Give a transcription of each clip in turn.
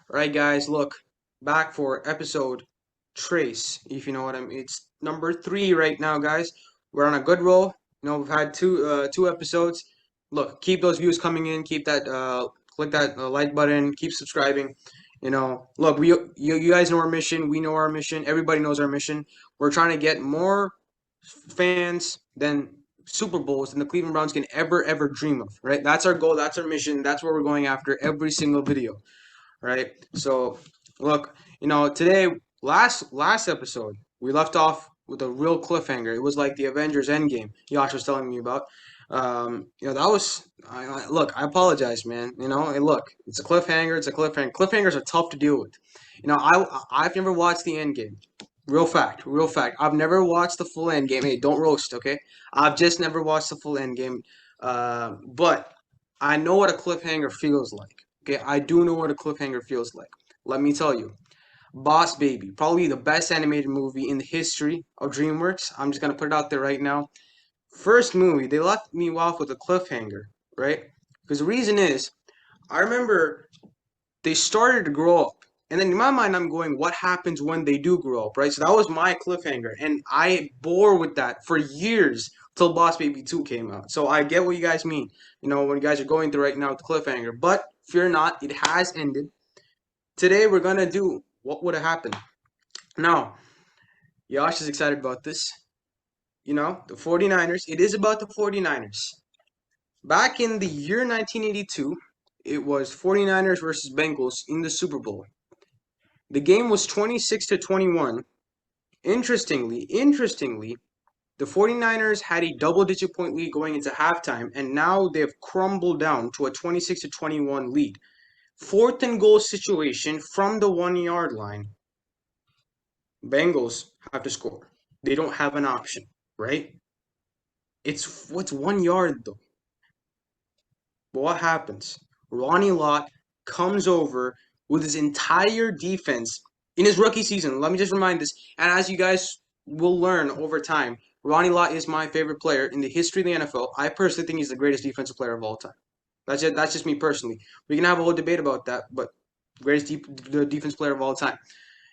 All right, guys, look, back for episode trace, if you know what I mean. It's number three right now, guys. We're on a good roll. We've had two episodes. Look, keep those views coming in. Keep that click that like button. Keep subscribing. Look, you guys know our mission. We know our mission. Everybody knows our mission. We're trying to get more fans than Super Bowls than the Cleveland Browns can ever dream of. Right? That's our goal. That's our mission. That's what we're going after every single video, right? So, look, today, last episode, we left off with a real cliffhanger. It was like the Avengers Endgame. Yash was telling me about. That was. Look, I apologize, man. Hey, look, it's a cliffhanger. It's a cliffhanger. Cliffhangers are tough to deal with. I've never watched the Endgame. Real fact, real fact. I've never watched the full Endgame. Hey, don't roast, okay? I've just never watched the full Endgame. But I know what a cliffhanger feels like. Okay, I do know what a cliffhanger feels like. Let me tell you. Boss Baby, probably the best animated movie in the history of DreamWorks. I'm just gonna put it out there right now. First movie, they left me off with a cliffhanger, right? Because the reason is, I remember they started to grow up. And then in my mind, I'm going, what happens when they do grow up, right? So that was my cliffhanger. And I bore with that for years till Boss Baby 2 came out. So I get what you guys mean, when you guys are going through right now with the cliffhanger. But fear not, it has ended. Today, we're going to do what would have happened. Now, Yash is excited about this. The 49ers. It is about the 49ers. Back in the year 1982, it was 49ers versus Bengals in the Super Bowl. The game was 26-21. Interestingly, the 49ers had a double-digit point lead going into halftime, and now they've crumbled down to a 26-21 lead. Fourth and goal situation from the 1 yard line. Bengals have to score. They don't have an option, right? It's what's 1 yard though. But what happens? Ronnie Lott comes over with his entire defense in his rookie season. Let me just remind this, and as you guys will learn over time, Ronnie Lott is my favorite player in the history of the NFL. I personally think he's the greatest defensive player of all time. That's it. That's just me personally. We can have a whole debate about that, but the defense player of all time.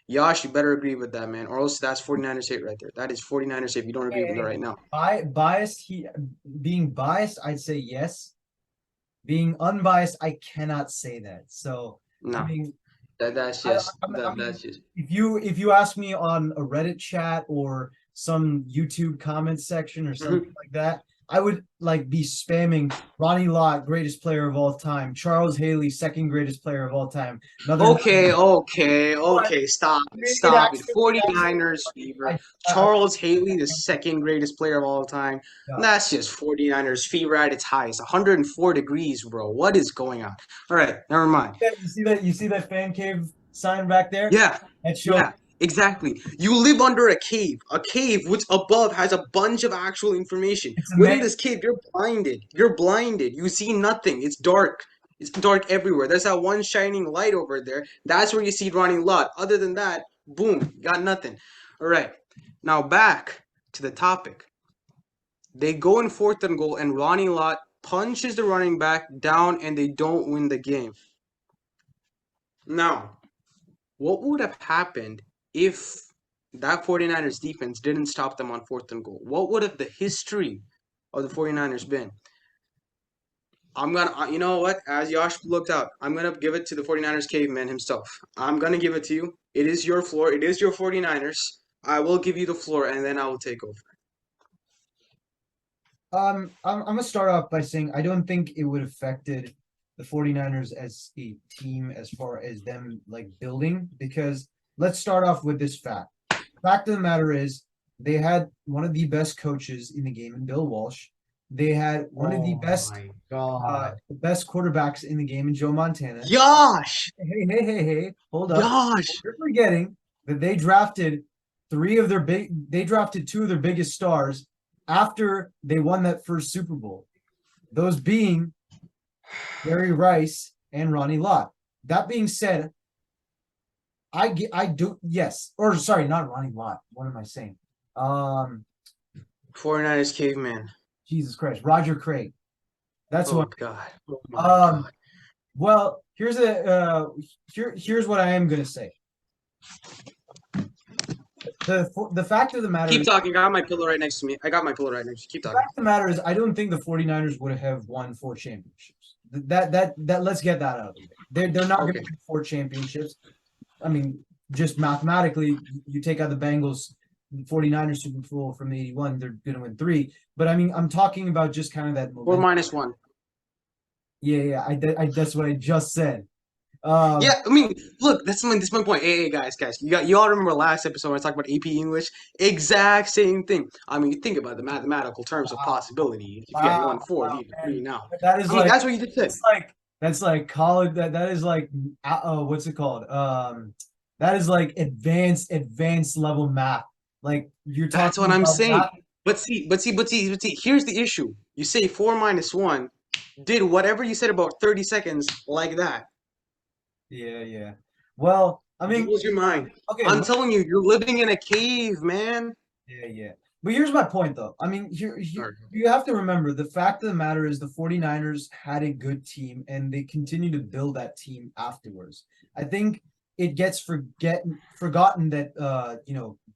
Yash, you better agree with that, man, or else that's 49ers hate right there. That is 49ers hate. You don't agree with me Hey, right now. biased, being biased, I'd say yes. Being unbiased, I cannot say that. So, I No, mean, that's I, just I mean, that's just if you ask me on a Reddit chat or some YouTube comment section or something like that, I would like be spamming Ronnie Lott, greatest player of all time, Charles Haley, second greatest player of all time. Another Okay, nugget. okay, But okay. Stop it. it Stop it. actually, 49ers fever. I Charles Haley, the second greatest player of all time. yeah. That's just 49ers fever at its highest. 104 degrees, bro. What is going on? All right, never mind. You see that fan cave sign back there? Yeah, That shows yeah, exactly. You live under a cave which above has a bunch of actual information. it's a Within man. this cave, you're blinded. You're blinded. You see nothing. It's dark. It's dark everywhere. There's that one shining light over there. That's where you see Ronnie Lott. Other than that, boom, got nothing. All right, now back to the topic. They go in fourth and goal, and Ronnie Lott punches the running back down, and they don't win the game. Now, what would have happened if that 49ers defense didn't stop them on fourth and goal? What would have the history of the 49ers been? You know what? As Josh looked out, I'm going to give it to the 49ers caveman himself. I'm going to give it to you. It is your floor. It is your 49ers. I will give you the floor, and then I will take over. I'm gonna start off by saying I don't think it would have affected the 49ers as a team as far as them like building, because let's start off with this fact. Fact of the matter is they had one of the best coaches in the game in Bill Walsh. They had one of the Oh best my God. best quarterbacks in the game in Joe Montana. Josh! Hey, hold up. Josh! You're forgetting that they drafted two of their biggest stars after they won that first Super Bowl. Those being Jerry Rice and Ronnie Lott. That being said, I do yes, or sorry, not Ronnie Lott. What am I saying? Um, 49ers caveman. Jesus Christ, Roger Craig. That's Oh, what. God. Oh, my Um, God. well, here's what I am gonna say. The fact of the matter Keep is, talking. I got my pillow right next to me. I got my pillow right next to me. Keep the talking. fact of the matter is, I don't think the 49ers would have won 4 championships. That let's get that out of the way. They're not going to Okay. win 4 championships. I mean, just mathematically, you take out the Bengals, 49ers Super Bowl from 81, they're going to win 3. But I mean, I'm talking about just kind of that Four momentum. minus one. Yeah, that's what I just said. Yeah, I mean, look, that's my point. Hey, guys, you all remember last episode when I talked about AP English? Exact same thing. I mean, you think about the mathematical terms of Wow, possibility. If you had wow, won four, wow, you had three man. now. That is I mean, like that's what you just said. that's like college. That is like what's it called? That is like advanced level math. Like you're That's what talking I'm about saying. math. But see, here's the issue. You say four minus one, did whatever you said about 30 seconds like that. Yeah. Well, I mean, Blows your mind. okay, I'm telling you, you're living in a cave, man. yeah. But here's my point, though. I mean, Alright. you have to remember the fact of the matter is the 49ers had a good team and they continue to build that team afterwards. I think it gets forgotten that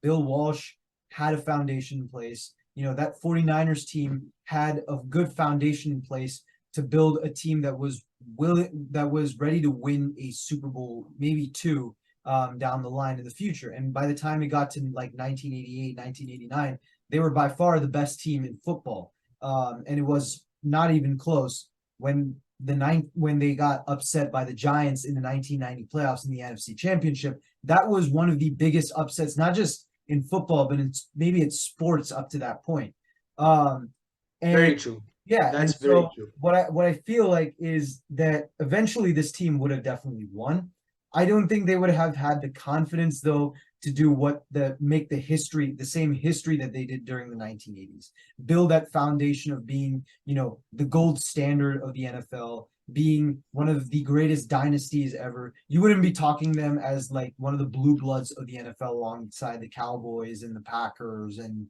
Bill Walsh had a foundation in place. That 49ers team had a good foundation in place to build a team that was ready to win a Super Bowl, maybe two, down the line in the future. And by the time it got to like 1988, 1989, they were by far the best team in football. And it was not even close when they got upset by the Giants in the 1990 playoffs in the NFC Championship. That was one of the biggest upsets, not just in football, but maybe it's sports up to that point. Um, and Very true. yeah, and That's very so true. what I feel like is that eventually this team would have definitely won. I don't think they would have had the confidence though to do make the same history that they did during the 1980s. Build that foundation of being, the gold standard of the NFL, being one of the greatest dynasties ever. You wouldn't be talking them as like one of the blue bloods of the NFL alongside the Cowboys and the Packers and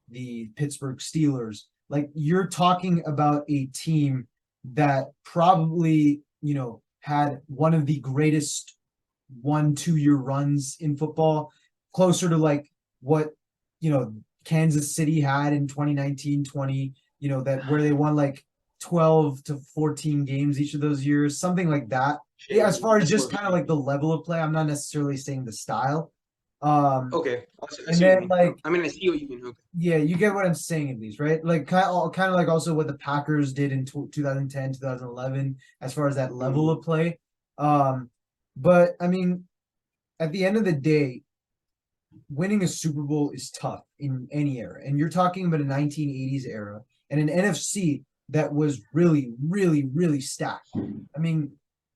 the Pittsburgh Steelers. Like you're talking about a team that probably, had one of the greatest 1-2 year runs in football, closer to like what, Kansas City had in 2019, 20, that where they won like 12 to 14 games each of those years, something like that. Yeah, as Shame. far as That's just close. kind of like the level of play, I'm not necessarily saying the style. Um, Okay. I and see what you then mean. like I mean, I see what you mean. Okay. yeah, you get what I'm saying at least, right? Like kind of like also what the Packers did in 2010, 2011 as far as that level Mhm. of play. Um, but I mean, at the end of the day, winning a Super Bowl is tough in any era. And you're talking about a 1980s era and an NFC that was really, really, really stacked. I mean,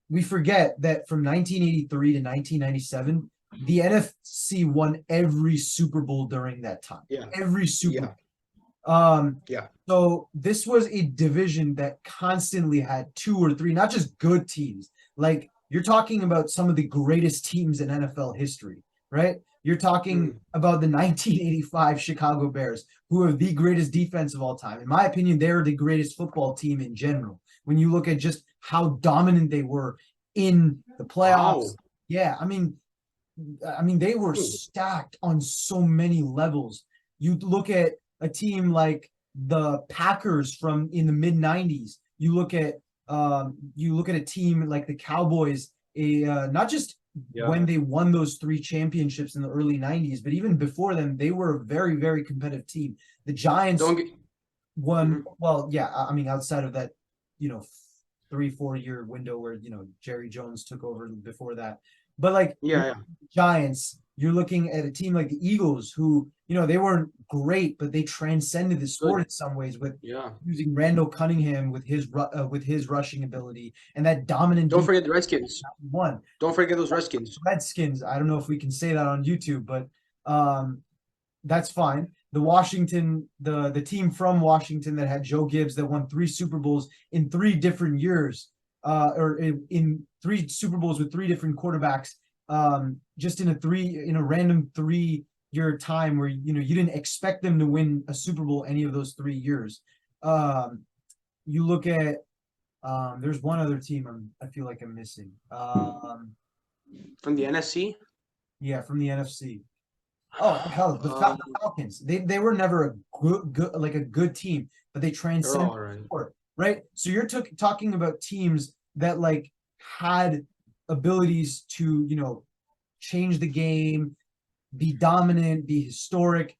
we forget that from 1983 to 1997, the NFC won every Super Bowl during that time. Yeah. Every Super Yeah. Bowl. Um, Yeah. so this was a division that constantly had two or three, not just good teams. Like you're talking about some of the greatest teams in NFL history, right? You're talking Mhm. about the 1985 Chicago Bears, who are the greatest defense of all time. In my opinion, they're the greatest football team in general. When you look at just how dominant they were in the Wow. playoffs, yeah, I mean, they were stacked on so many levels. You look at a team like the Packers from in the mid '90s. You look at a team like the Cowboys. Not just Yeah. when they won those 3 championships in the early '90s, but even before them, they were a very very competitive team. The Giants Don't get. won. Mhm. Well, yeah, I mean outside of that, 3-4 year window where Jerry Jones took over before that, but like Yeah. Yeah. Giants, you're looking at a team like the Eagles, who, they weren't great, but they transcended the sport Good. in some ways with Yeah. using Randall Cunningham with his rushing ability and that dominant Don't defense forget the Redskins. one. Don't forget those Redskins. Redskins, I don't know if we can say that on YouTube, but um, that's fine. The team from Washington that had Joe Gibbs that won 3 Super Bowls in 3 different years, or in 3 Super Bowls with 3 different quarterbacks, just in a random 3 year time where you didn't expect them to win a Super Bowl any of those 3 years. Um, you look at There's one other team I feel like I'm missing. From the NFC? Yeah, from the NFC. Oh hell, Um, the Falcons. They were never a good like a good team, but they they're transcended all right. sport, right? So you're talking about teams that like had abilities to change the game, be dominant, be historic.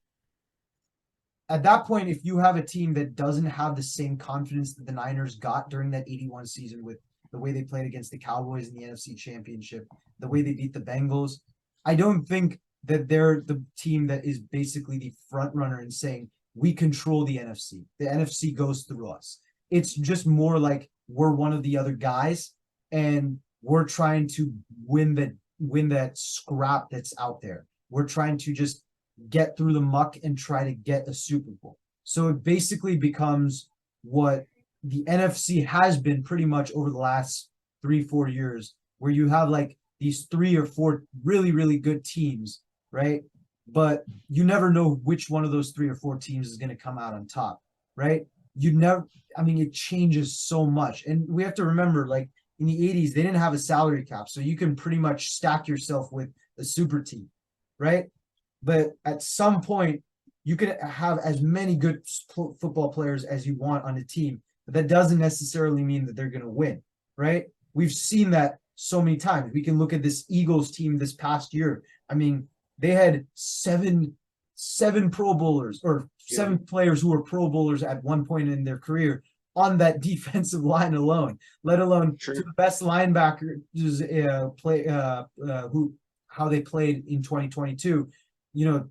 At that point, if you have a team that doesn't have the same confidence that the Niners got during that 81 season with the way they played against the Cowboys in the NFC Championship, the way they beat the Bengals, I don't think that they're the team that is basically the front runner in saying we control the NFC. The NFC goes through us. It's just more like we're one of the other guys and we're trying to win that scrap that's out there. We're trying to just get through the muck and try to get a Super Bowl. So it basically becomes what the NFC has been pretty much over the last 3, 4 years, where you have like these 3 or 4 really, really good teams, right? But you never know which one of those 3 or 4 teams is going to come out on top, right? You never, I mean, it changes so much. And we have to remember, like in the 80s, they didn't have a salary cap. So you can pretty much stack yourself with a super team, right? But at some point, you can have as many good football players as you want on a team, but that doesn't necessarily mean that they're going to win, right? We've seen that so many times. We can look at this Eagles team this past year. I mean, they had seven Pro Bowlers or Yeah. 7 players who were Pro Bowlers at one point in their career on that defensive line alone, let alone Sure. to the best linebackers play who how they played in 2022. You know,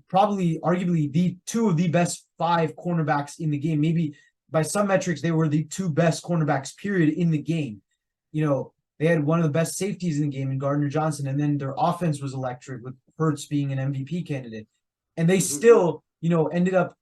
probably arguably the 2 of the best 5 cornerbacks in the game. Maybe by some metrics, they were the 2 best cornerbacks, period, in the game. They had one of the best safeties in the game in Gardner Johnson, and then their offense was electric with Hurts being an MVP candidate. And they still, ended up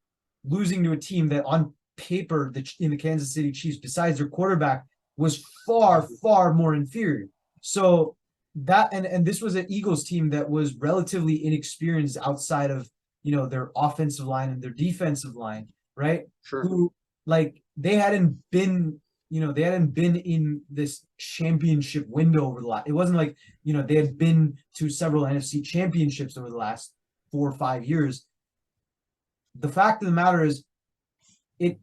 losing to a team that on paper, in the Kansas City Chiefs, besides their quarterback, was far, far more inferior. So that and this was an Eagles team that was relatively inexperienced outside of their offensive line and their defensive line, right? Sure. Who like they hadn't been in this championship window over the last. It wasn't like they had been to several NFC championships over the last 4 or 5 years. The fact of the matter is, you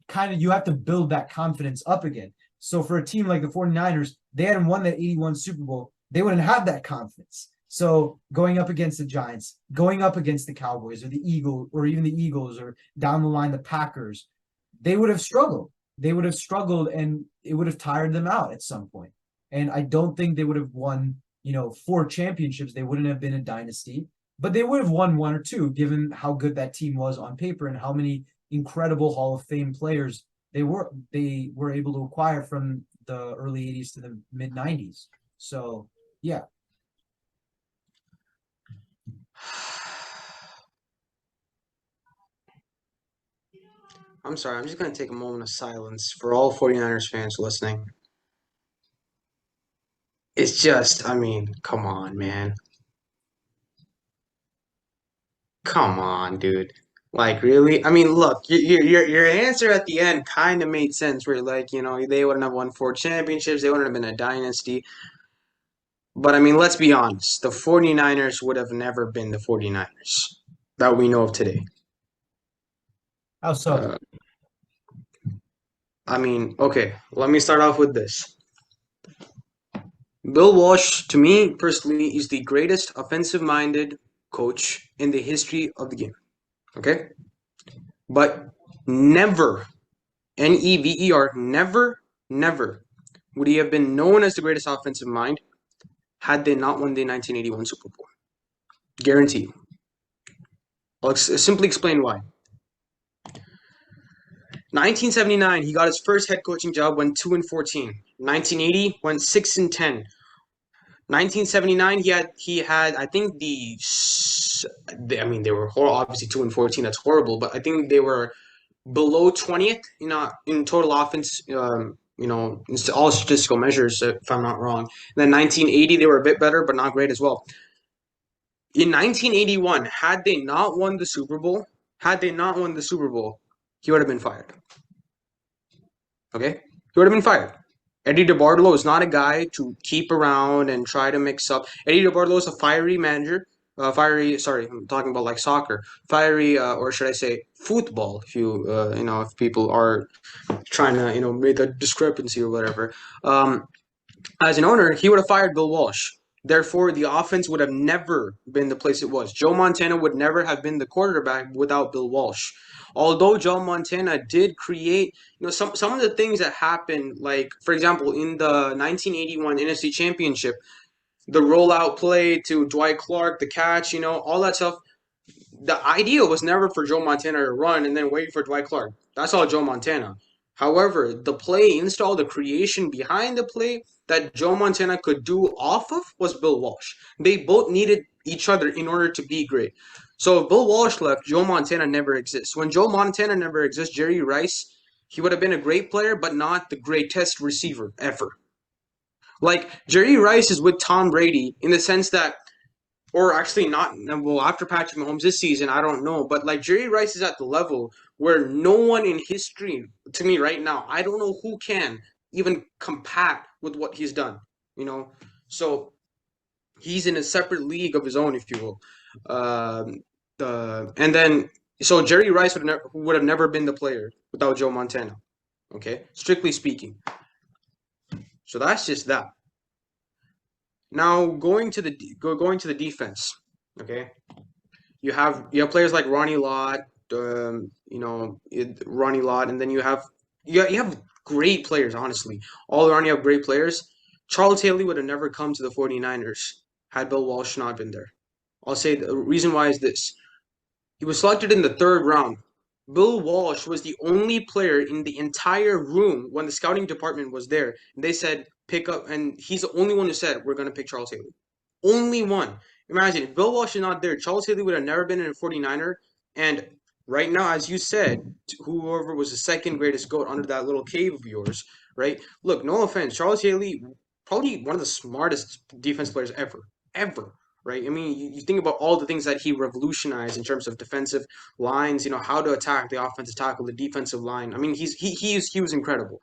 have to build that confidence up again. So for a team like the 49ers, they hadn't won that 81 Super Bowl. They wouldn't have that confidence. So going up against the Giants, going up against the Cowboys or the Eagles, or even the Eagles, or down the line the Packers, they would have struggled. They would have struggled, and it would have tired them out at some point. And I don't think they would have won, 4 championships. They wouldn't have been a dynasty, but they would have won 1 or 2, given how good that team was on paper and how many incredible Hall of Fame players they were able to acquire from the early 80s to the mid 90s. So yeah. I'm sorry. I'm just going to take a moment of silence for all 49ers fans listening. It's just, I mean, come on, man. Come on, dude. Like, really? I mean, look, your answer at the end kind of made sense. Where, like, they wouldn't have won 4 championships. They wouldn't have been a dynasty. But, I mean, let's be honest. The 49ers would have never been the 49ers that we know of today. How so? Uh, I mean, okay, let me start off with this. Bill Walsh, to me personally, is the greatest offensive-minded coach in the history of the game. Okay? But never, Never, never would he have been known as the greatest offensive mind had they not won the 1981 Super Bowl. Guarantee you. I'll simply explain why. 1979, he got his first head coaching job, went 2-14. 1980, went 6-10. 1979, he had I think I mean they were obviously 2-14. That's horrible, but I think they were below 20th, in total offense. All statistical measures, if I'm not wrong. And then 1980, they were a bit better, but not great as well. In 1981, had they not won the Super Bowl, he would have been fired. Okay, he would have been fired. Eddie DeBartolo is not a guy to keep around and try to mix up. Eddie DeBartolo is a fiery manager. Fiery. Sorry, I'm talking about like soccer. Fiery, or should I say football? If if people are trying to make a discrepancy or whatever. As an owner, he would have fired Bill Walsh. Therefore, the offense would have never been the place it was. Joe Montana would never have been the quarterback without Bill Walsh. Although Joe Montana did create, some of the things that happened, like for example, in the 1981 NFC Championship, the rollout play to Dwight Clark, the catch, all that stuff. The idea was never for Joe Montana to run and then wait for Dwight Clark. That's all Joe Montana. However, the play install, the creation behind the play that Joe Montana could do off of was Bill Walsh. They both needed each other in order to be great. So if Bill Walsh left, Joe Montana never exists. When Joe Montana never exists, Jerry Rice, he would have been a great player, but not the greatest receiver ever. Like Jerry Rice is with Tom Brady in the sense that, or actually not. Well, after Patrick Mahomes this season, I don't know, but like Jerry Rice is at the level where no one in history, to me right now, I don't know who can even compact with what he's done. You know, so he's in a separate league of his own, if you will. And then so Jerry Rice would have never been the player without Joe Montana. Okay, strictly speaking. So that's just that. Now going to the defense. Okay, you have players like Ronnie Lott, Ronnie Lott, and then you have great players. Honestly, all around you have great players. Charles Haley would have never come to the 49ers had Bill Walsh not been there. I'll say the reason why is this: he was selected in the third round. Bill Walsh was the only player in the entire room when the scouting department was there. And they said, pick up, and he's the only one who said, we're going to pick Charles Haley. Only one. Imagine, if Bill Walsh is not there, Charles Haley would have never been in a 49er. And right now, as you said, whoever was the second greatest GOAT under that little cave of yours, right? Look, no offense, Charles Haley, probably one of the smartest defense players ever. Ever. Right? I mean, you think about all the things that he revolutionized in terms of defensive lines, how to attack the offensive tackle, the defensive line. I mean, he was incredible.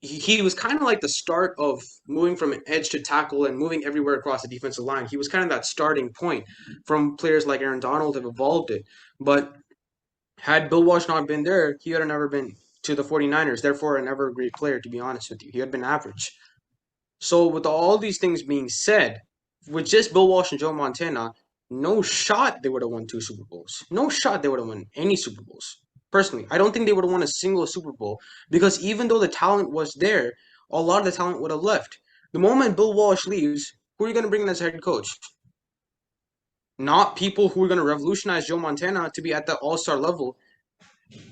He was kind of like the start of moving from edge to tackle and moving everywhere across the defensive line. He was kind of that starting point from players like Aaron Donald have evolved it. But had Bill Walsh not been there, he would have never been to the 49ers, therefore, never a great player, to be honest with you. He had been average. So, with all these things being said, with just Bill Walsh and Joe Montana, no shot they would have won two Super Bowls. No shot they would have won any Super Bowls. Personally, I don't think they would have won a single Super Bowl because even though the talent was there, a lot of the talent would have left. The moment Bill Walsh leaves, who are you going to bring in as head coach? Not people who are going to revolutionize Joe Montana to be at the All Star level.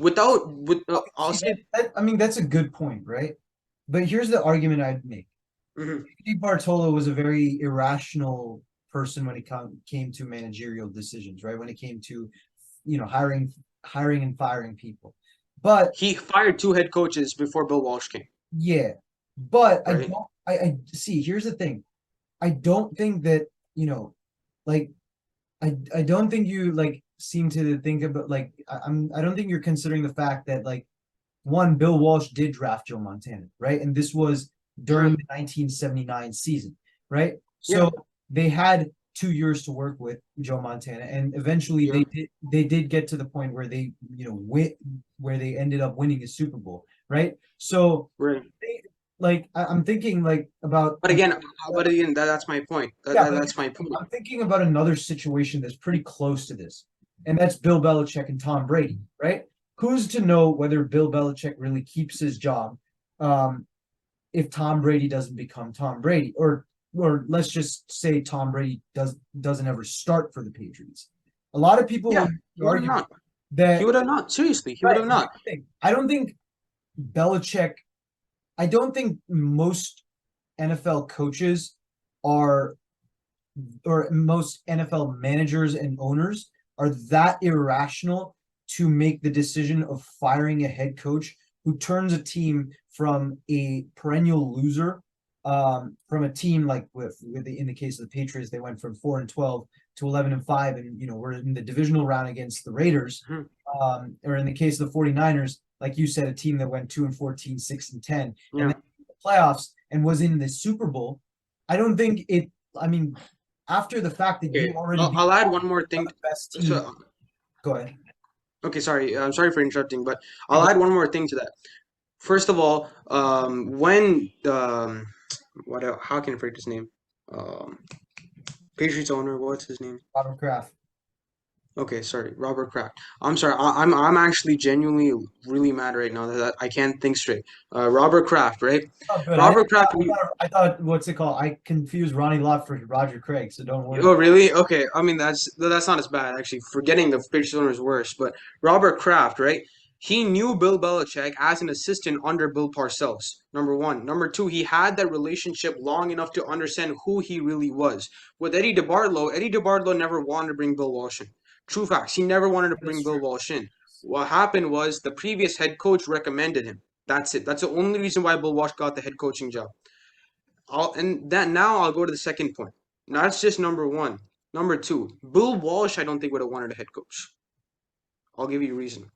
I'll say, I mean, that's a good point, right? But here's the argument I'd make. mhm. Steve Bartolo was a very irrational person when it came to managerial decisions, right? When it came to, hiring and firing people. But He fired two head coaches before Bill Walsh came, yeah, but I right? don't. I see. Here's the thing. I don't think that like I don't think you seem to think about I don't think you're considering the fact that one, Bill Walsh did draft Joe Montana, right? And this was during True. the 1979 season, right? Yeah. So they had 2 years to work with Joe Montana, and eventually Yeah. they did get to the point where they where they ended up winning a Super Bowl, right? So Right. I'm thinking about That's my point. yeah, but That's my point. I'm thinking about another situation that's pretty close to this, and that's Bill Belichick and Tom Brady, right? Who's to know whether Bill Belichick really keeps his job um, if Tom Brady doesn't become Tom Brady, or let's just say Tom Brady doesn't ever start for the Patriots. A lot of people Yeah, would he would have argue not. He that would have not. Seriously, he would right. have Here's not. the thing. Belichick. I don't think most NFL coaches are or most NFL managers and owners are that irrational to make the decision of firing a head coach who turns a team from a perennial loser, from a team like in the case of the Patriots, they went from 4-12 to 11-5, and we're in the divisional round against the Raiders. Mhm. Or in the case of the 49ers, like you said, a team that went 2-14, 6-10, and Yeah. then playoffs and was in the Super Bowl, I don't think it. I mean, after the fact that you Okay, already I'll, beat I'll add one more one thing. of the best teams. So, Go ahead. okay, sorry. I'm sorry for interrupting, but You I'll go. add one more thing to that. First of all, when how can I forget his name? Um, Patriots owner, what's his name? Robert Kraft. Okay, sorry, Robert Kraft. I'm sorry. I'm actually genuinely really mad right now that I can't think straight. Robert Kraft, right? Oh, good. Robert Kraft. I thought, what's it called? I confused Ronnie Lott for Roger Craig, so don't worry. Oh, really? Okay. I mean, that's not as bad actually. Forgetting the Patriots owner is worse. But Robert Kraft, right? He knew Bill Belichick as an assistant under Bill Parcells. Number one. Number two, he had that relationship long enough to understand who he really was. With Eddie DeBartolo never wanted to bring Bill Walsh in. True facts. He never wanted to bring That's Bill true. Walsh in. What happened was the previous head coach recommended him. That's it. That's the only reason why Bill Walsh got the head coaching job. Now I'll go to the second point. Now that's just number one. Number two, Bill Walsh, I don't think would have wanted a head coach. I'll give you a reason.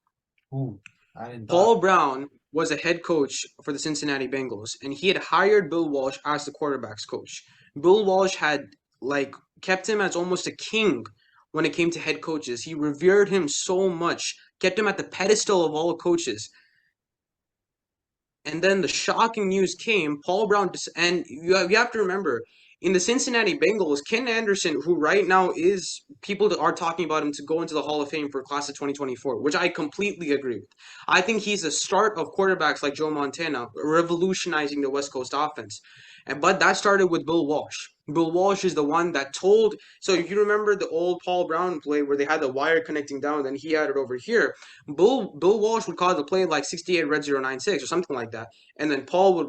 Ooh, I didn't thought. Paul Brown was a head coach for the Cincinnati Bengals, and he had hired Bill Walsh as the quarterbacks coach. Bill Walsh had like kept him as almost a king when it came to head coaches. He revered him so much, kept him at the pedestal of all coaches. And then the shocking news came. Paul Brown, and you have to remember, in the Cincinnati Bengals, Ken Anderson, who right now is people are talking about him to go into the Hall of Fame for class of 2024, which I completely agree with. I think he's a start of quarterbacks like Joe Montana, revolutionizing the West Coast offense. But that started with Bill Walsh. Bill Walsh is the one that told. So if you remember the old Paul Brown play where they had the wire connecting down, then he had it over here. Bill Walsh would call the play like 68 red 096 or something like that, and then Paul would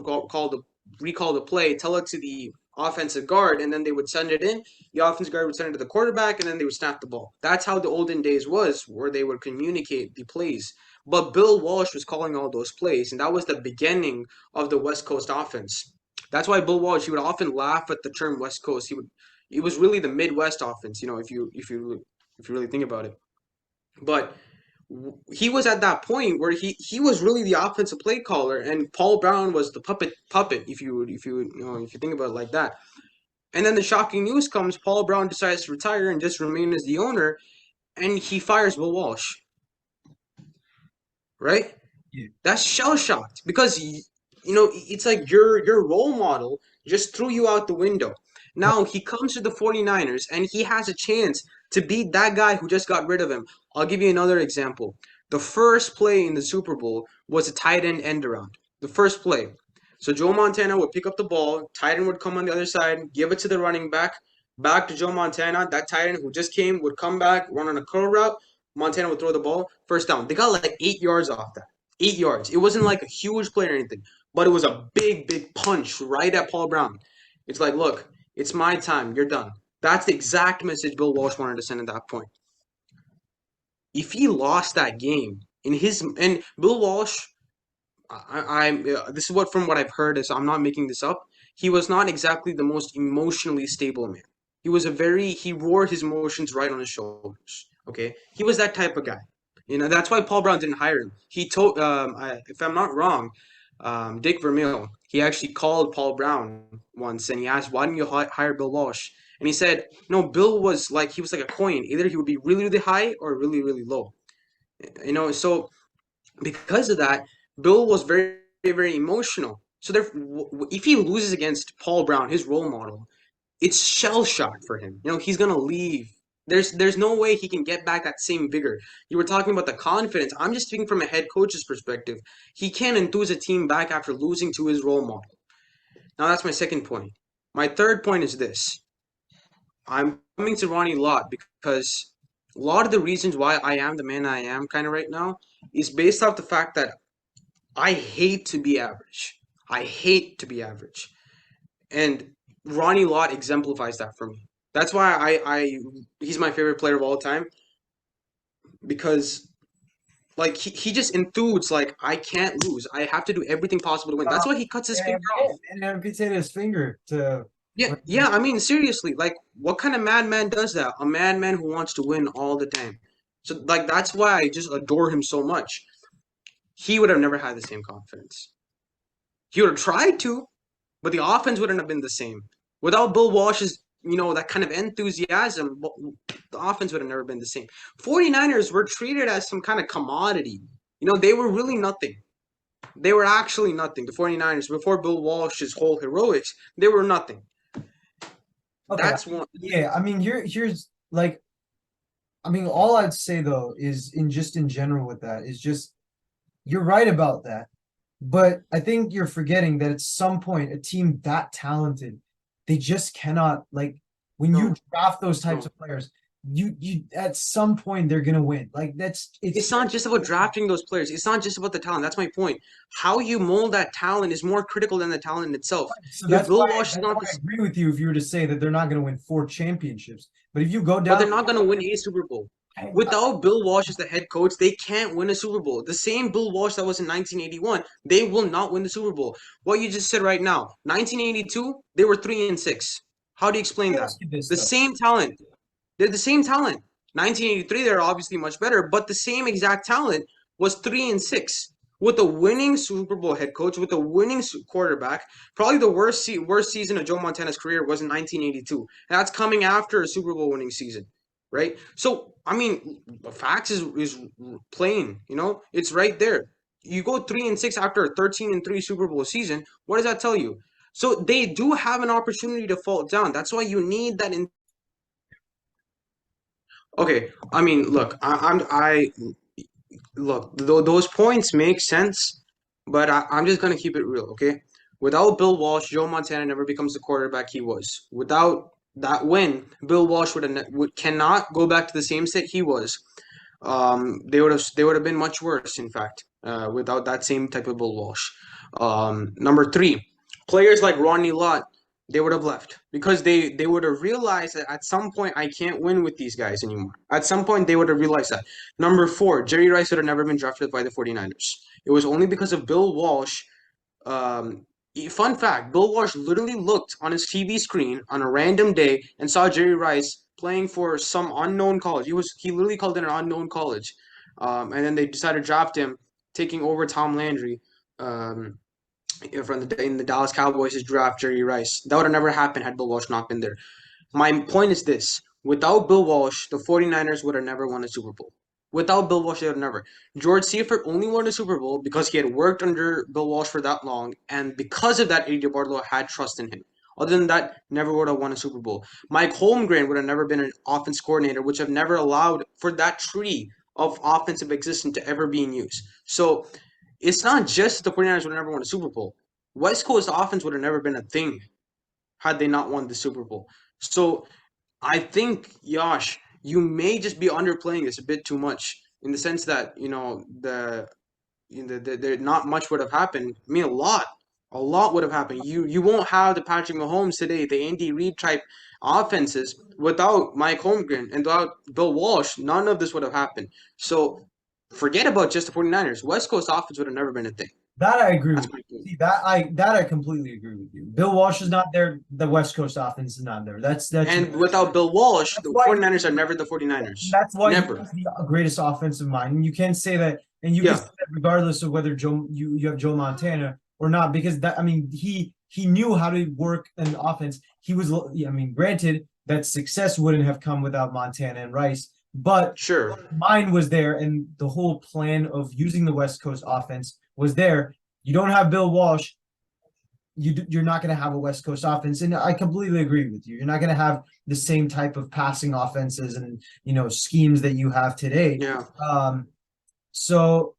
recall the play, tell it to the offensive guard, and then they would send it in. The offensive guard would send it to the quarterback, and then they would snap the ball. That's how the olden days was, where they would communicate the plays. But Bill Walsh was calling all those plays, and that was the beginning of the West Coast offense. That's why Bill Walsh, he would often laugh at the term West Coast. It was really the Midwest offense, if you really think about it. But he was at that point where he was really the offensive play caller, and Paul Brown was the puppet, if you think about it like that. And then the shocking news comes: Paul Brown decides to retire and just remain as the owner, and he fires Bill Walsh. Right? Yeah. That's shell shocked because it's like your role model just threw you out the window. Now he comes to the 49ers and he has a chance to beat that guy who just got rid of him. I'll give you another example. The first play in the Super Bowl was a tight end around. The first play. So Joe Montana would pick up the ball, tight end would come on the other side, give it to the running back to Joe Montana. That tight end who just came would come back, run on a curl route. Montana would throw the ball, first down. They got like 8 yards off that. 8 yards. It wasn't like a huge play or anything, but it was a big punch right at Paul Brown. It's like, look, it's my time. You're done. That's the exact message Bill Walsh wanted to send at that point. If he lost that game and Bill Walsh, this is from what I've heard, so I'm not making this up. He was not exactly the most emotionally stable man. He wore his emotions right on his shoulders. Okay, he was that type of guy. That's why Paul Brown didn't hire him. He told, if I'm not wrong, Dick Vermeil, he actually called Paul Brown once and he asked, "Why didn't you hire Bill Walsh?" And he said, "No, Bill was like he was like a coin. Either he would be really high or really low." So because of that, Bill was very emotional. So if he loses against Paul Brown, his role model, it's shell shock for him. He's gonna leave. There's no way he can get back that same vigor. You were talking about the confidence. I'm just speaking from a head coach's perspective. He can't enthuse a team back after losing to his role model. Now that's my second point. My third point is this. I'm coming to Ronnie Lott because a lot of the reasons why I am the man I am kind of right now is based off the fact that I hate to be average. I hate to be average. And Ronnie Lott exemplifies that for me. That's why he's my favorite player of all time because like he just enthused like I can't lose. I have to do everything possible to win. That's why he cuts his finger off. And amputated his finger to. Yeah. I mean, seriously, like what kind of madman does that? A madman who wants to win all the time. So like that's why I just adore him so much. He would have never had the same confidence. He would have tried to. but the offense wouldn't have been the same. Without Bill Walsh's, that kind of enthusiasm, the offense would have never been the same. 49ers were treated as some kind of commodity. They were really nothing. They were actually nothing. The 49ers, before Bill Walsh's whole heroics, they were nothing. Okay. That's one. Yeah, I mean, here's like, I mean, all I'd say though is in general with that is just you're right about that. But I think you're forgetting that at some point, a team that talented, they just cannot like when you No, draft those types no. of players, you at some point they're gonna win. Like it's It's not just about drafting those players. It's not just about the talent. That's my point. How you mold that talent is more critical than the talent itself. so If that's Bill why Walsh is that's not why I this, agree with you if you were to say that they're not gonna win 4 championships. But if you go but down, they're not going to win a Super Bowl. I, Without Bill Walsh as the head coach, they can't win a Super Bowl. The same Bill Walsh that was in 1981, they will not win the Super Bowl. What you just said right now, 1982, they were 3-6. How do you explain let me that? ask you this The though. same talent. They're the same talent. 1983, they're obviously much better, but the same exact talent was 3-6 with a winning Super Bowl head coach, with a winning quarterback. Probably the worst season of Joe Montana's career was in 1982, and that's coming after a Super Bowl winning season, right? So I mean, the facts is plain. It's right there. You go 3-6 after a 13-3 Super Bowl season. What does that tell you? So they do have an opportunity to fall down. That's why you need that in. Okay, I mean, look, I look, those points make sense, but I'm just gonna keep it real, okay? Without Bill Walsh, Joe Montana never becomes the quarterback he was. Without that win, Bill Walsh cannot go back to the same state he was. They would have been much worse, in fact, without that same type of Bill Walsh. Number three, players like Ronnie Lott, they would have left because they would have realized that at some point I can't win with these guys anymore. At some point they would have realized that. Number four, Jerry Rice would have never been drafted by the 49ers. It was only because of Bill Walsh. um, Fun fact, Bill Walsh literally looked on his TV screen on a random day and saw Jerry Rice playing for some unknown college. He literally called it an unknown college. And then they decided to draft him, taking over Tom Landry. Um, in the Dallas Cowboys' draft, Jerry Rice. That would have never happened had Bill Walsh not been there. My point is this: without Bill Walsh, the 49ers would have never won a Super Bowl. Without Bill Walsh, they would have never. George Seifert only won a Super Bowl because he had worked under Bill Walsh for that long, and because of that, A.J. Barlow had trust in him. Other than that, never would have won a Super Bowl. Mike Holmgren would have never been an offense coordinator, which have never allowed for that tree of offensive existence to ever being used. So it's not just the 49ers would have never won a Super Bowl. West Coast offense would have never been a thing had they not won the Super Bowl. So I think, Yash, you may just be underplaying this a bit too much in the sense that, not much would have happened. I mean, a lot would have happened. You won't have the Patrick Mahomes today, the Andy Reid type offenses without Mike Holmgren and without Bill Walsh. None of this would have happened. So forget about just the 49ers. West Coast offense would have never been a thing. That I agree That's with. my point. See that I completely agree with you. Bill Walsh is not there. The West Coast offense is not there. That's And without Bill Walsh, that's the why 49ers are never the 49ers. that's why Never. he's the greatest offensive mind. And you can't say that, and you can Yeah, say that regardless of whether you have Joe Montana or not, because that I mean he knew how to work an offense. He was I mean, granted that success wouldn't have come without Montana and Rice, but sure. mine was there, and the whole plan of using the West Coast offense was there. You don't have Bill Walsh, you're not going to have a West Coast offense, and I completely agree with you. You're not going to have the same type of passing offenses and schemes that you have today. Yeah. So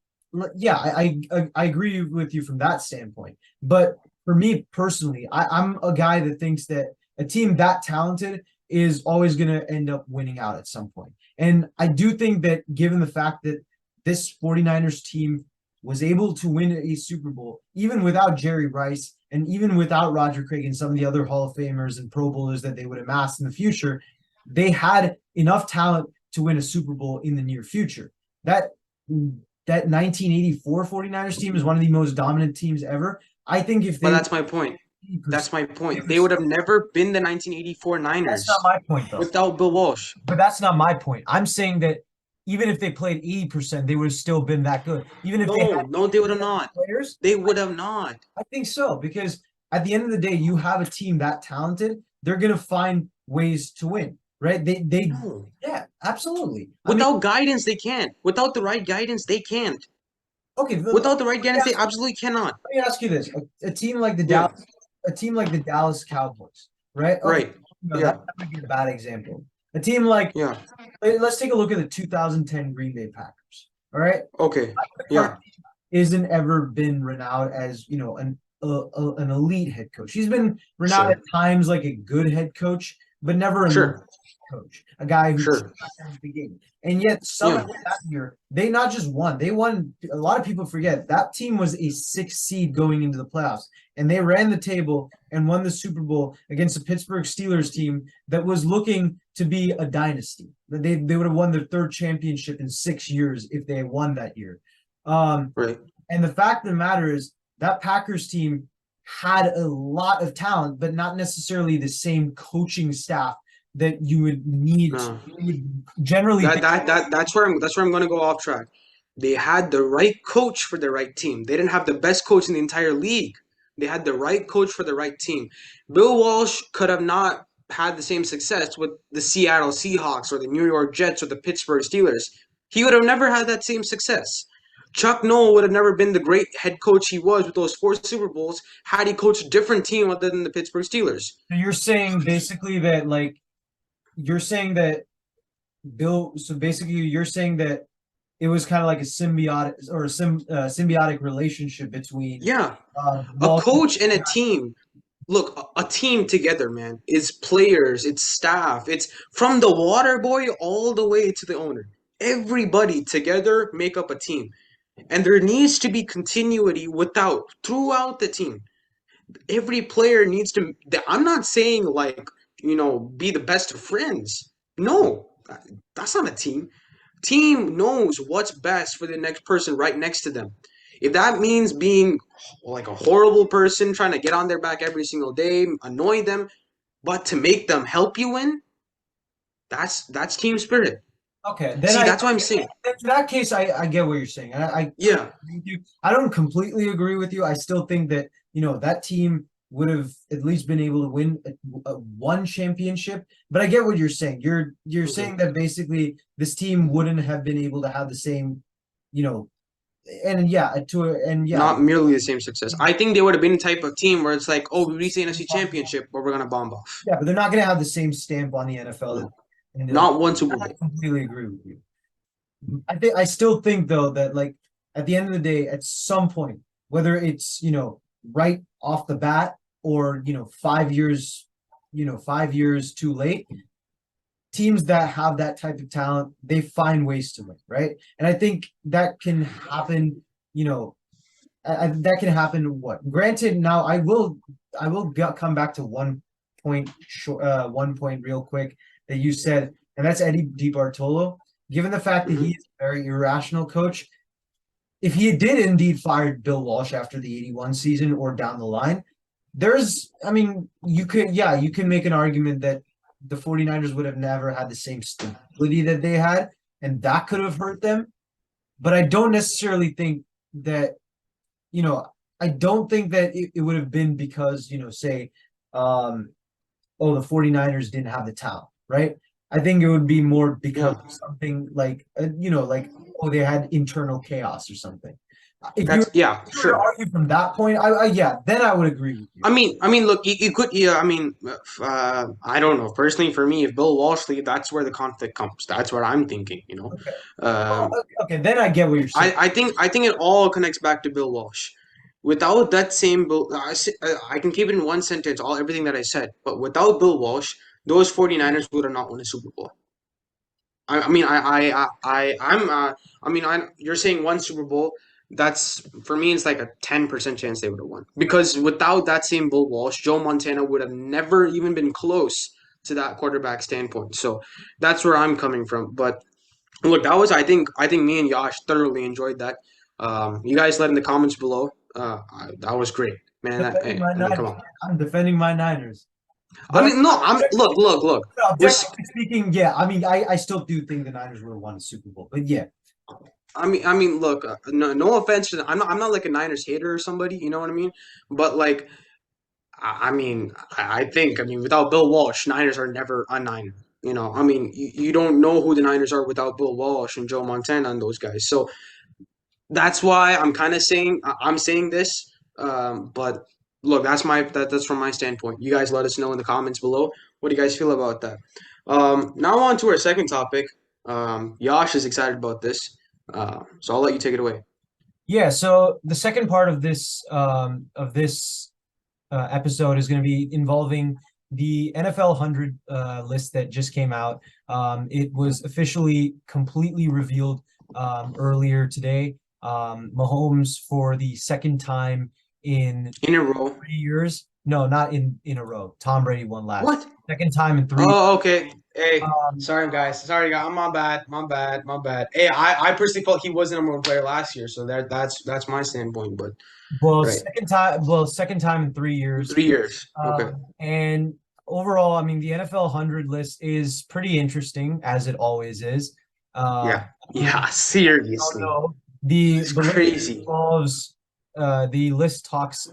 yeah, I agree with you from that standpoint. But for me personally, I'm a guy that thinks that a team that talented is always going to end up winning out at some point. And I do think that given the fact that this 49ers team was able to win a Super Bowl, even without Jerry Rice and even without Roger Craig and some of the other Hall of Famers and Pro Bowlers that they would amass in the future, they had enough talent to win a Super Bowl in the near future. That 1984 49ers team is one of the most dominant teams ever. I think if But they that's my point. That's my they point. were, They would have never been the 1984 that's not Niners my point though. without Bill Walsh. But that's not my point. I'm saying that even if they played 80%, they would have still been that good. Even if they No, had no, they would have not. players, They would have not. I think so because at the end of the day, you have a team that talented, they're gonna find ways to win, right? They No. yeah, absolutely. I mean, Without guidance, they can't. Without the right guidance, they can't. okay, Without the right guidance, they absolutely cannot. let me ask you this: a team like the Yeah. Dallas, a team like the Dallas Cowboys, right? Okay, Right. no, Yeah. that might be a bad example. A team like Yeah. let's take a look at the 2010 Green Bay Packers. All right, Okay. McCarthy Yeah. isn't ever been renowned as an elite head coach. He's been renowned at Sure. times like a good head coach, but never an elite Sure. coach, a guy who Sure. changes the game. And yet somehow Yeah. that year they not just won, they won. A lot of people forget that team was a 6th seed going into the playoffs, and they ran the table and won the Super Bowl against the Pittsburgh Steelers team that was looking to be a dynasty. They would have won their 3rd championship in 6 years if they had won that year. Um, Right. and the fact of the matter is that Packers team had a lot of talent, but not necessarily the same coaching staff that you would need. No. You would generally think, That's where I'm going to go off track. They had the right coach for the right team. They didn't have the best coach in the entire league. They had the right coach for the right team. Bill Walsh could have not had the same success with the Seattle Seahawks or the New York Jets or the Pittsburgh Steelers. He would have never had that same success. Chuck Noll would have never been the great head coach he was with those 4 Super Bowls had he coached a different team other than the Pittsburgh Steelers. you're saying basically that you're saying that Bill. So basically, you're saying that it was kind of like a symbiotic relationship between Yeah, a Walsh. coach and a team. Look, a team together, man, is players, it's staff, it's from the water boy all the way to the owner. Everybody together make up a team. And there needs to be continuity throughout the team. Every player needs to. I'm not saying like, be the best of friends. No, that's not a team. Team knows what's best for the next person right next to them. If that means being like a horrible person, trying to get on their back every single day, annoy them, but to make them help you win, that's team spirit. Okay, then See, that's what I'm saying. in that case, I get what you're saying. I couldn't Yeah. agree with you. I don't completely agree with you. I still think that that team would have at least been able to win one championship. But I get what you're saying. You're Okay. saying that basically this team wouldn't have been able to have the same, you know, and yeah, and yeah, Not merely the same success. I think they would have been the type of team where it's like, oh, we reached the NFC Championship, but we're gonna bomb off. yeah, but they're not going to have the same stamp on the NFL that No, ended up. not one Super I Bowl. completely agree with you. I still think though that like at the end of the day, at some point, whether it's right off the bat or 5 years, 5 years too late, teams that have that type of talent, they find ways to win, right? And I think that can happen. That can happen. What? Granted, now I will come back to one point real quick that you said, and that's Eddie DiBartolo. Given the fact that he Hmm. is a very irrational coach, if he did indeed fire Bill Walsh after the 81 season or down the line, I mean, you can make an argument that the 49ers would have never had the same stability that they had, and that could have hurt them. But I don't necessarily think that you know, I don't think that it would have been because, say, um, oh, the 49ers didn't have the talent, right? I think it would be more because Yeah, of something like, like, oh, they had internal chaos or something. If you that's yeah, were to sure. argue from that point, yeah, then I would agree with you. Look, you could, yeah. I don't know. Personally, for me, if Bill Walsh leave, that's where the conflict comes. That's what I'm thinking. Okay. Well, Um, okay, then I get what you're saying. I think it all connects back to Bill Walsh. Without that same Bill, I can keep it in one sentence, everything that I said. But without Bill Walsh, those 49ers would have not won a Super Bowl. I mean, I'm, I mean, you're saying one Super Bowl. That's for me. It's like a 10% chance they would have won because without that same Bill Walsh, Joe Montana would have never even been close to that quarterback standpoint. So that's where I'm coming from. But look, I think me and Yash thoroughly enjoyed that. You guys let in the comments below. That was great, man. Defending my I mean, come Niners. on. I'm defending my Niners. I But mean, no. Look. We're objectively speaking, yeah, I mean, I still do think the Niners would have won a Super Bowl. But yeah, Look, no offense to I'm not like a Niners hater or somebody, you know what I mean? But like, I mean, without Bill Walsh, Niners are never a Niner. I mean, you don't know who the Niners are without Bill Walsh and Joe Montana and those guys. So that's why I'm kind of saying I'm saying this. But look, that's from my standpoint. You guys let us know in the comments below. What do you guys feel about that? Now on to our second topic. Yash is excited about this, so I'll let you take it away. Yeah, so the second part of this episode is going to be involving the NFL 100 list that just came out. It was officially completely revealed earlier today. Mahomes for the second time in In a row. 3 years. No, not in a row. Tom Brady won last. What? Second time in three. Oh, okay. Hey, Um, sorry guys. Sorry guys. My bad. My bad. My bad. Hey, I personally felt he was the number one player last year, so that's my standpoint. But right, second time in 3 years. 3 years. Okay. And overall, I mean, the NFL 100 list is pretty interesting, as it always is. Yeah. For Yeah. don't Seriously, know, it's the list crazy. involves the list talks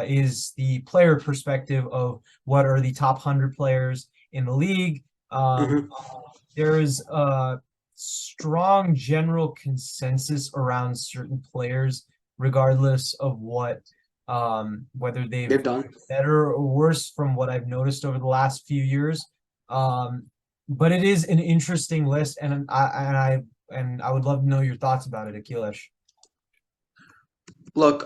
is the player perspective of what are the top 100 players in the league. Um, Hmm. there is a strong general consensus around certain players, regardless of whether they've They've done. better or worse from what I've noticed over the last few years. Um, but it is an interesting list, and I would love to know your thoughts about it, Akilesh. Look,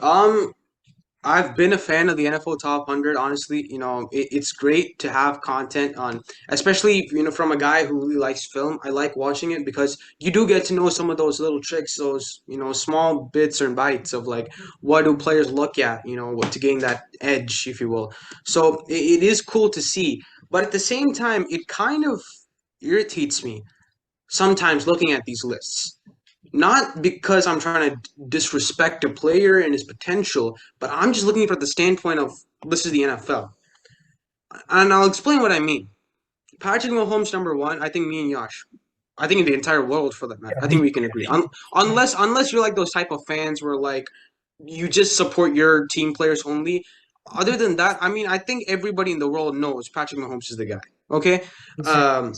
I've been a fan of the NFL Top 100. Honestly, it's great to have content on, especially from a guy who really likes film. I like watching it because you do get to know some of those little tricks, those small bits and bites of like what do players look at, what to gain that edge, if you will. So it is cool to see, but at the same time, it kind of irritates me sometimes looking at these lists. Not because I'm trying to disrespect a player and his potential, but I'm just looking from the standpoint of this is the NFL. And I'll explain what I mean. Patrick Mahomes number one, I think me and Yash. I think in the entire world for that matter. I think we can agree. Unless you're like those type of fans where like you just support your team players only. Other than that, I mean, I think everybody in the world knows Patrick Mahomes is the guy. Okay. Um,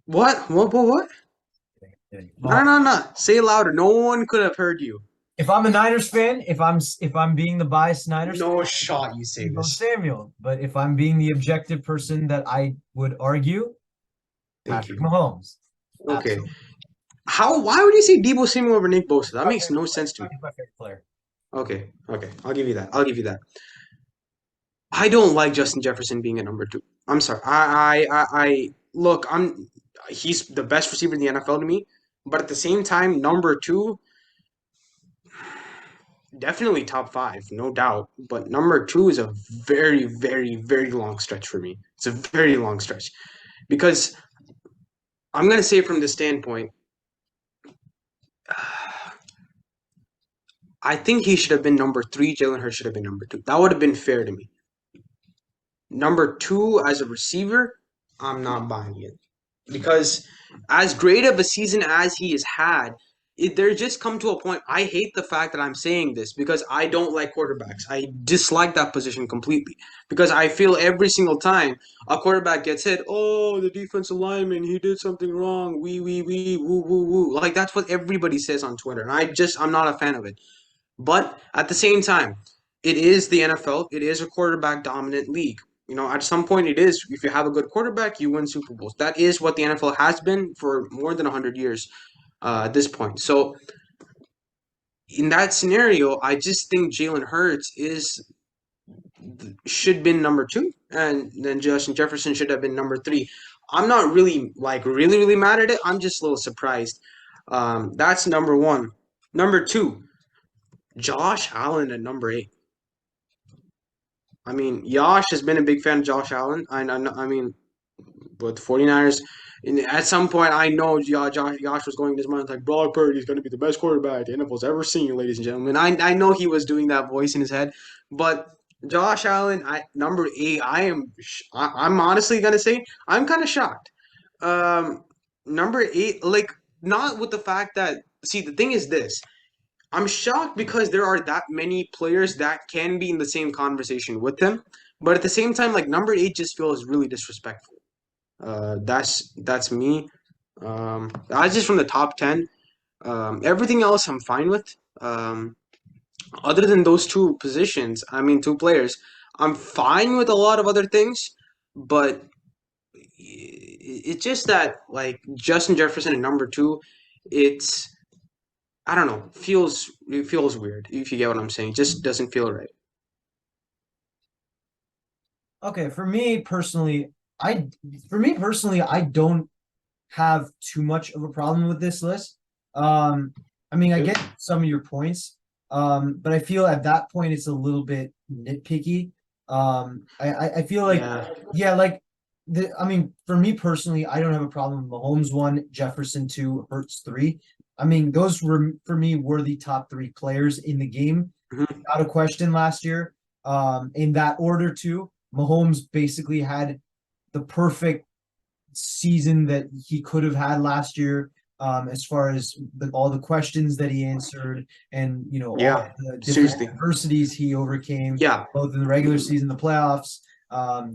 what? What? What? What? No, no, no. Say it louder. No one could have heard you. If I'm a Niners fan, if I'm being the biased Niners fan, No shot you say Debo this. Samuel. But if I'm being the objective person that I would argue, Thank Patrick you. Mahomes. Okay. Absolutely. Why would you say Debo Samuel over Nick Bosa? That My makes favorite no player. sense to me. He's my favorite player. Okay. Okay. I'll give you that. I'll give you that. I don't like Justin Jefferson being at number two. I'm sorry. Look, he's the best receiver in the NFL to me, but at the same time, number two, definitely top five, no doubt. But number two is a very, very, very long stretch for me. It's a very long stretch because I'm gonna say from this standpoint, I think he should have been number three. Jalen Hurts should have been number two. That would have been fair to me. Number two as a receiver, I'm not buying it because as great of a season as he has had, there just come to a point. I hate the fact that I'm saying this because I don't like quarterbacks. I dislike that position completely because I feel every single time a quarterback gets hit, oh, the defensive lineman, he did something wrong. We, woo, woo, woo. Like that's what everybody says on Twitter, and I'm not a fan of it. But at the same time, it is the NFL. It is a quarterback dominant league. At some point, it is. If you have a good quarterback, you win Super Bowls. That is what the NFL has been for more than 100 years at this point. So, in that scenario, I just think Jalen Hurts should been number two, and then Justin Jefferson should have been number three. I'm not really really mad at it. I'm just a little surprised. That's number one. Number two, Josh Allen at number eight. I mean, Yash has been a big fan of Josh Allen. I mean, but the 49ers, at some point, I know Josh was going in his mind like, Brock Purdy is going to be the best quarterback the NFL's ever seen, ladies and gentlemen. I know he was doing that voice in his head, but Josh Allen, number eight, I'm honestly going to say, I'm kind of shocked. Um, Number eight, like, not with the fact that, see, the thing is this. I'm shocked because there are that many players that can be in the same conversation with him, but at the same time, like number eight just feels really disrespectful. That's me. I just from the top 10. Everything else I'm fine with. Other than those two positions, I mean two players, I'm fine with a lot of other things, but it's just that like Justin Jefferson at number two, it's I don't know, it feels weird if you get what I'm saying. It just doesn't feel right. Okay, I for me personally, I don't have too much of a problem with this list. Um, I mean, I Okay. get some of your points, but I feel at that point it's a little bit nitpicky. I feel like, Yeah. yeah, like I mean, for me personally, I don't have a problem with Mahomes one, Jefferson two, Hurts three. I mean, those were for me were the top three players in the game, Mhm. without a question last year. In that order too, Mahomes basically had the perfect season that he could have had last year, as far as all the questions that he answered and all Yeah. the different Seriously. adversities he overcame Yeah. both in the regular season, the playoffs.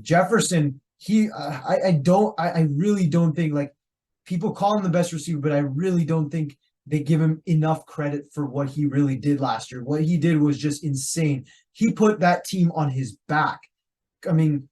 Jefferson, I really don't think, like, people call him the best receiver, but I really don't think they give him enough credit for what he really did last year. What he did was just insane. He put that team on his back. I mean,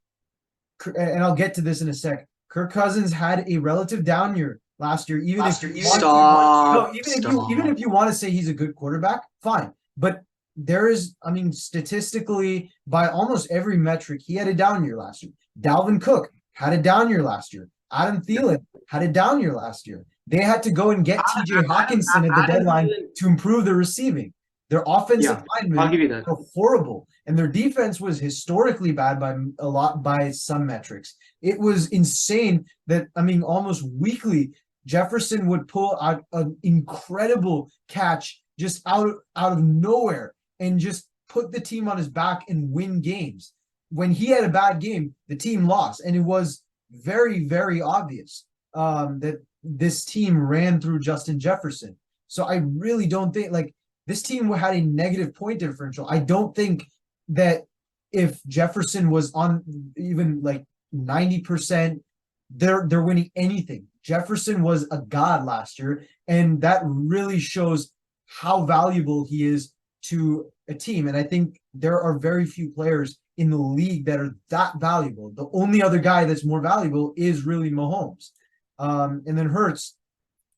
and I'll get to this in a sec. Kirk Cousins had a relative down year last year. Even if you want to, no, Stop. even Stop. if you want to say he's a good quarterback, fine. But there is, I mean, statistically, by almost every metric, he had a down year last year. Dalvin Cook had a down year last year. Adam Thielen had a down year last year. They had to go and get TJ Hawkinson at the Adam deadline Thielen. to improve the receiving. Their offensive Yeah, I'll linemen give you that. were horrible, and their defense was historically bad by some metrics. It was insane that, I mean, almost weekly Jefferson would pull out an incredible catch just out of nowhere and just put the team on his back and win games. When he had a bad game, the team lost, and it was very, very obvious, that this team ran through Justin Jefferson. So I really don't think, like, this team had a negative point differential. I don't think that if Jefferson was on even like 90%, they're winning anything. Jefferson was a god last year, and that really shows how valuable he is to a team. And I think there are very few players in the league that are that valuable. The only other guy that's more valuable is really Mahomes. And then Hurts,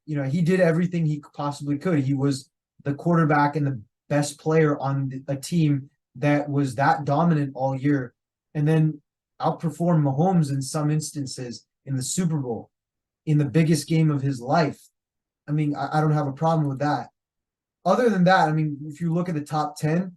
he did everything he possibly could. He was the quarterback and the best player on a team that was that dominant all year, and then outperformed Mahomes in some instances in the Super Bowl, in the biggest game of his life. I mean, I don't have a problem with that. Other than that, I mean, if you look at the top 10,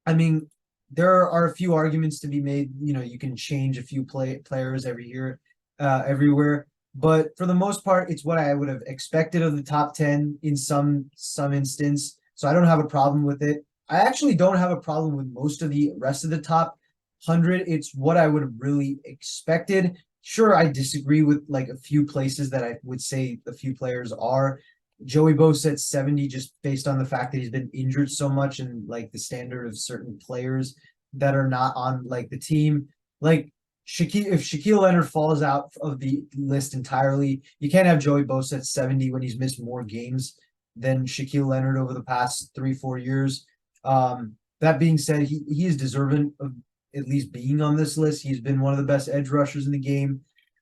I mean, there are a few arguments to be made. You can change a few players every year, everywhere. But for the most part, it's what I would have expected of the top 10 in some instance. So I don't have a problem with it. I actually don't have a problem with most of the rest of the top 100. It's what I would have really expected. Sure, I disagree with like a few places that I would say a few players are. Joey Bosa at 70, just based on the fact that he's been injured so much, and like the standard of certain players that are not on like the team. Like if Shaquille Leonard falls out of the list entirely, you can't have Joey Bosa at 70 when he's missed more games than Shaquille Leonard over the past 3-4 years. That being said, he is deserving of at least being on this list. He's been one of the best edge rushers in the game.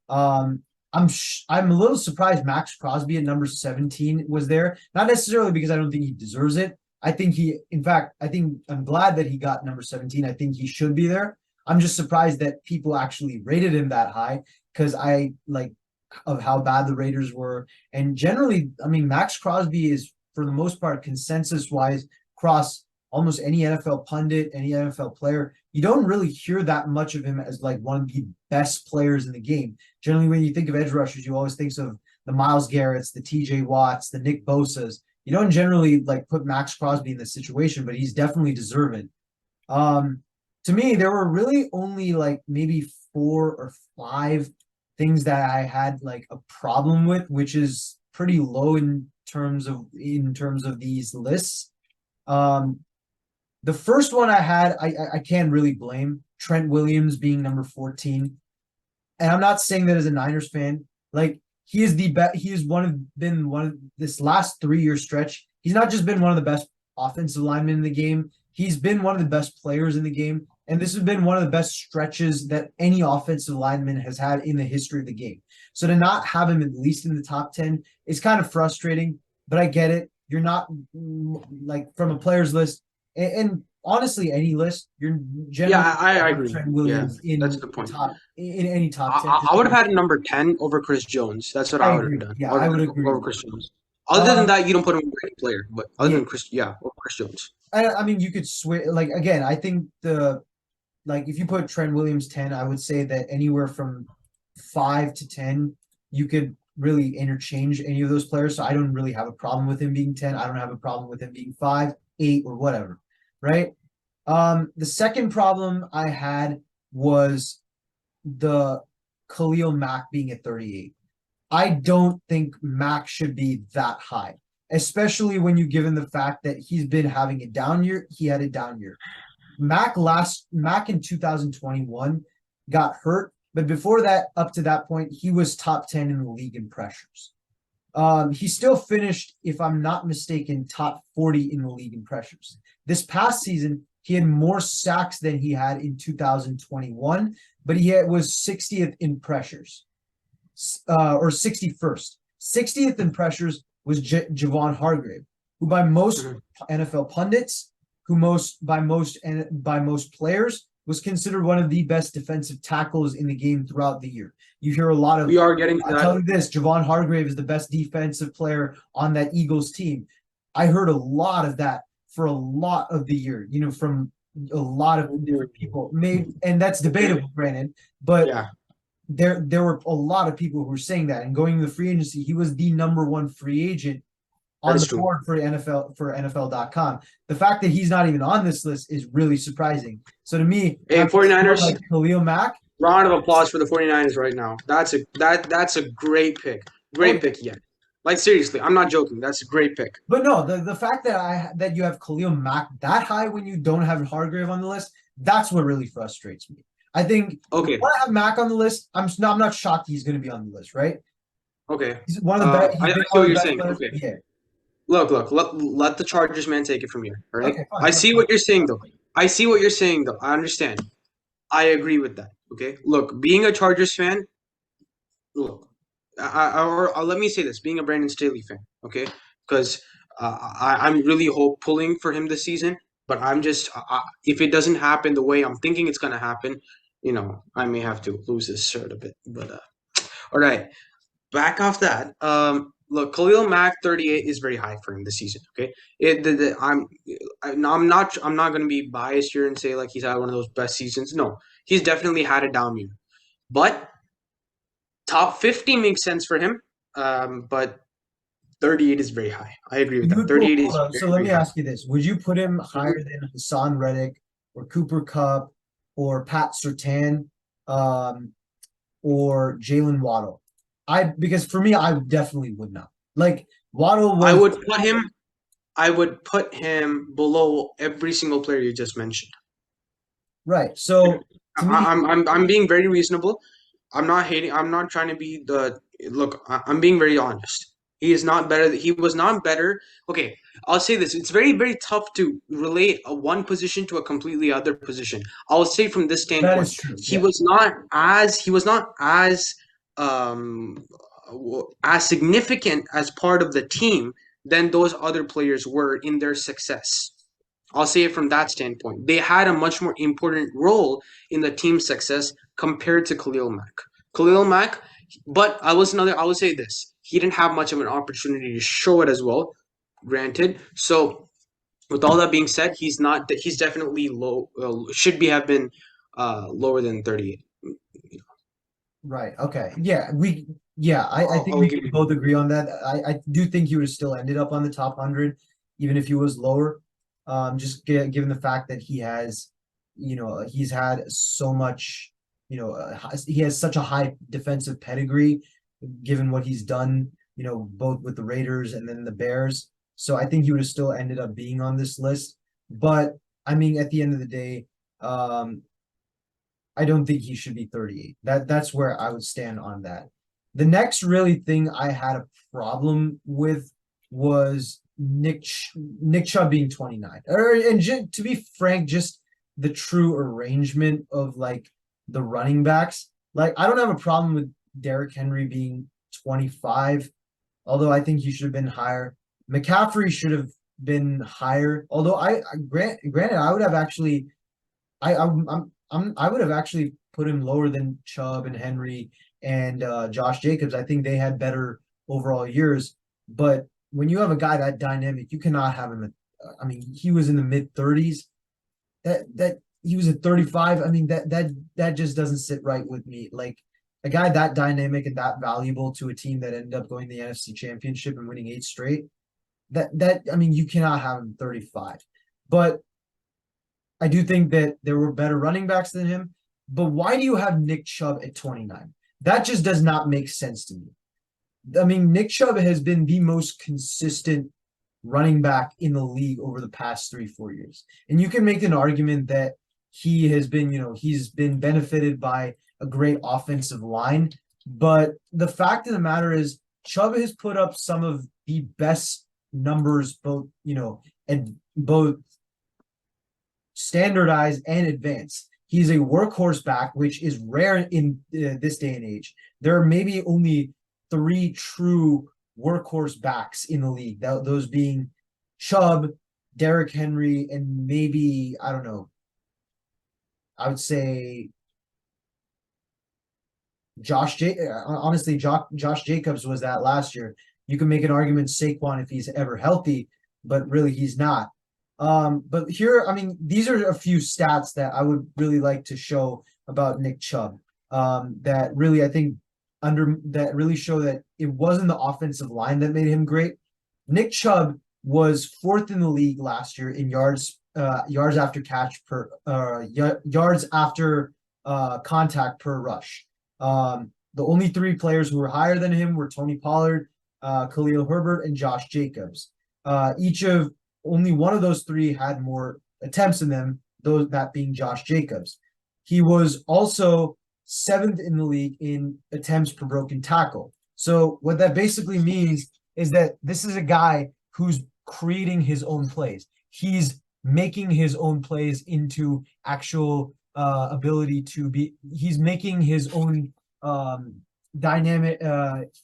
Um, I'm a little surprised Max Crosby at number 17 was there. Not necessarily because I don't think he deserves it. In fact, I think I'm glad that he got number 17. I think he should be there. I'm just surprised that people actually rated him that high, because I like of how bad the Raiders were. And generally, I mean, Max Crosby is, for the most part, consensus wise, across almost any NFL pundit, any NFL player, you don't really hear that much of him as like one of the best players in the game. Generally, when you think of edge rushers, you always think of the Myles Garrett's, the TJ Watts, the Nick Bosa's. You don't generally like put Max Crosby in this situation, but he's definitely deserving. Um, to me, there were really only like maybe 4 or 5 things that I had like a problem with, which is pretty low in terms of these lists. Um, the first one I had, I can't really blame Trent Williams being number 14. And I'm not saying that as a Niners fan. Like he is the best. He is been one of this last 3 year stretch. He's not just been one of the best offensive linemen in the game. He's been one of the best players in the game, and this has been one of the best stretches that any offensive lineman has had in the history of the game. So to not have him at least in the top 10 is kind of frustrating. But I get it. You're not like from a players list, and honestly, any list, you're Yeah, generally I have agree. Trent Yeah, Williams that's in the the point. top in any top 10. I would have had him number 10 over Chris Jones. That's what I I would have agree. done. Yeah, I would I have would done agree over with Chris that. Jones. Other than Um, that, you don't put him over any player. But other yeah, than Chris, yeah, over Chris Jones. I mean, you could switch. Like again, I think the like if you put Trent Williams 10, I would say that anywhere from 5 to 10, you could really interchange any of those players. So I don't really have a problem with him being 10. I don't have a problem with him being 5, 8, or whatever. Right. The second problem I had was the Khalil Mack being at 38. I don't think Mac should be that high, especially when you given the fact that he's been having a down year. He had a down year. Mac in 2021 got hurt, but before that, up to that point, he was top 10 in the league in pressures. He still finished, if I'm not mistaken, top 40 in the league in pressures. This past season, he had more sacks than he had in 2021, but was 60th in pressures, or 61st. 60th in pressures was Javon Hargrave, who by most Mhm. NFL pundits, who by most players, was considered one of the best defensive tackles in the game throughout the year. You hear a lot of, We are getting to I'll that. tell you this, Javon Hargrave is the best defensive player on that Eagles team. I heard a lot of that for a lot of the year, from a lot of different people. And that's debatable, granted, but Yeah, there were a lot of people who were saying that. And going to the free agency, he was the number one free agent that on is the true. board for NFL.com. The fact that he's not even on this list is really surprising. So to me, Hey, having someone 49ers, like Khalil Mack, round of applause for the 49ers right now. That's a great pick. oh Great yeah. pick, yeah. Like seriously, I'm not joking. That's a great pick. But no, the fact that you have Khalil Mack that high when you don't have Hargrave on the list, that's what really frustrates me. I think if you Okay. want to have Mack on the list, I'm not shocked he's going to be on the list, right? Okay. He's one of the best. He's I been see one what of you're the best saying. players. Okay. Yeah. Look, let the Chargers man take it from here. All right. Okay. Fine. I Fine. see Fine. what you're saying though. I see what you're saying though. I understand. I agree with that. Okay. Look, being a Chargers fan, look, or let me say this: being a Brandon Staley fan, okay, because I'm really pulling for him this season, but I'm just if it doesn't happen the way I'm thinking it's gonna happen, I may have to lose this shirt a bit. But all right, back off that. Look, Khalil Mack 38 is very high for him this season. Okay, I'm not gonna be biased here and say like he's had one of those best seasons. No, he's definitely had a down year, but top 50 makes sense for him, but 38 is very high. I agree with You that. would put, 38 hold is on. So very, let very me high. ask you this: would you put him Mhm. higher than Hassan Reddick or Cooper Cup or Pat Surtain, um, or Jalen Waddle? Because for me, I definitely would not. Like Waddle I was would put him. I would put him below every single player you just mentioned. right. So to me, I'm being very reasonable. I'm not hating. I'm not trying to be the look. I'm being very honest. He is not better. He was not better. Okay, I'll say this. It's very, very tough to relate a one position to a completely other position. I'll say from this that is standpoint, true. he Yeah, was not as um as significant as part of the team than those other players were in their success. I'll say it from that standpoint. They had a much more important role in the team's success compared to Khalil Mack. Khalil Mack, but I will say this. He didn't have much of an opportunity to show it as well, granted. So with all that being said, he's definitely low, should be have been lower than 38. right. Okay. Yeah, I think I'll we give can you both agree on that. I do think he would have still ended up on the top 100, even if he was lower. Just given the fact that he's had so much, he has such a high defensive pedigree, given what he's done, both with the Raiders and then the Bears. So I think he would have still ended up being on this list. But I mean, at the end of the day, I don't think he should be 38. That's where I would stand on that. The next really thing I had a problem with was Nick Chubb being 29. To be frank, just the true arrangement of like the running backs. Like I don't have a problem with Derrick Henry being 25, although I think he should have been higher. McCaffrey should have been higher, although granted I would have actually I would have actually put him lower than Chubb and Henry and Josh Jacobs. I think they had better overall years. But when you have a guy that dynamic, you cannot have him I mean, he was in the mid 30s. That he was at 35. I mean, that just doesn't sit right with me. Like a guy that dynamic and that valuable to a team that ended up going to the NFC Championship and winning 8 straight. That I mean, you cannot have him 35. But I do think that there were better running backs than him. But why do you have Nick Chubb at 29? That just does not make sense to me. I mean, Nick Chubb has been the most consistent running back in the league over the past 3, 4 years. And you can make an argument that he has been, he's been benefited by a great offensive line. But the fact of the matter is, Chubb has put up some of the best numbers, and both standardized and advanced. He's a workhorse back, which is rare in this day and age. There are maybe only 3 true workhorse backs in the league. Those being Chubb, Derrick Henry, and maybe, I don't know, I would say honestly, Josh Jacobs was that last year. You can make an argument Saquon if he's ever healthy, but really he's not. But here, I mean, these are a few stats that I would really like to show about Nick Chubb. That really, I think, that really show that it wasn't the offensive line that made him great. Nick Chubb was 4th in the league last year in yards after catch per yards after contact per rush. The only 3 players who were higher than him were Tony Pollard, Khalil Herbert, and Josh Jacobs. Only one of those 3 had more attempts than them, that being Josh Jacobs. He was also 7th in the league in attempts per broken tackle. So what that basically means is that this is a guy who's creating his own plays. He's making his own plays into actual ability to be. He's making his own dynamic.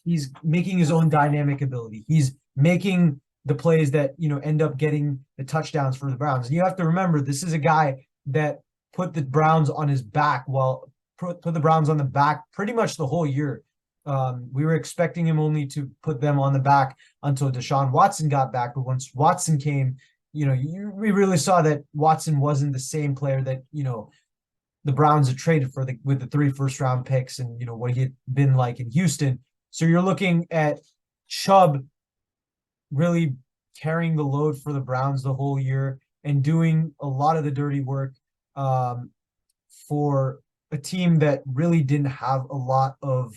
He's making his own dynamic ability. He's making the plays that end up getting the touchdowns for the Browns. And you have to remember, this is a guy that put the Browns on his back put the Browns on the back pretty much the whole year. We were expecting him only to put them on the back until Deshaun Watson got back. But once Watson came, we really saw that Watson wasn't the same player that, the Browns had traded for with the 3 first-round picks and, what he had been like in Houston. So you're looking at Chubb really carrying the load for the Browns the whole year and doing a lot of the dirty work for a team that really didn't have a lot of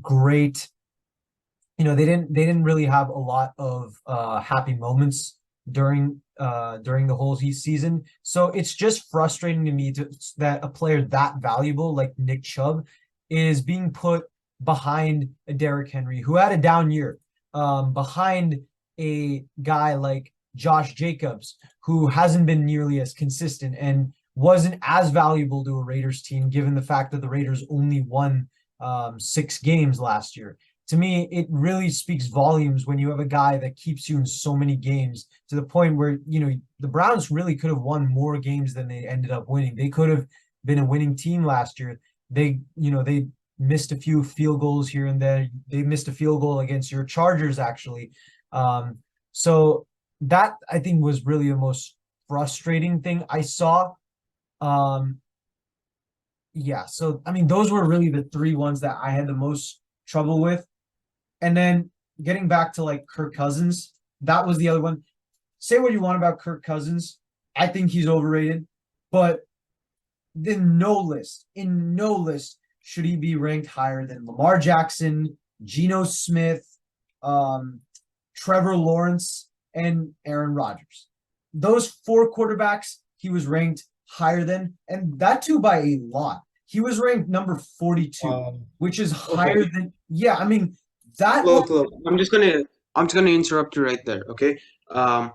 great, they didn't really have a lot of happy moments during the whole season. So it's just frustrating to me that a player that valuable like Nick Chubb is being put behind a Derrick Henry who had a down year, behind a guy like Josh Jacobs who hasn't been nearly as consistent and wasn't as valuable to a Raiders team, given the fact that the Raiders only won 6 games last year. To me, it really speaks volumes when you have a guy that keeps you in so many games to the point where, the Browns really could have won more games than they ended up winning. They could have been a winning team last year. They missed a few field goals here and there. They missed a field goal against your Chargers, actually. So that, I think, was really the most frustrating thing I saw. Yeah, so I mean, those were really the 3 ones that I had the most trouble with. And then getting back to like Kirk Cousins, that was the other one. Say what you want about Kirk Cousins. I think he's overrated, but in no list should he be ranked higher than Lamar Jackson, Geno Smith, Trevor Lawrence, and Aaron Rodgers. Those four quarterbacks he was ranked higher than, and that too by a lot. He was ranked number 42, which is higher Okay. than, yeah, I mean, that one. Look. I'm just gonna interrupt you right there. Okay. Um,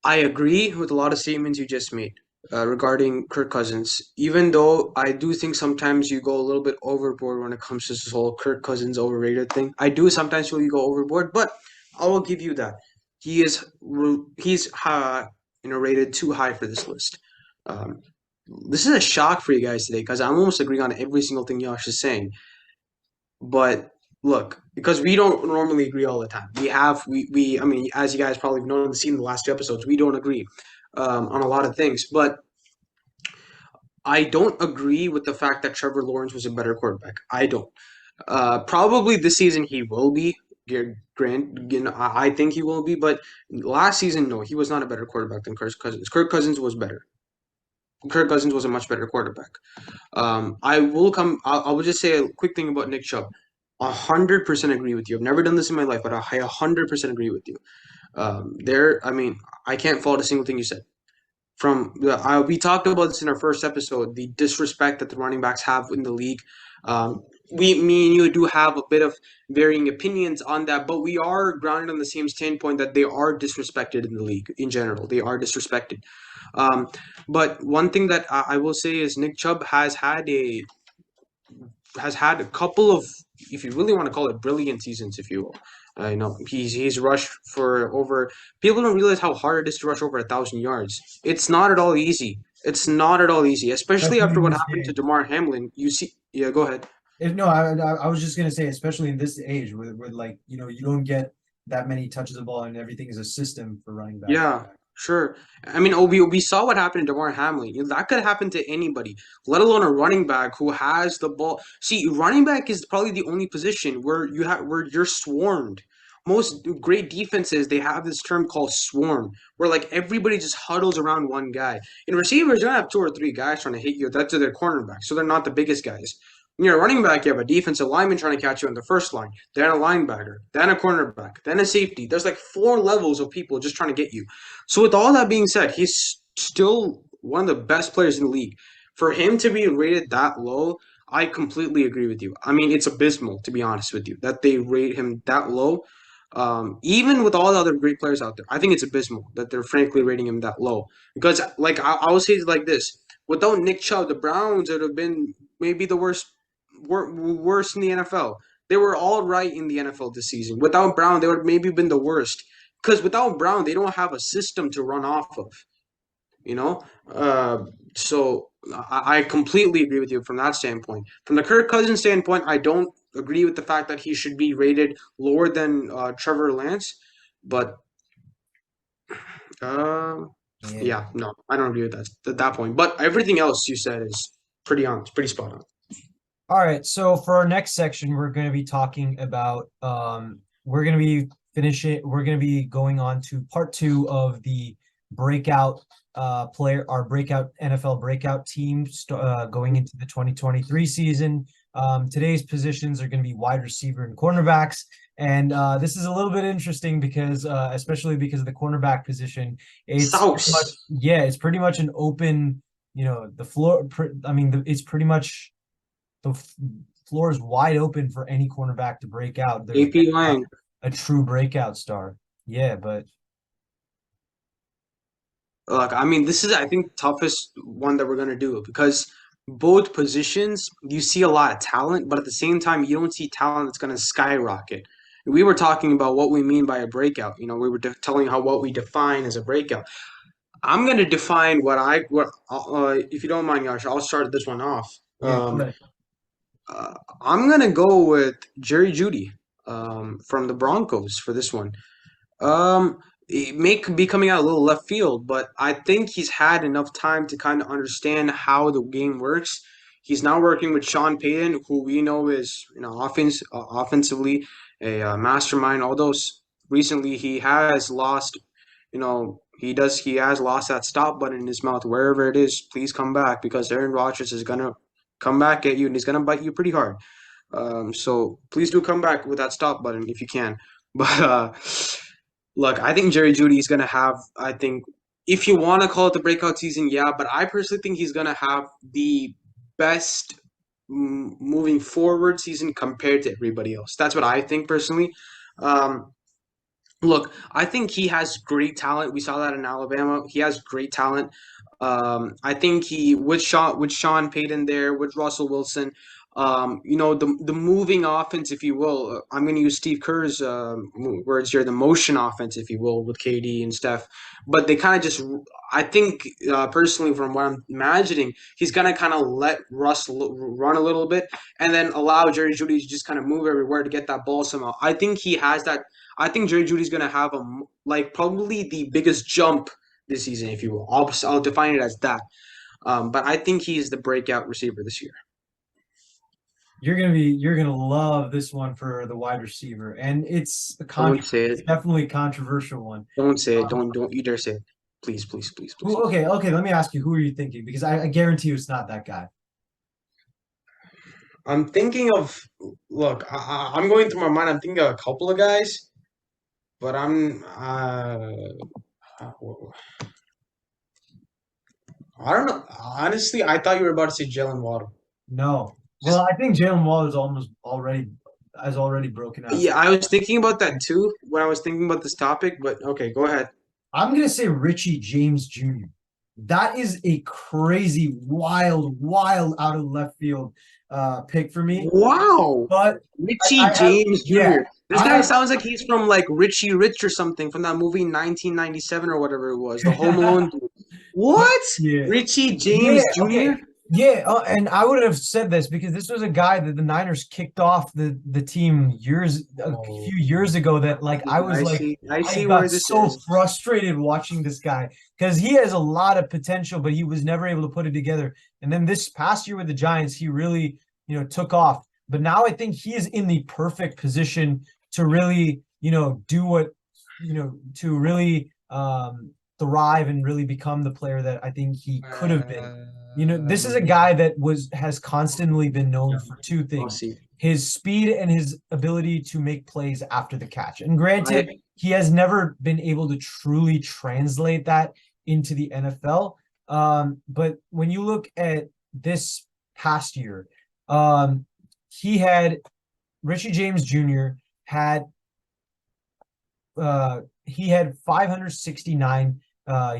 I agree with a lot of statements you just made regarding Kirk Cousins. Even though I do think sometimes you go a little bit overboard when it comes to this whole Kirk Cousins overrated thing. I do sometimes feel you go overboard, but I will give you that. He's rated too high for this list. Um, this is a shock for you guys today because I'm almost agreeing on every single thing Josh is saying. But look, because we don't normally agree all the time. I mean, as you guys probably know and seen in the last two episodes, we don't agree on a lot of things. But I don't agree with the fact that Trevor Lawrence was a better quarterback. I don't. Probably this season he will be. Grant, I think he will be, but last season, no, he was not a better quarterback than Kirk Cousins. Kirk Cousins was better. Kirk Cousins was a much better quarterback. I will just say a quick thing about Nick Chubb. 100% agree with you. I've never done this in my life, but I 100% agree with you. I mean, I can't fault a single thing you said. We talked about this in our first episode, the disrespect that the running backs have in the league. Me and you do have a bit of varying opinions on that, but we are grounded on the same standpoint that they are disrespected in the league in general. They are disrespected. Um, but one thing that I will say is Nick Chubb has had a couple of, if you really want to call it, brilliant seasons, if you will. I know he's rushed for over. People don't realize how hard it is to rush over 1,000 yards. It's not at all easy. It's not at all easy, especially Especially after in what this happened to day. Damar Hamlin. You see, yeah, go ahead. No, I was just gonna say, especially in this age, where like you don't get that many touches of the ball, and everything is a system for running backs. Yeah, sure. I mean, we saw what happened to Damar Hamlin. That could happen to anybody, let alone a running back who has the ball. See, running back is probably the only position where you're swarmed. Most great defenses, they have this term called swarm, where like everybody just huddles around one guy. In receivers, you're gonna have two or three guys trying to hit you. That's their cornerback, so they're not the biggest guys. When you're a running back, you have a defensive lineman trying to catch you on the first line, then a linebacker, then a cornerback, then a safety. There's like four levels of people just trying to get you. So with all that being said, he's still one of the best players in the league. For him to be rated that low, I completely agree with you. I mean, it's abysmal to be honest with you that they rate him that low. Even with all the other great players out there, I think it's abysmal that they're frankly rating him that low. Because, like, I will say it like this: without Nick Chubb, the Browns would have been maybe the worst in the NFL. They were all right in the NFL this season. Without Brown, they would have maybe been the worst. Because without Brown, they don't have a system to run off of. You know, so I completely agree with you from that standpoint. From the Kirk Cousins standpoint, I don't agree with the fact that he should be rated lower than Trevor Lance, but uh, Yeah. yeah, no, I don't agree with that at that point. But everything else you said is pretty spot on. All right, so for our next section, we're going to be talking about we're going to be going on to part two of the breakout our breakout NFL breakout team going into the 2023 season. Today's positions are going to be wide receiver and cornerbacks. And this is a little bit interesting because especially because of the cornerback position, Sauce. it's pretty much an open, the floor. It's pretty much the floor is wide open for any cornerback to break out. There's AP Lang. a true breakout star. Yeah, but Look, I mean, this is I think toughest one that we're gonna do because both positions you see a lot of talent, but at the same time you don't see talent that's gonna skyrocket. We were talking about what we mean by a breakout. We were telling how what we define as a breakout. I'm gonna define if you don't mind, Yash, I'll start this one off. yeah, go ahead. I'm gonna go with Jerry Judy from the Broncos for this one. It may be coming out a little left field, but I think he's had enough time to kind of understand how the game works. He's now working with Sean Payton, who we know is offensively a mastermind. Although recently he has lost, he has lost that stop button in his mouth wherever it is. Please come back because Aaron Rodgers is gonna come back at you and he's gonna bite you pretty hard. So please do come back with that stop button if you can. But look, I think Jerry Judy is gonna have. I think if you want to call it the breakout season, yeah. But I personally think he's gonna have the best moving forward season compared to everybody else. That's what I think personally. Um, Look, I think he has great talent. We saw that in Alabama. He has great talent. I think he with Sean Payton there, with Russell Wilson, the moving offense, if you will. I'm going to use Steve Kerr's words here, the motion offense, if you will, with KD and Steph. But they kind of just, I think personally, from what I'm imagining, he's going to kind of let Russ run a little bit, and then allow Jerry Jeudy to just kind of move everywhere to get that ball somehow. I think he has that. I think Jerry Judy's going to have probably the biggest jump this season, if you will. I'll define it as that. But I think he is the breakout receiver this year. You're gonna love this one for the wide receiver, and Don't say it's it. definitely a controversial one. Don't say it. Um, Don't you dare say it. Please, please, please, please. okay, let me ask you, who are you thinking? Because I guarantee you it's not that guy. I'm thinking of. Look, I'm going through my mind. I'm thinking of a couple of guys, but I don't know. Honestly, I thought you were about to say Jalen Waddle. No. Well, Just I think Jalen Waller is almost already has already broken out. yeah, I was thinking about that too when I was thinking about this topic. But okay, go ahead. I'm gonna say Richie James Jr. That is a crazy, wild out of left field pick for me. Wow. But Richie James yeah, Jr. This I guy have sounds like he's from like Richie Rich or something from that movie 1997 or whatever it was, the Home Alone dude. What? yeah. Richie Yeah, James okay. Jr.? Yeah, and I would have said this because this was a guy that the Niners kicked off the team a Oh, few years ago that like I was I like see. I I see got where this so is. frustrated watching this guy because he has a lot of potential, but he was never able to put it together. And then this past year with the Giants, he really, took off. But now I think he is in the perfect position to really, do what, to really thrive and really become the player that I think he could have been. This is a Um, guy that has constantly been known yeah, for two I'll things: see. his speed and his ability to make plays after the catch. And granted, I he has never been able to truly translate that into the NFL. But when you look at this past year, um, he had Richie James Jr. had he had 569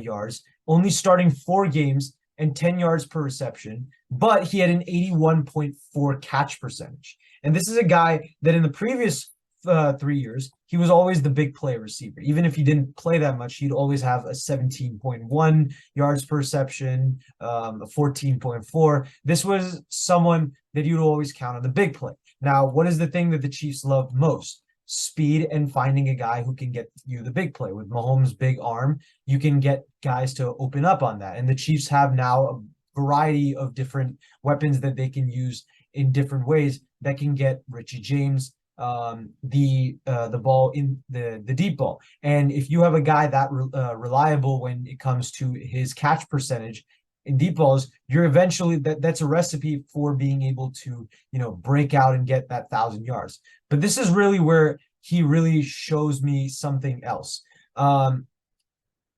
yards, only starting 4 games and 10 yards per reception, but he had an 81.4 catch percentage. And this is a guy that in the previous 3 years, he was always the big play receiver. Even if he didn't play that much, he'd always have a 17.1 yards per reception, a 14.4. This was someone that you'd always count on the big play. Now, what is the thing that the Chiefs love most? Speed and finding a guy who can get you the big play. With Mahomes' big arm, you can get guys to open up on that. And the Chiefs have now a variety of different weapons that they can use in different ways that can get Richie James the ball in the deep ball. And if you have a guy that reliable when it comes to his catch percentage in deep balls, you're eventually that's a recipe for being able to break out and get that 1,000 yards. But this is really where he really shows me something else.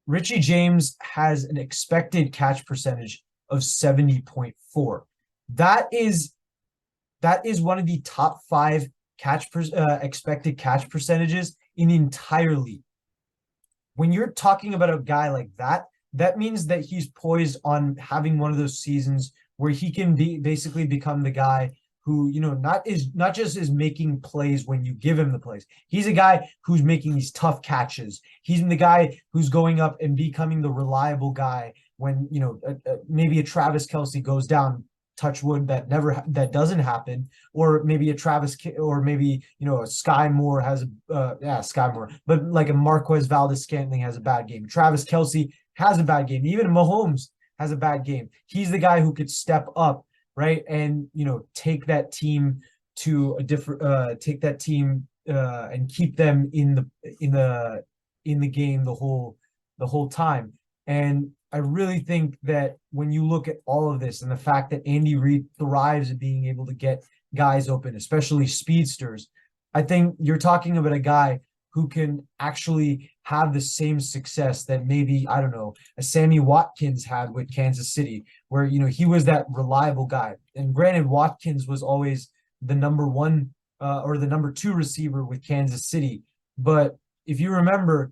Richie James has an expected catch percentage of 70.4. That is one of the top 5 expected catch percentages in the entire league. When you're talking about a guy like that, that means that he's poised on having one of those seasons where he can basically become the guy who not just is making plays when you give him the plays. He's a guy who's making these tough catches. He's the guy who's going up and becoming the reliable guy when maybe a Travis Kelce goes down. Touch wood, that doesn't happen, or maybe or maybe a Sky Moore has Sky Moore, but like a Marquez Valdez-Scantling has a bad game. Travis Kelce has a bad game. Even Mahomes has a bad game. He's the guy who could step up, right, and take that team to a different and keep them in the game the whole time. And I really think that when you look at all of this and the fact that Andy Reid thrives at being able to get guys open, especially speedsters, I think you're talking about a guy who can actually have the same success that maybe, I don't know, a Sammy Watkins had with Kansas City, where, he was that reliable guy. And granted, Watkins was always the number one or the number two receiver with Kansas City. But if you remember,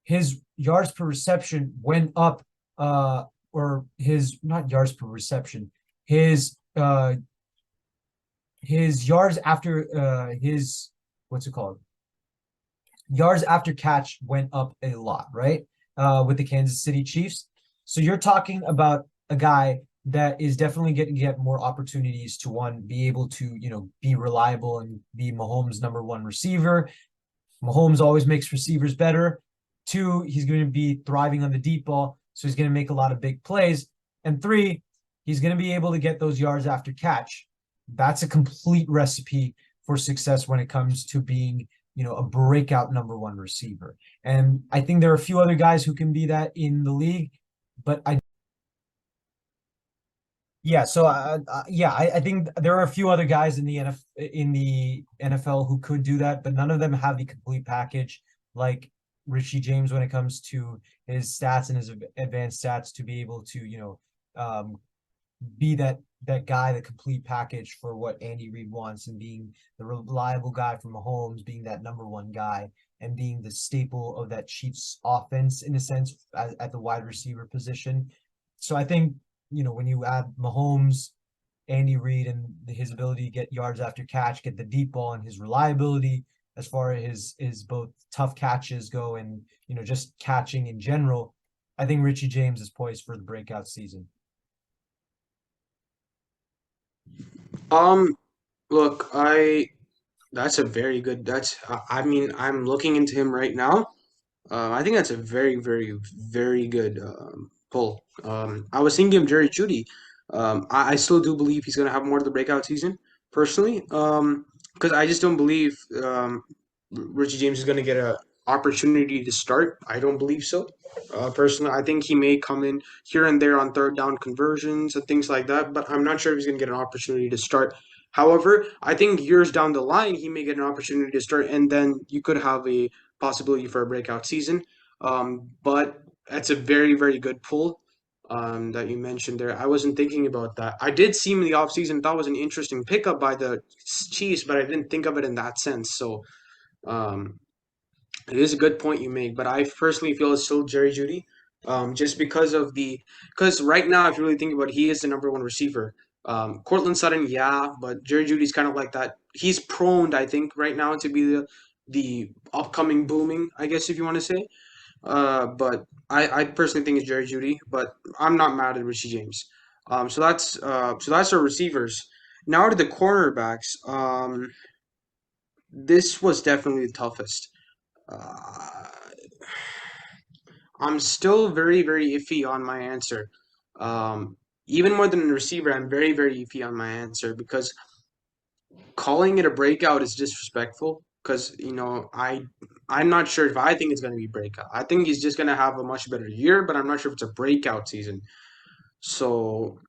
his yards per reception went up, or his not yards per reception, his yards after his what's it called? Yards after catch went up a lot, right? With the Kansas City Chiefs. So you're talking about a guy that is definitely getting to get more opportunities to one, be able to, be reliable and be Mahomes' number one receiver. Mahomes always makes receivers better. Two, he's going to be thriving on the deep ball, so he's going to make a lot of big plays. And three, he's going to be able to get those yards after catch. That's a complete recipe for success when it comes to being, a breakout number one receiver. And I think there are a few other guys who can be that in the league, but I think there are a few other guys in the NFL who could do that, but none of them have the complete package like Richie James when it comes to his stats and his advanced stats to be able to, be that guy, the complete package for what Andy Reid wants, and being the reliable guy for Mahomes, being that number one guy, and being the staple of that Chiefs offense in a sense at the wide receiver position. So I think, when you add Mahomes, Andy Reid, and his ability to get yards after catch, get the deep ball, and his reliability as far as his both tough catches go and, just catching in general, I think Richie James is poised for the breakout season. Um, Look, that's a very good. I mean, I'm looking into him right now. I think that's a very, very, very good pull. I was thinking of Jerry Judy. I still do believe he's going to have more of the breakout season, personally. Because I just don't believe Richie James is going to get a opportunity to start. I don't believe so. Personally, I think he may come in here and there on third down conversions and things like that, but I'm not sure if he's going to get an opportunity to start. However, I think years down the line, he may get an opportunity to start, and then you could have a possibility for a breakout season. But that's a very, very good pull that you mentioned there. I wasn't thinking about that. I did see him in the offseason, thought was an interesting pickup by the Chiefs, but I didn't think of it in that sense. So um, it is a good point you make, but I personally feel it's still Jerry Judy, just because right now, if you really think about it, he is the number one receiver. Cortland Sutton, yeah, but Jerry Judy's kind of like that. He's prone, I think, right now to be the upcoming booming, I guess if you want to say. But I personally think it's Jerry Judy, but I'm not mad at Richie James. So that's our receivers. Now to the cornerbacks. This was definitely the toughest. Uh, I'm still very, very iffy on my answer. Um, Even more than a receiver, I'm very, very iffy on my answer because calling it a breakout is disrespectful. Because I'm not sure if I think it's going to be breakout. I think he's just going to have a much better year, but I'm not sure if it's a breakout season. So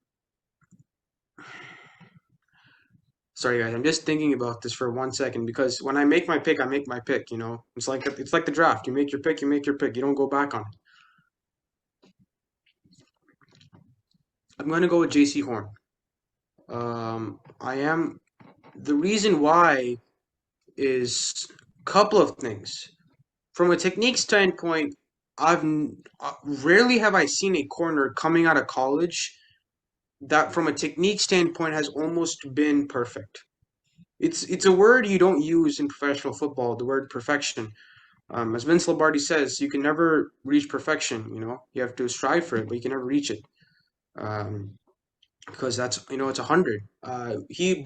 sorry guys, I'm just thinking about this for 1 second because when I make my pick, I make my pick. It's like the draft. You make your pick, you make your pick. You don't go back on it. I'm going to go with J.C. Horn. I am the reason why is a couple of things. From a technique standpoint, rarely have I seen a corner coming out of college that, from a technique standpoint, has almost been perfect. It's a word you don't use in professional football. The word perfection. As Vince Lombardi says, you can never reach perfection. You have to strive for it, but you can never reach it. Um, because that's it's 100. He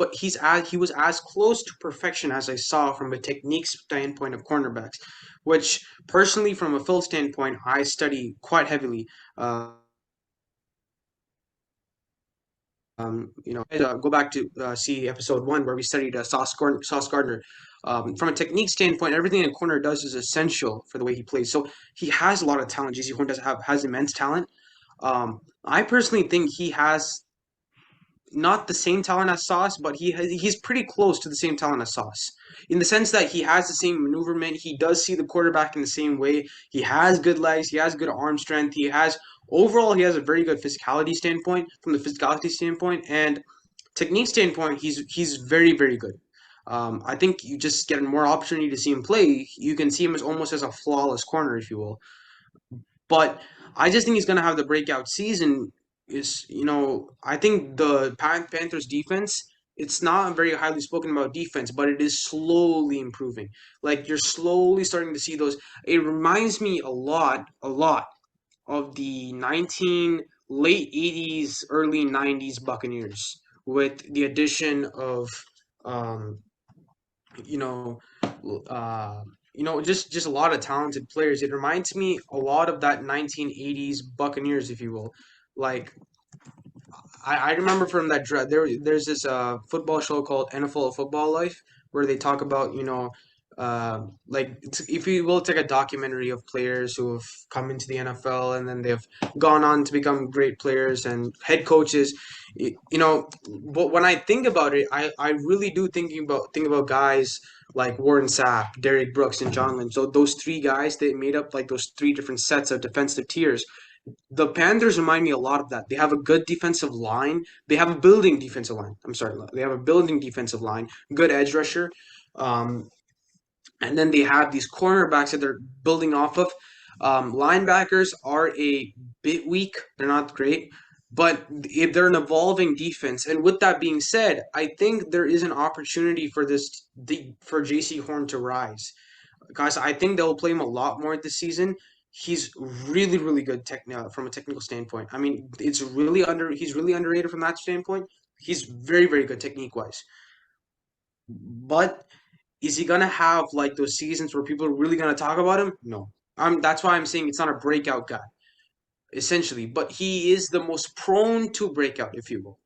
was as close to perfection as I saw from a technique standpoint of cornerbacks, which personally, from a Phil standpoint, I study quite heavily. Go back to see episode 1 where we studied Sauce Gardner. From a technique standpoint, everything a corner does is essential for the way he plays. So he has a lot of talent. JC Horn has immense talent. I personally think he has not the same talent as Sauce, but he's pretty close to the same talent as Sauce. in the sense that he has the same maneuverment. He does see the quarterback in the same way. He has good legs. He has good arm strength. He has a very good physicality standpoint from the physicality standpoint and technique standpoint. He's very very good. I think you just get more opportunity to see him play. You can see him as almost as a flawless corner, if you will. But I just think he's going to have the breakout season. I think the Panthers defense, it's not very highly spoken about defense, but it is slowly improving. Like you're slowly starting to see those. It reminds me a lot of the 19 late 80s, early 90s Buccaneers with the addition of um, you know, just a lot of talented players. It reminds me a lot of that 1980s Buccaneers, if you will. Like I remember from that there's this football show called NFL Football Life where they talk about if you will take a documentary of players who have come into the NFL and then they've gone on to become great players and head coaches. But when I think about it, I really do think about guys like Warren Sapp, Derek Brooks, and John Lynch. So those three guys, they made up like those three different sets of defensive tiers. The Panthers remind me a lot of that. They have a good defensive line. They have a building defensive line. I'm sorry, they have a building defensive line, good edge rusher, um, and then they have these cornerbacks that they're building off of. Linebackers are a bit weak. They're not great, but if they're an evolving defense. And with that being said, I think there is an opportunity for J.C. Horn to rise. Guys, I think they'll play him a lot more this season. He's really, really good from a technical standpoint. I mean, he's really underrated from that standpoint. He's very, very good technique wise. But is he gonna have like those seasons where people are really gonna talk about him? No. That's why I'm saying it's not a breakout guy, essentially. But he is the most prone to breakout, if you will.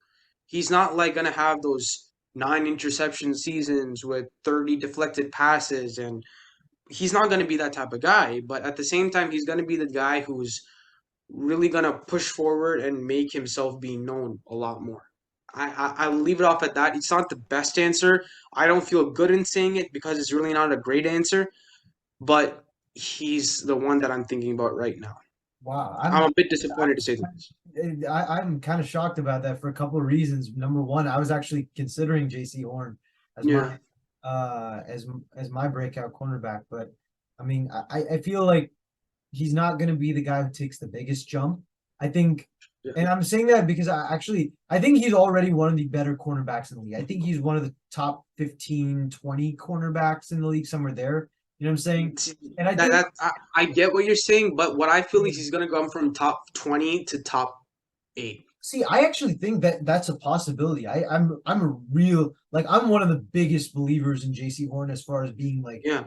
He's not like gonna have those 9 interception seasons with 30 deflected passes and he's not going to be that type of guy, but at the same time, he's going to be the guy who's really going to push forward and make himself be known a lot more. I'll leave it off at that. It's not the best answer. I don't feel good in saying it because it's really not a great answer, but he's the one that I'm thinking about right now. Wow, I'm a bit disappointed to say the least. I'm kind of shocked about that for a couple of reasons. Number one, I was actually considering J.C. Horn as Yeah. my as my breakout cornerback, but I mean, I feel like he's not going to be the guy who takes the biggest jump. I think, Yeah. and I'm saying that because I think he's already one of the better cornerbacks in the league. I think he's one of the top 15, 20 cornerbacks in the league, somewhere there. You know what I'm saying? And I think I get what you're saying, but what I feel is he's gonna go from top 20 to top 8. See, I actually think that that's a possibility. I'm a real like I'm one of the biggest believers in J.C. Horn as far as being like Yeah,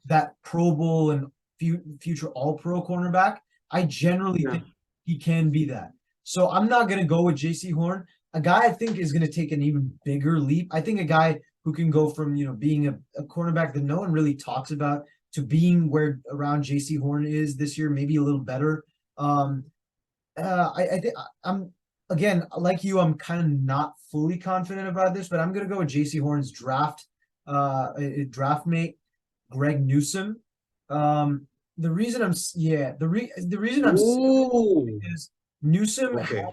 that Pro Bowl and future All Pro cornerback. I generally yeah, think he can be that. So I'm not gonna go with J.C. Horn. A guy I think is gonna take an even bigger leap. I think a guy who can go from being a cornerback that no one really talks about to being where around J.C. Horn is this year, maybe a little better. I think I'm again like you. I'm kind of not fully confident about this, but I'm gonna go with J.C. Horn's draft mate, Greg Newsome. The reason I'm yeah the reason I'm Ooh, is Newsome okay.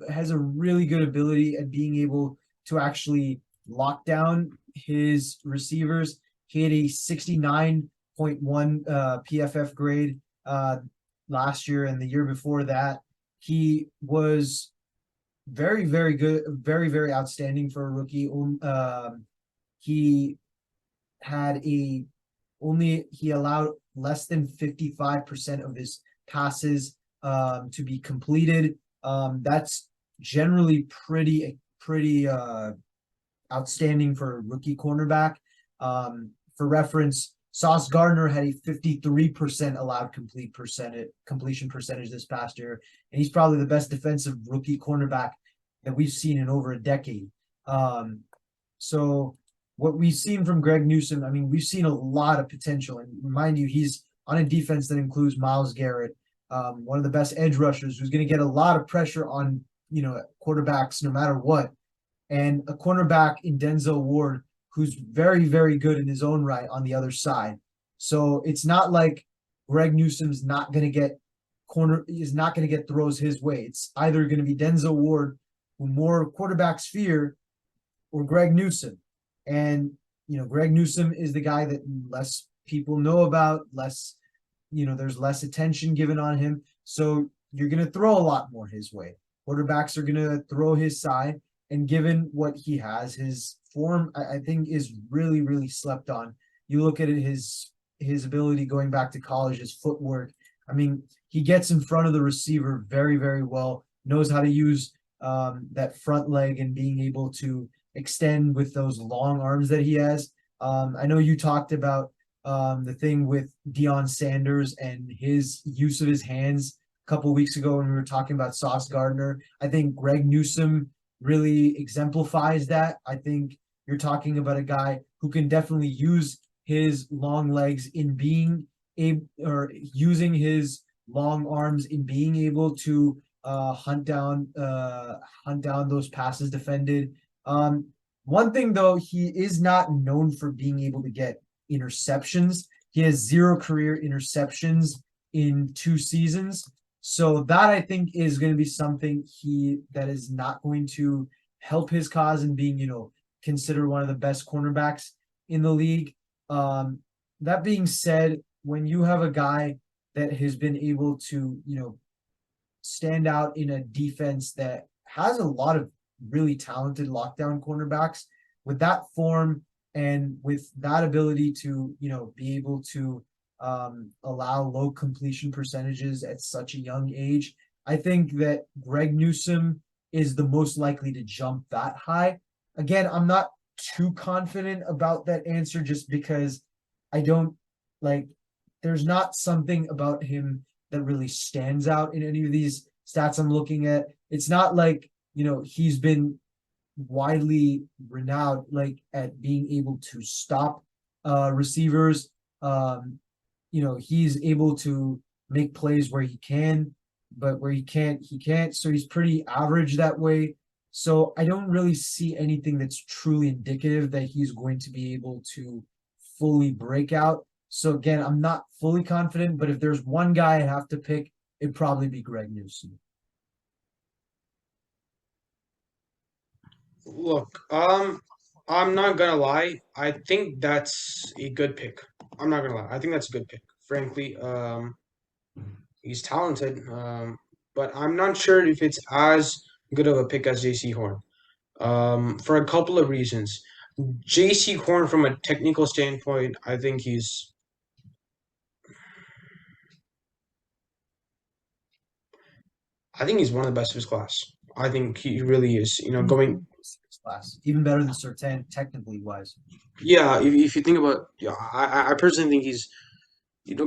has a really good ability at being able to actually lock down his receivers. He had a 69.1 PFF grade last year, and the year before that, he was very, very good, very, very outstanding for a rookie. He had a only he allowed less than 55% of his passes to be completed. That's generally pretty outstanding for a rookie cornerback. For reference, Sauce Gardner had a 53% allowed completion percentage this past year, and he's probably the best defensive rookie cornerback that we've seen in over a decade. So what we've seen from Greg Newsome, I mean, we've seen a lot of potential. And mind you, he's on a defense that includes Myles Garrett, one of the best edge rushers, who's going to get a lot of pressure on quarterbacks no matter what. And a cornerback in Denzel Ward, who's very, very good in his own right on the other side. So it's not like Greg Newsom's not going to get corner, is not going to get throws his way. It's either going to be Denzel Ward, who more quarterbacks fear, or Greg Newsom. And, Greg Newsom is the guy that less people know about, there's less attention given on him. So you're going to throw a lot more his way. Quarterbacks are going to throw his side. And given what he has, his form, I think, is really, really slept on. You look at it, his ability going back to college, his footwork. I mean, he gets in front of the receiver very, very well, knows how to use that front leg and being able to extend with those long arms that he has. I know you talked about the thing with Deion Sanders and his use of his hands a couple of weeks ago when we were talking about Sauce Gardner. I think Greg Newsom really exemplifies that. I think you're talking about a guy who can definitely use his long legs in being able, or using his long arms in being able to hunt down those passes defended. One thing though, he is not known for being able to get interceptions. He has 0 career interceptions in 2 seasons. So that I think is going to be something that is not going to help his cause in being, considered one of the best cornerbacks in the league. That being said, when you have a guy that has been able to, stand out in a defense that has a lot of really talented lockdown cornerbacks with that form and with that ability to, be able to allow low completion percentages at such a young age, I think that Greg Newsom is the most likely to jump that high. Again, I'm not too confident about that answer just because I don't like, there's not something about him that really stands out in any of these stats I'm looking at. It's not like, he's been widely renowned like at being able to stop receivers. He's able to make plays where he can, but where he can't. So he's pretty average that way. So I don't really see anything that's truly indicative that he's going to be able to fully break out. So again, I'm not fully confident, but if there's one guy I have to pick, it'd probably be Greg Newsom. Look, I'm not gonna lie. I think that's a good pick. I'm not gonna lie. I think that's a good pick. Frankly, he's talented, but I'm not sure if it's as good of a pick as J.C. Horn. For a couple of reasons. J.C. Horn, from a technical standpoint, I think he's one of the best of his class. I think he really is. Going, Class, even better than Sertan, technically wise. yeah. If you think about, yeah, I personally think he's,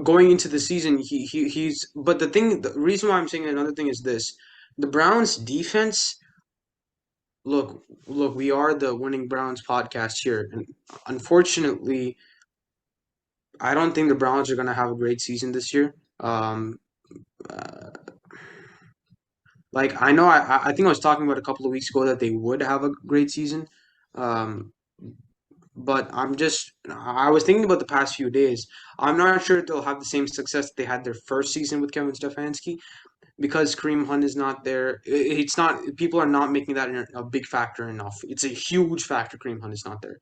going into the season, he's. But the reason why I'm saying another thing is this: the Browns defense. Look, we are the Winning Browns podcast here, and unfortunately, I don't think the Browns are gonna have a great season this year. Uh, like I know, I think I was talking about a couple of weeks ago that they would have a great season. Um, but I was thinking about the past few days. I'm not sure if they'll have the same success that they had their first season with Kevin Stefanski because Kareem Hunt is not there. It's not, people are not making that a big factor enough. It's a huge factor. Kareem Hunt is not there.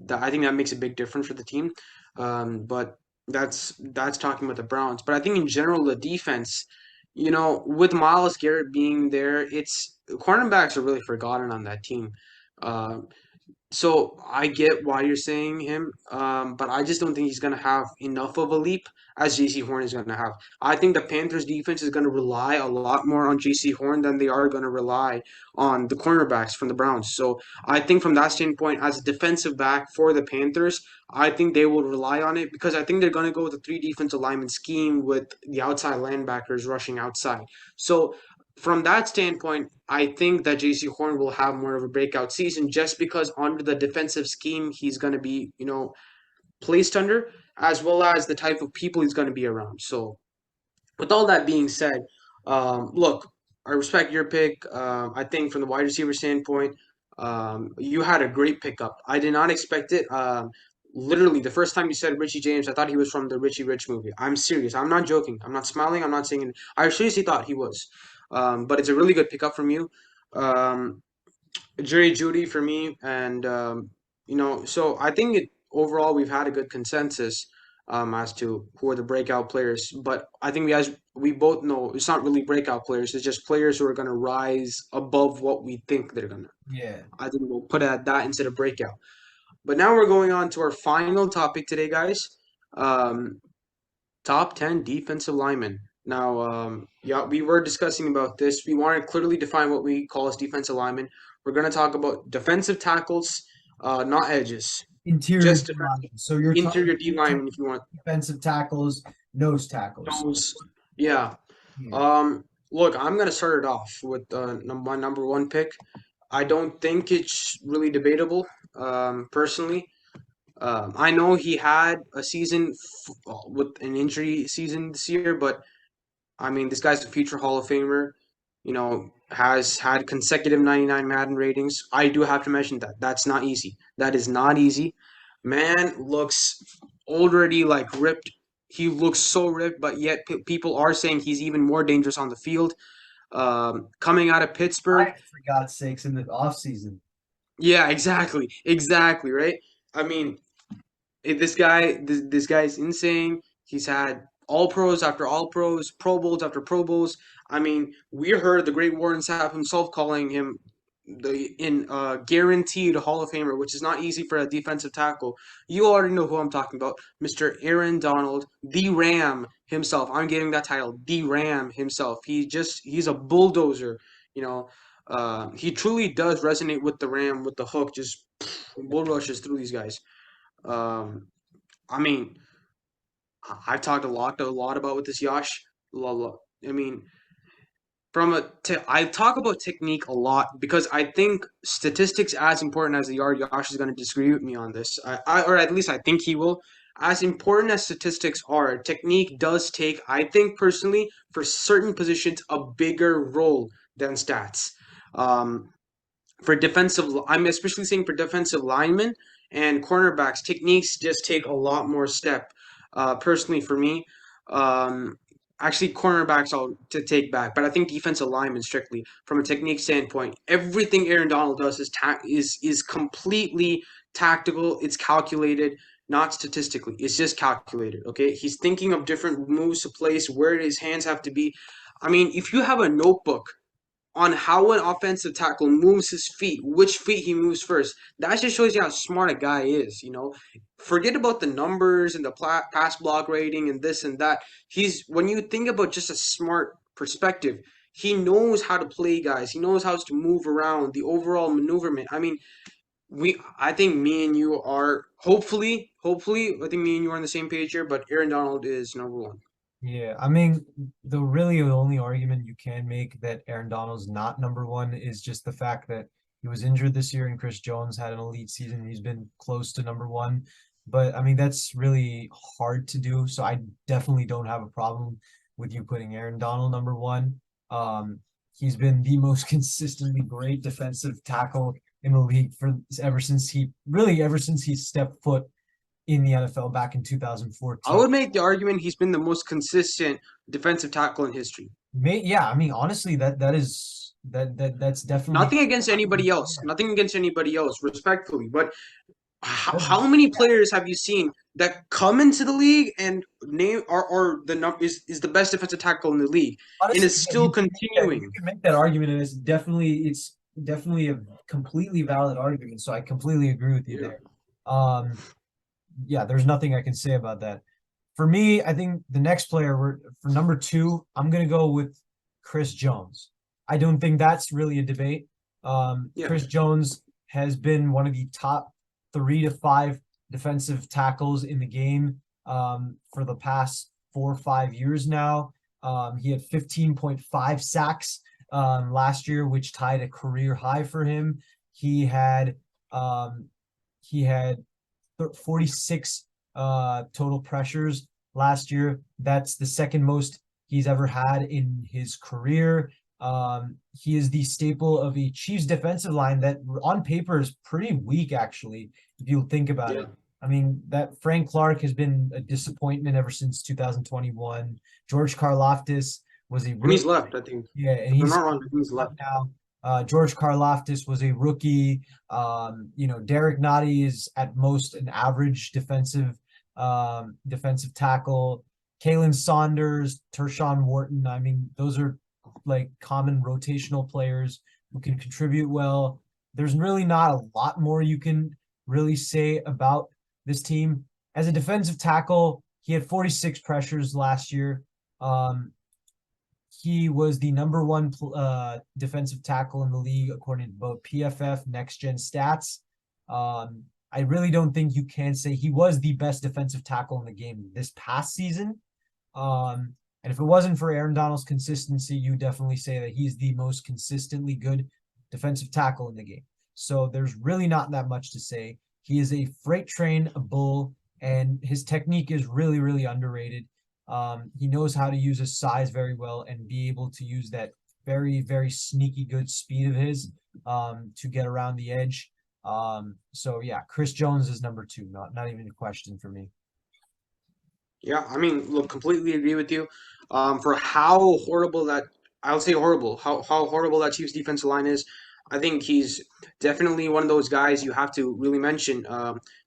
I think that makes a big difference for the team. But that's talking about the Browns. But I think in general the defense, with Myles Garrett being there, it's cornerbacks are really forgotten on that team. Uh, so I get why you're saying him, but I just don't think he's going to have enough of a leap as J.C. Horn is going to have. I think the Panthers defense is going to rely a lot more on J.C. Horn than they are going to rely on the cornerbacks from the Browns. So I think from that standpoint, as a defensive back for the Panthers, I think they will rely on it because I think they're going to go with a 3 defensive lineman scheme with the outside linebackers rushing outside. So from that standpoint, I think that J.C. Horn will have more of a breakout season just because under the defensive scheme he's going to be, placed under, as well as the type of people he's going to be around. So, with all that being said, look, I respect your pick. I think from the wide receiver standpoint, You had a great pickup. I did not expect it. Literally, the first time you said Richie James, I thought he was from the Richie Rich movie. I'm serious. I'm not joking. I'm not smiling. I'm not saying it. I seriously thought he was. But it's a really good pickup from you. Um, Jerry Judy for me, and so I think overall we've had a good consensus as to who are the breakout players. But I think we both know it's not really breakout players. It's just players who are going to rise above what we think they're gonna. Yeah. I think we'll put it at that instead of breakout. But now we're going on to our final topic today, guys. Um, Top 10 defensive linemen. Now, yeah, we were discussing about this. We want to clearly define what we call as defensive linemen. We're going to talk about defensive tackles, not edges. Interior Just D line. So you're interior D talking linemen if you want defensive tackles, nose tackles. those. Yeah. Yeah. Look, I'm going to start it off with my number one pick. I don't think it's really debatable, personally. I know he had a season with an injury season this year, but I mean, this guy's a future Hall of Famer. Has had consecutive 99 Madden ratings. I do have to mention that. That's not easy. That is not easy. Man looks already like ripped. He looks so ripped, but yet people are saying he's even more dangerous on the field. Coming out of Pittsburgh, For God's sakes, in the offseason. yeah, exactly, right? I mean, this guy is insane. He's had all pros after all pros, Pro Bowls after Pro Bowls. I mean, we heard the great Warren Sapp himself calling him the in guaranteed Hall of Famer, which is not easy for a defensive tackle. You already know who I'm talking about, Mr. Aaron Donald, the Ram himself. I'm giving that title, the Ram himself. He's a bulldozer. You know, he truly does resonate with the Ram with the hook, just bull rushes through these guys. Um, I mean, I've talked a lot about with this Yash. I mean, I talk about technique a lot because I think statistics as important as they are. Yash is going to disagree with me on this. Or at least I think he will. As important as statistics are, technique does take, I think personally, for certain positions, a bigger role than stats. Um, for defensive, I'm especially saying for defensive linemen and cornerbacks, techniques just take a lot more step. Personally, for me, um, actually cornerbacks I'll to take back, but I think defensive linemen strictly from a technique standpoint, everything Aaron Donald does is completely tactical. It's calculated, not statistically. It's just calculated. Okay, he's thinking of different moves to place, where his hands have to be. I mean, if you have a notebook on how an offensive tackle moves his feet, which feet he moves first. That just shows you how smart a guy is. Forget about the numbers and the pass block rating and this and that. He's when you think about just a smart perspective, he knows how to play guys. He knows how to move around the overall maneuverment. I mean, I think me and you are hopefully, I think me and you are on the same page here. But Aaron Donald is number one. Yeah, I mean, the only argument you can make that Aaron Donald's not number one is just the fact that he was injured this year and Chris Jones had an elite season. He's been close to number one, but I mean that's really hard to do. So I definitely don't have a problem with you putting Aaron Donald number one. He's been the most consistently great defensive tackle in the league for ever since he stepped foot in the NFL back in I 2014. would make the argument he's been the most consistent defensive tackle in history. Yeah, I mean, honestly, that's definitely Nothing against anybody else. yeah. Nothing against anybody else, respectfully. But how That's- many players have you seen that come into the league and name or the number is the best defensive tackle in the league and Honestly, is yeah, still you continuing? can make that argument, and it's definitely a completely valid argument. So I completely agree with you Yeah. there. Um, yeah, there's nothing I can say about that. For me, I think the next player for number two, I'm gonna go with Chris Jones. I don't think that's really a debate. Yeah. Chris Jones has been one of the top 3 to 5 defensive tackles in the game for the past 4 or 5 years now. He had 15.5 sacks last year, which tied a career high for him. He had um, he had 46 total pressures last year. That's the second most he's ever had in his career. He is the staple of a Chiefs defensive line that on paper is pretty weak, actually, if you think about Yeah, it. I mean, that Frank Clark has been a disappointment ever since 2021. George Karlaftis was a and he's rookie. left. I think Yeah, and if I'm he's not wrong, he's left left. now. George Karlaftis was a rookie. Derek Nottie is at most an average defensive tackle. Kalen Saunders, Tershawn Wharton. I mean, those are like common rotational players who can contribute well. There's really not a lot more you can really say about this team. As a defensive tackle, he had 46 pressures last year. Um, he was the number one defensive tackle in the league according to both PFF Next Gen Stats. I really don't think you can say he was the best defensive tackle in the game this past season. And if it wasn't for Aaron Donald's consistency, you definitely say that he's the most consistently good defensive tackle in the game. So there's really not that much to say. He is a freight train, a bull, and his technique is really, really underrated. He knows how to use his size very well and be able to use that very, very sneaky good speed of his to get around the edge. So yeah, Chris Jones is number two. Not even a question for me. Yeah, I mean, look, completely agree with you. For how horrible that I'll say horrible, how horrible that Chiefs defensive line is. I think he's definitely one of those guys you have to really mention.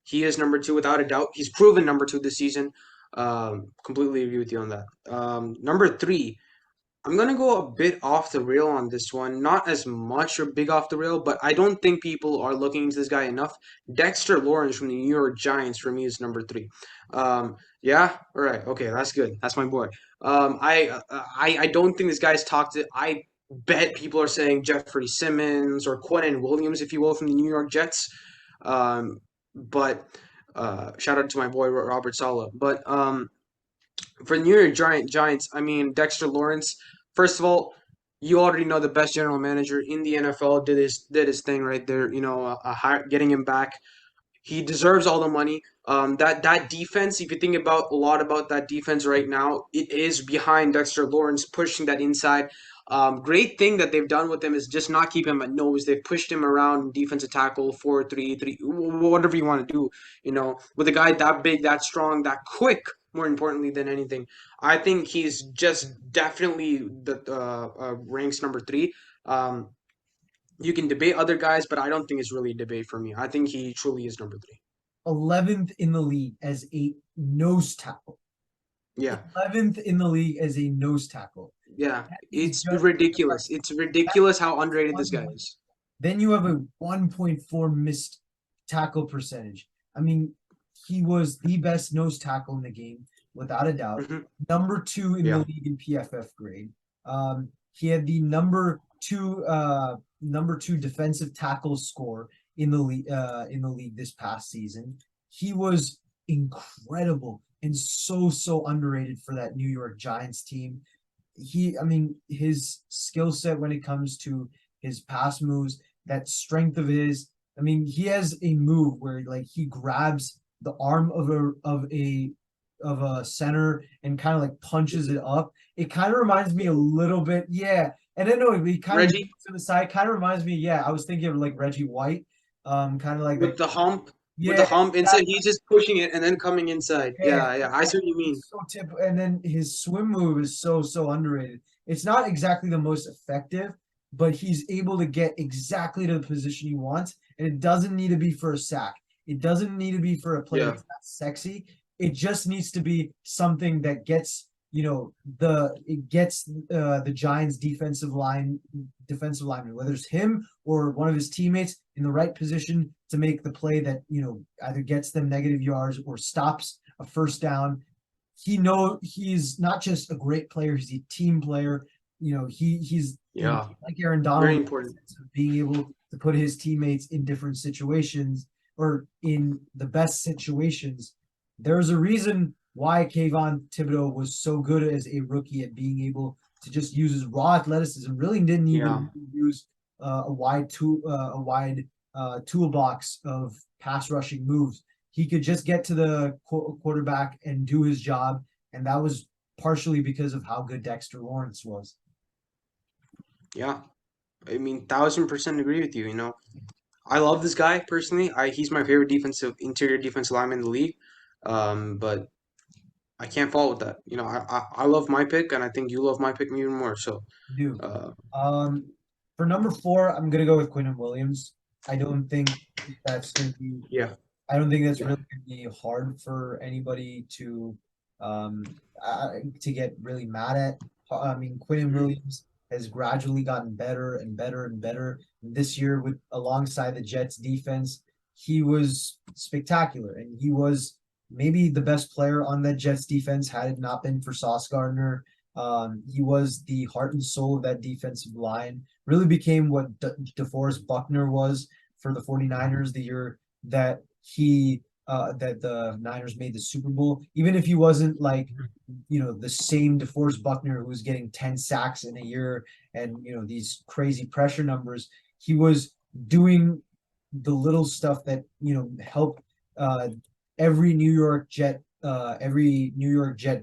He is number two without a doubt. He's proven number two this season. Completely agree with you on that. Number three, I'm gonna go a bit off the rail on this one. Not as much or big off the rail, but I don't think people are looking into this guy enough. Dexter Lawrence from the New York Giants for me is number three. Yeah, all right, okay, that's good. That's my boy. I don't think this guy's talked to. I bet people are saying Jeffrey Simmons or Quentin Williams, if you will, from the New York Jets. But shout out to my boy Robert Sala. But for New York Giants, I mean Dexter Lawrence. First of all, you already know the best general manager in the NFL did his thing right there. Getting him back, he deserves all the money. That defense, if you think about a lot about that defense right now, it is behind Dexter Lawrence pushing that inside. Great thing that they've done with him is just not keep him at nose. They've pushed him around defensive tackle 4-3-3, whatever you want to do. With a guy that big, that strong, that quick. More importantly than anything, I think he's just definitely the ranks number three. Um, you can debate other guys, but I don't think it's really a debate for me. I think he truly is number three. 11th in the league as a nose tackle. Yeah, 11th in the league as a nose tackle. yeah. That is It's just ridiculous. It's ridiculous how underrated this guy is. then you have a 1.4 missed tackle percentage. I mean, he was the best nose tackle in the game, without a doubt. Hmm. Number two in the Yeah. league in PFF grade. He had the number two defensive tackle score in the league this past season. He was incredible and so underrated for that New York Giants team. I mean, his skill set when it comes to his pass moves, that strength of his. I mean, he has a move where like he grabs the arm of a center and kind of like punches it up. It kind of reminds me a little bit, yeah. And then no, he kind of Reggie moves to the side. Kind of reminds me, yeah. I was thinking of like Reggie White, kind of like that. with the hump, with the Yeah, hump inside, he's just pushing it and then coming inside. yeah, Yeah, yeah. I see what you mean. it's so tip, and then his swim move is so underrated. It's not exactly the most effective, but he's able to get exactly to the position he wants, and it doesn't need to be for a sack. It doesn't need to be for a play Yeah, that's not sexy. It just needs to be something that gets the Giants defensive lineman, whether it's him or one of his teammates in the right position to make the play that either gets them negative yards or stops a first down. He's not just a great player; he's a team player. He's yeah. like Aaron Very Donald, in the important. sense of being able to put his teammates in different situations or in the best situations. There's a reason why Kayvon Thibodeau was so good as a rookie at being able to just use his raw athleticism. Really didn't Yeah. even use a wide toolbox of pass rushing moves. He could just get to the quarterback and do his job, and that was partially because of how good Dexter Lawrence was. Yeah, I mean, 1,000% agree with you. I love this guy personally. He's my favorite interior defensive lineman in the league. But I can't fault with that. I love my pick, and I think you love my pick even more. So, Do. uh, Um, for number four, I'm gonna go with Quinn Williams. I don't think that's gonna be yeah, I don't think that's yeah, really going to be hard for anybody um to get really mad at. I mean, Quinn mhm, Williams has gradually gotten better and better and better. This year, with alongside the Jets defense, he was spectacular, and he was maybe the best player on that Jets defense had it not been for Sauce Gardner. He was the heart and soul of that defensive line. Really became what DeForest Buckner was for the 49ers the year that the Niners made the Super Bowl, even if he wasn't like, the same DeForest Buckner who was getting 10 sacks in a year and these crazy pressure numbers, he was doing the little stuff that help uh every New York Jet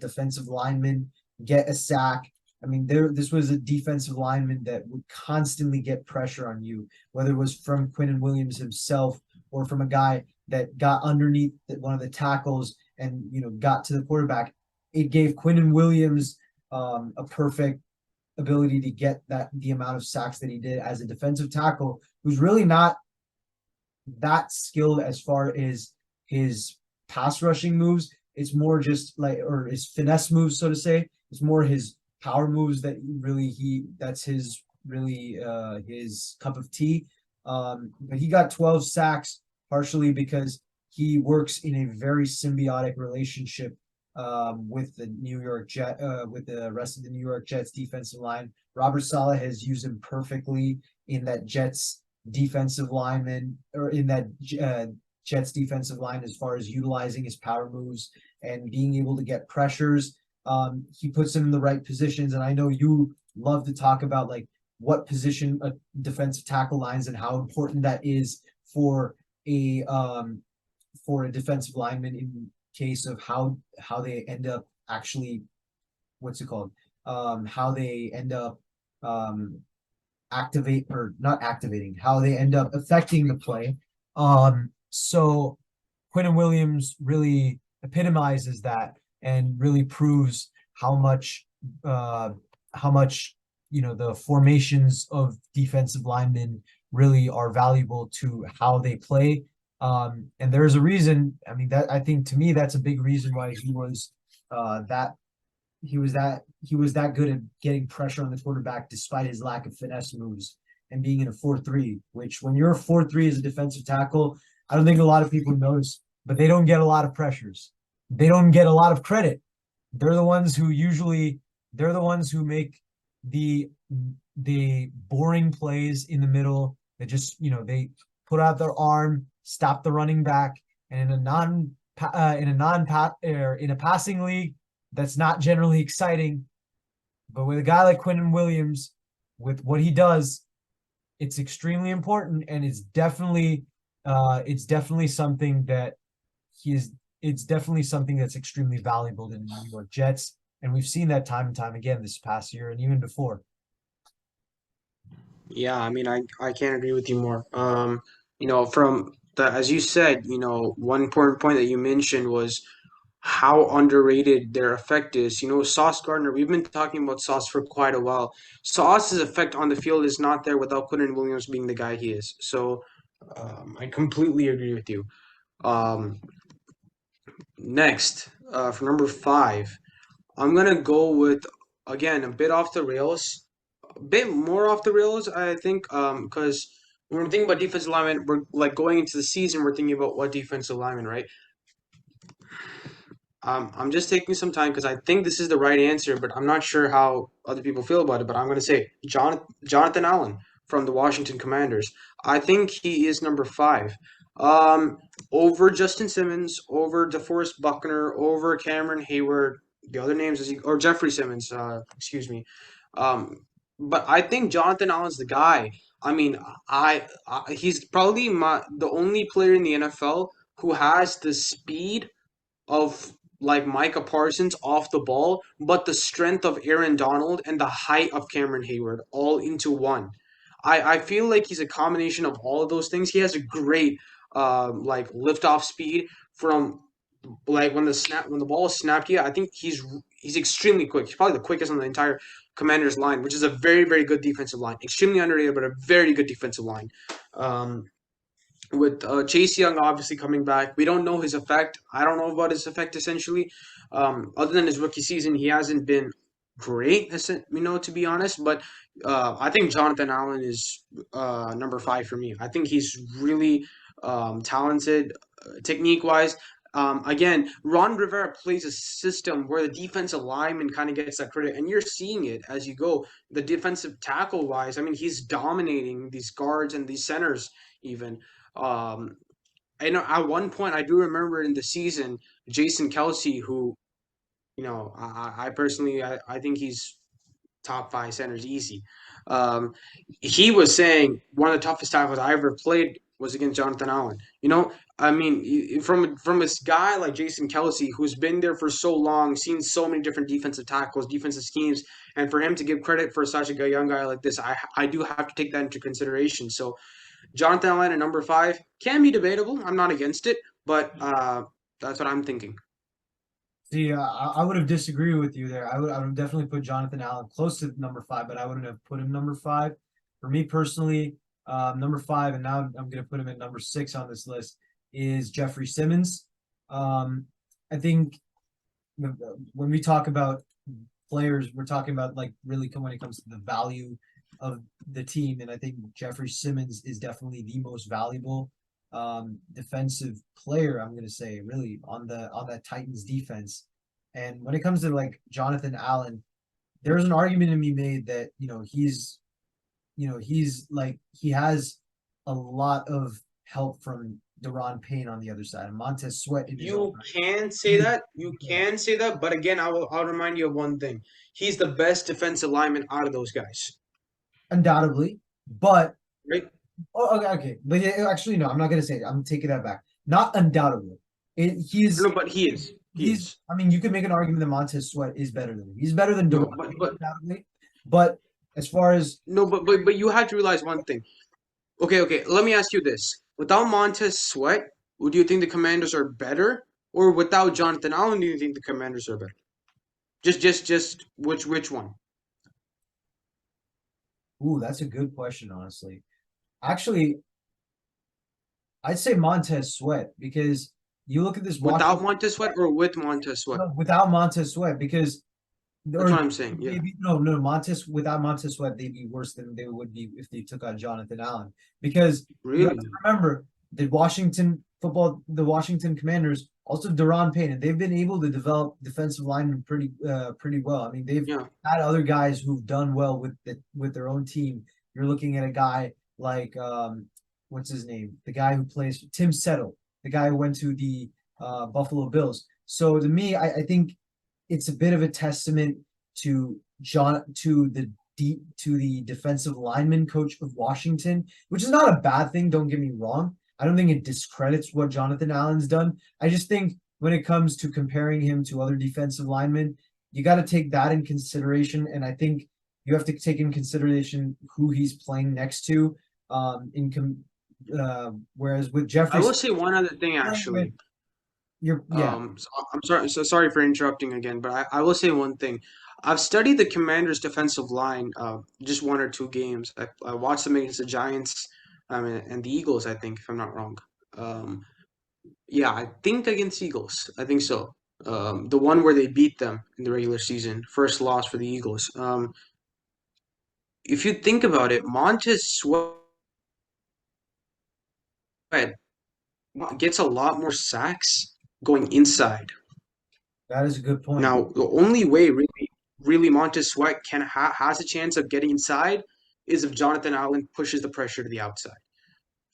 defensive lineman get a sack. I mean, this was a defensive lineman that would constantly get pressure on you, whether it was from Quinton Williams himself or from a guy that got underneath one of the tackles and got to the quarterback. It gave Quinton Williams a perfect ability to get the amount of sacks that he did as a defensive tackle, who's really not that skilled as far as his pass rushing moves. It's more just like, or his finesse moves, so to say. It's more his power moves that really that's his really his cup of tea. But he got 12 sacks partially because he works in a very symbiotic relationship with with the rest of the New York Jets defensive line. Robert Saleh has used him perfectly in that Jets defensive lineman or in that Jets defensive line as far as utilizing his power moves and being able to get pressures. He puts him in the right positions, and I know you love to talk about like what position a defensive tackle lines and how important that is for a um, for a defensive lineman in case of how they end up actually what's it called how they end up um, activate or not activating, how they end up affecting the play. So Quentin Williams really epitomizes that and really proves how much uh how much the formations of defensive linemen really are valuable to how they play. And there's a reason, I mean, that I think to me that's a big reason why that he was that good at getting pressure on the quarterback despite his lack of finesse moves and being in a 4-3, which when you're a 4-3 as a defensive tackle, I don't think a lot of people notice, but they don't get a lot of pressures. They don't get a lot of credit. They're the ones who usually they're the ones who make the the boring plays in the middle that just, they put out their arm, stop the running back, and in a passing league, that's not generally exciting. But with a guy like Quentin Williams, with what he does, it's extremely important, and it's definitely something that he is. It's definitely something that's extremely valuable to the New York Jets, and we've seen that time and time again this past year and even before. yeah. I mean, I can't agree with you more. From the as you said, one important point that you mentioned was how underrated their effect is. Sauce Gardner, we've been talking about Sauce for quite a while. Sauce's effect on the field is not there without Quinton Williams being the guy he is. So I completely agree with you. Um, Next, for number five, I'm gonna go with again a bit off the rails, a bit more off the rails, I think, because when we're thinking about defensive lineman, we're like going into the season, we're thinking about what defensive lineman, right? I'm just taking some time because I think this is the right answer, but I'm not sure how other people feel about it. But I'm going to say Jonathan Allen from the Washington Commanders. I think he is number five. Um, Over Justin Simmons, over DeForest Buckner, over Cameron Hayward. The other names is or Jeffrey Simmons. Excuse me. Um, but I think Jonathan Allen's the guy. I mean, he's probably the only player in the NFL who has the speed of like Micah Parsons off the ball, but the strength of Aaron Donald and the height of Cameron Hayward all into one. I feel like he's a combination of all of those things. He has a great like liftoff speed from like when the ball is snapped. Yeah, I think he's extremely quick. He's probably the quickest on the entire Commanders line, which is a very very good defensive line. Extremely underrated, but a very good defensive line. Um, with Chase Young obviously coming back. We don't know his effect. I don't know about his effect essentially. Other than his rookie season, he hasn't been great, to be honest. But I think Jonathan Allen is number five for me. I think he's really talented, technique wise. Again, Ron Rivera plays a system where the defensive lineman kind of gets that credit, and you're seeing it as you go. The defensive tackle wise, I mean, he's dominating these guards and these centers even. Um, I know at one point I do remember in the season Jason Kelsey, who I personally I think he's top five centers easy. Um, he was saying one of the toughest tackles I ever played was against Jonathan Allen. I mean, from this guy like Jason Kelsey, who's been there for so long, seen so many different defensive tackles, defensive schemes, and for him to give credit for such a young guy like this, I do have to take that into consideration. So Jonathan Allen at number five can be debatable. I'm not against it, but that's what I'm thinking. See, I would have disagreed with you there. I would definitely put Jonathan Allen close to number five, but I wouldn't have put him number five. For me personally, number five, and now I'm going to put him at number six on this list is Jeffrey Simmons. I think when we talk about players, we're talking about like really when it comes to the value of the team, and I think Jeffrey Simmons is definitely the most valuable defensive player, I'm going to say, really on that Titans defense. And when it comes to like Jonathan Allen, there's an argument to be made that he's like he has a lot of help from Deron Payne on the other side, and Montez Sweat in his own You right. can say that. You Yeah, can say that. But again, I'll remind you of one thing. He's the best defensive lineman out of those guys, undoubtedly, but right? oh, okay, okay, but yeah, actually, no, I'm not gonna say it. I'm taking that back. Not undoubtedly. He's No, but he is. He he's. is. I mean, you could make an argument that Montez Sweat is better than him. He's better than No, Deron but undoubtedly. But as far as no, but you had to realize one thing. Okay. Let me ask you this: without Montez Sweat, would you think the Commanders are better, or without Jonathan Allen, do you think the Commanders are better? Just which one? ooh, that's a good question, honestly. Actually, I'd say Montez Sweat because you look at this Without Washington Montez Sweat or with Montez Sweat? no, without Montez Sweat because That's or what I'm saying. Yeah. maybe no Montez without Montez Sweat they'd be worse than they would be if they took on Jonathan Allen because you have Really? to remember the Washington Commanders also Deron Payne and they've been able to develop defensive linemen pretty well. I mean they've Yeah. had other guys who've done well with their own team. You're looking at a guy like what's his name, the guy who plays Tim Settle, the guy who went to the Buffalo Bills. So to me, I think it's a bit of a testament to to the defensive lineman coach of Washington, which is not a bad thing. Don't get me wrong. I don't think it discredits what Jonathan Allen's done. I just think when it comes to comparing him to other defensive linemen, you got to take that in consideration. And I think you have to take in consideration who he's playing next to. Whereas with I will Jeffries, say one other thing playing with actually. your yeah, I'm sorry, sorry for interrupting again, but I will say one thing. I've studied the Commanders' defensive line, just one or two games. I watched them against the Giants, and the Eagles, I think, if I'm not wrong. Um, yeah, I think against Eagles. I think so. The one where they beat them in the regular season, first loss for the Eagles. If you think about it, Montez Sweat gets a lot more sacks going inside. that is a good point. Now, the only way really Montez Sweat has a chance of getting inside is if Jonathan Allen pushes the pressure to the outside.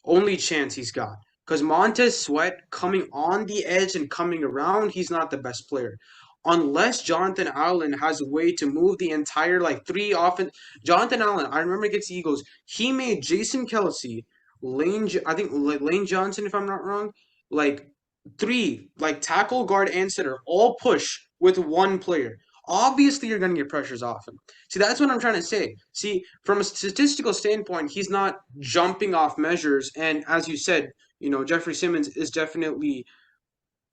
Only chance he's got. Because Montez Sweat coming on the edge and coming around, he's not the best player. Unless Jonathan Allen has a way to move the entire like three offense. Jonathan Allen, I remember against the Eagles, he made Jason Kelsey, I think Lane Johnson, if I'm not wrong, like three, like tackle, guard, and center, all push with one player. Obviously, you're going to get pressures off him. See, that's what I'm trying to say. See, from a statistical standpoint, he's not jumping off measures. And as you said, Jeffrey Simmons is definitely.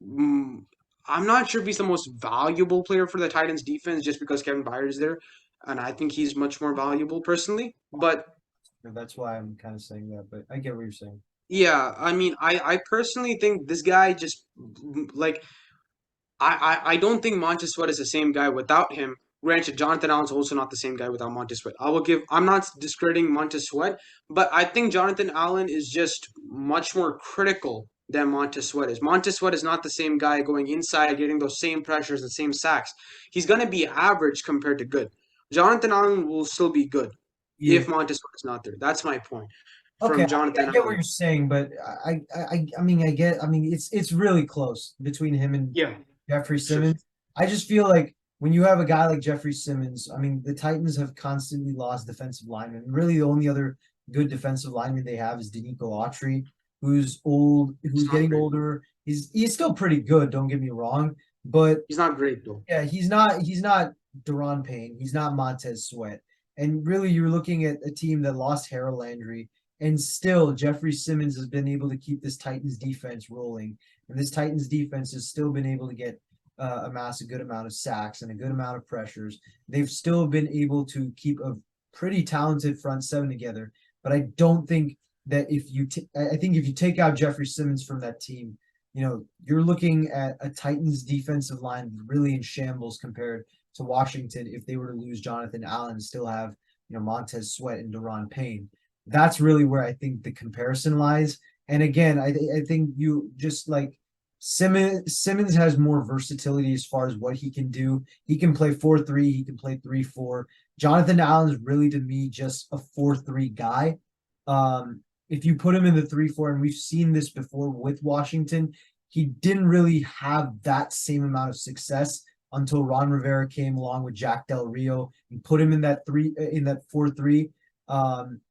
Mm, I'm not sure if he's the most valuable player for the Titans defense just because Kevin Byard's there. And I think he's much more valuable personally. But That's why I'm kind of saying that, but I get what you're saying. yeah, I mean, I personally think this guy just like I don't think Montez Sweat is the same guy without him. Granted, Jonathan Allen's also not the same guy without Montez Sweat. I'm not discrediting Montez Sweat, but I think Jonathan Allen is just much more critical than Montez Sweat is. Montez Sweat is not the same guy going inside, getting those same pressures, the same sacks. He's going to be average compared to good. Jonathan Allen will still be good Yeah. if Montez Sweat is not there. That's my point Okay, from I Jonathan get what Allen. you're saying, but I mean, I mean, it's really close between him and Yeah, Jeffrey sure. Simmons. I just feel like when you have a guy like Jeffrey Simmons, I mean, the Titans have constantly lost defensive linemen. Really, the only other good defensive lineman they have is Denico Autry, who's old, He's who's not getting great. older. He's still pretty good, don't get me wrong, but He's not great though. yeah, he's not Deron Payne. He's not Montez Sweat. And really, you're looking at a team that lost Harold Landry, and still Jeffrey Simmons has been able to keep this Titans defense rolling. And this Titans defense has still been able to get amass a good amount of sacks and a good amount of pressures. They've still been able to keep a pretty talented front seven together. But I don't think that I think if you take out Jeffrey Simmons from that team, you're looking at a Titans defensive line really in shambles compared to Washington if they were to lose Jonathan Allen and still have, Montez Sweat and Deron Payne. That's really where I think the comparison lies. And again, I think you just like Simmons has more versatility as far as what he can do. He can play 4-3, he can play 3-4. Jonathan Allen is really to me just a 4-3 guy. If you put him in the 3-4, and we've seen this before with Washington, he didn't really have that same amount of success until Ron Rivera came along with Jack Del Rio and put him in that 4-3.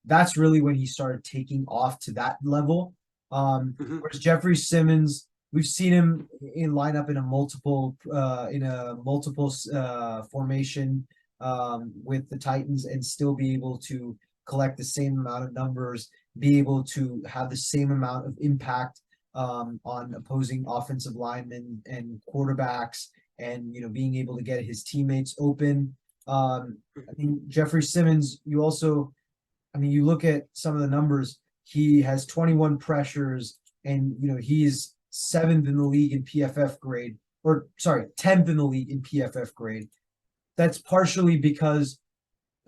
That's really when he started taking off to that level. Mhm. Whereas Jeffrey Simmons, we've seen him in lineup in a multiple formation with the Titans and still be able to collect the same amount of numbers, be able to have the same amount of impact on opposing offensive linemen and quarterbacks, and being able to get his teammates open. I mean, Jeffrey Simmons, I mean, you look at some of the numbers. He has 21 pressures, and he's seventh in the league in PFF grade, or sorry, 10th in the league in PFF grade. That's partially because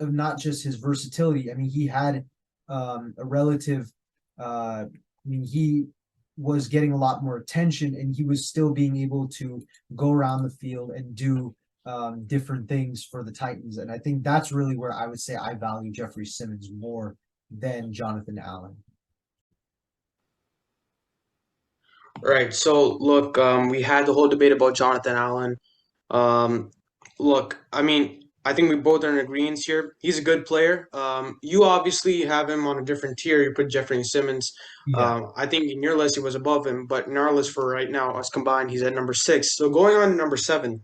of not just his versatility. I mean, he had a relative. I mean, he was getting a lot more attention, and he was still being able to go around the field and do different things for the Titans. And I think that's really where I would say I value Jeffrey Simmons more than Jonathan Allen. Right. So look, we had the whole debate about Jonathan Allen. Um, look, I mean, I think we both are in agreement here. He's a good player. You obviously have him on a different tier. You put Jeffrey Simmons. Yeah. I think in your list he was above him, but in our list for right now, us combined, he's at number six. So going on to number seven,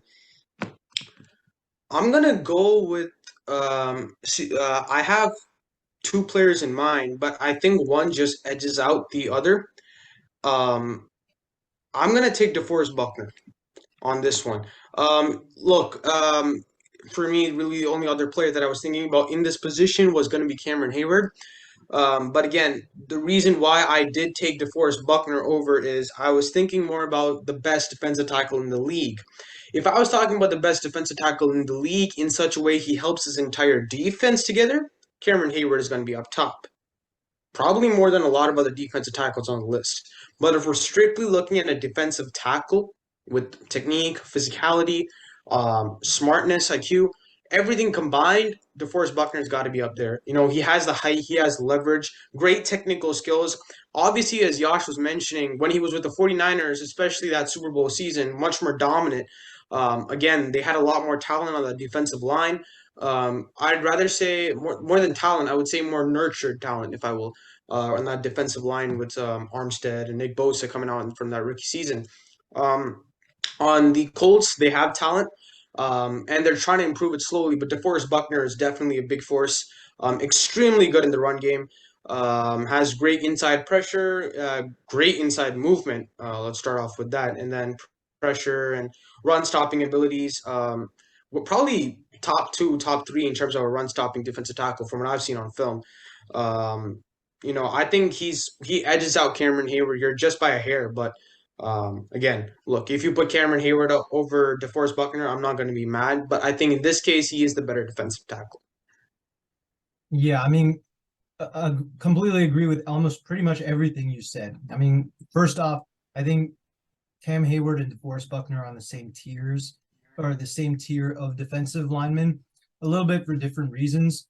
I'm gonna go with. I have two players in mind, but I think one just edges out the other. Um, I'm gonna take DeForest Buckner on this one. Look, for me, really the only other player that I was thinking about in this position was going to be Cameron Hayward. But again, the reason why I did take DeForest Buckner over is I was thinking more about the best defensive tackle in the league. If I was talking about the best defensive tackle in the league in such a way he helps his entire defense together, Cameron Hayward is going to be up top. Probably more than a lot of other defensive tackles on the list. But if we're strictly looking at a defensive tackle with technique, physicality, smartness, IQ, everything combined, DeForest Buckner's got to be up there. He has the height, he has leverage, great technical skills. Obviously, as Yash was mentioning, when he was with the 49ers, especially that Super Bowl season, much more dominant. Again, they had a lot more talent on the defensive line. I'd rather say more than talent. I would say more nurtured talent, if I will. on that defensive line with Armstead and Nick Bosa coming out from that rookie season. Um, on the Colts, they have talent, and they're trying to improve it slowly. But DeForest Buckner is definitely a big force. Extremely good in the run game. Has great inside pressure, great inside movement. Let's start off with that, and then pressure and run stopping abilities. We're probably top two, top three in terms of a run stopping defensive tackle from what I've seen on film. Um, I think he edges out Cameron Hayward here just by a hair, but again, look, if you put Cameron Hayward over DeForest Buckner, I'm not going to be mad. But I think in this case, he is the better defensive tackle. Yeah, I mean, I completely agree with almost pretty much everything you said. I mean, first off, I think Cam Hayward and DeForest Buckner are on the same tiers or the same tier of defensive linemen, a little bit for different reasons.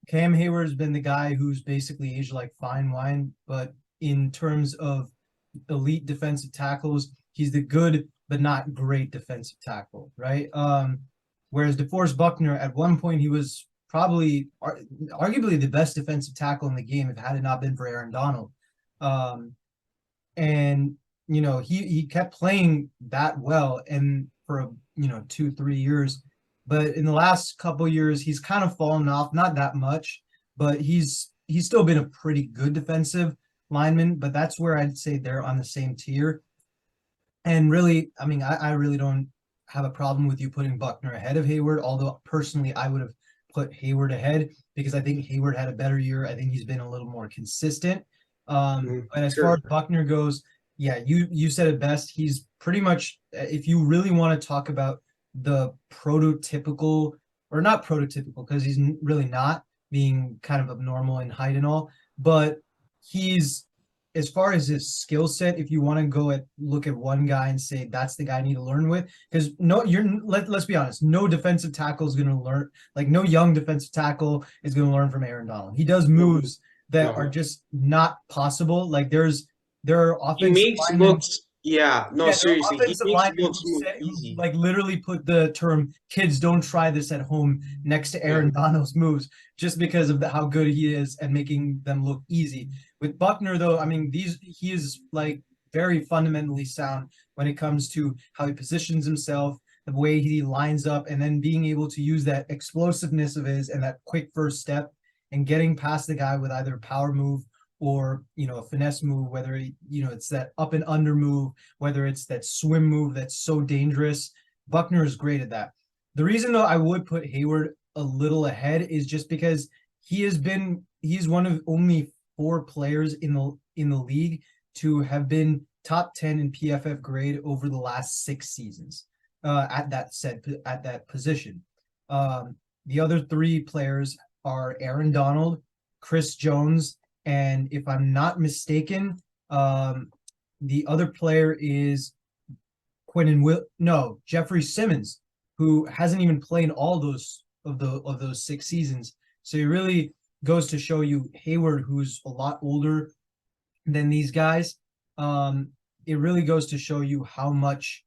Cam Hayward has been the guy who's basically aged like fine wine, but in terms of elite defensive tackles, he's the good but not great defensive tackle, right? Whereas DeForest Buckner, at one point, he was probably arguably the best defensive tackle in the game if had it not been for Aaron Donald. Um, and he kept playing that well and for 2-3 years, but in the last couple years he's kind of fallen off, not that much, but he's still been a pretty good defensive lineman. But that's where I'd say they're on the same tier. And really, I mean, I really don't have a problem with you putting Buckner ahead of Hayward, although personally I would have put Hayward ahead because I think Hayward had a better year. I think he's been a little more consistent. But as far as Sure. Buckner goes, yeah, you said it best. He's pretty much, if you really want to talk about the prototypical, or not prototypical, because he's really not, being kind of abnormal in height and all, but he's, as far as his skill set, if you want to look at one guy and say that's the guy I need to learn with, because no, let's be honest, no defensive tackle is going to learn, like no young defensive tackle is going to learn from Aaron Donald. He does No, moves that are no. just not possible. Like there are He offensive makes linemen. looks. Yeah. No, Yeah, there are seriously, he offensive makes linemen looks move who easy. like literally put the term "kids don't try this at home" next to Yeah. Aaron Donald's moves just because of how good he is and making them look easy. With Buckner, though, I mean, he is like very fundamentally sound when it comes to how he positions himself, the way he lines up, and then being able to use that explosiveness of his and that quick first step and getting past the guy with either a power move or a finesse move, whether it's that up and under move, whether it's that swim move that's so dangerous. Buckner is great at that. The reason though I would put Hayward a little ahead is just because he's one of only four players in the league to have been top 10 in PFF grade over the last 6 seasons at that position. The other three players are Aaron Donald, Chris Jones, and if I'm not mistaken, the other player is Jeffrey Simmons, who hasn't even played all those 6 seasons. So it really goes to show you Hayward, who's a lot older than these guys. It really goes to show you how much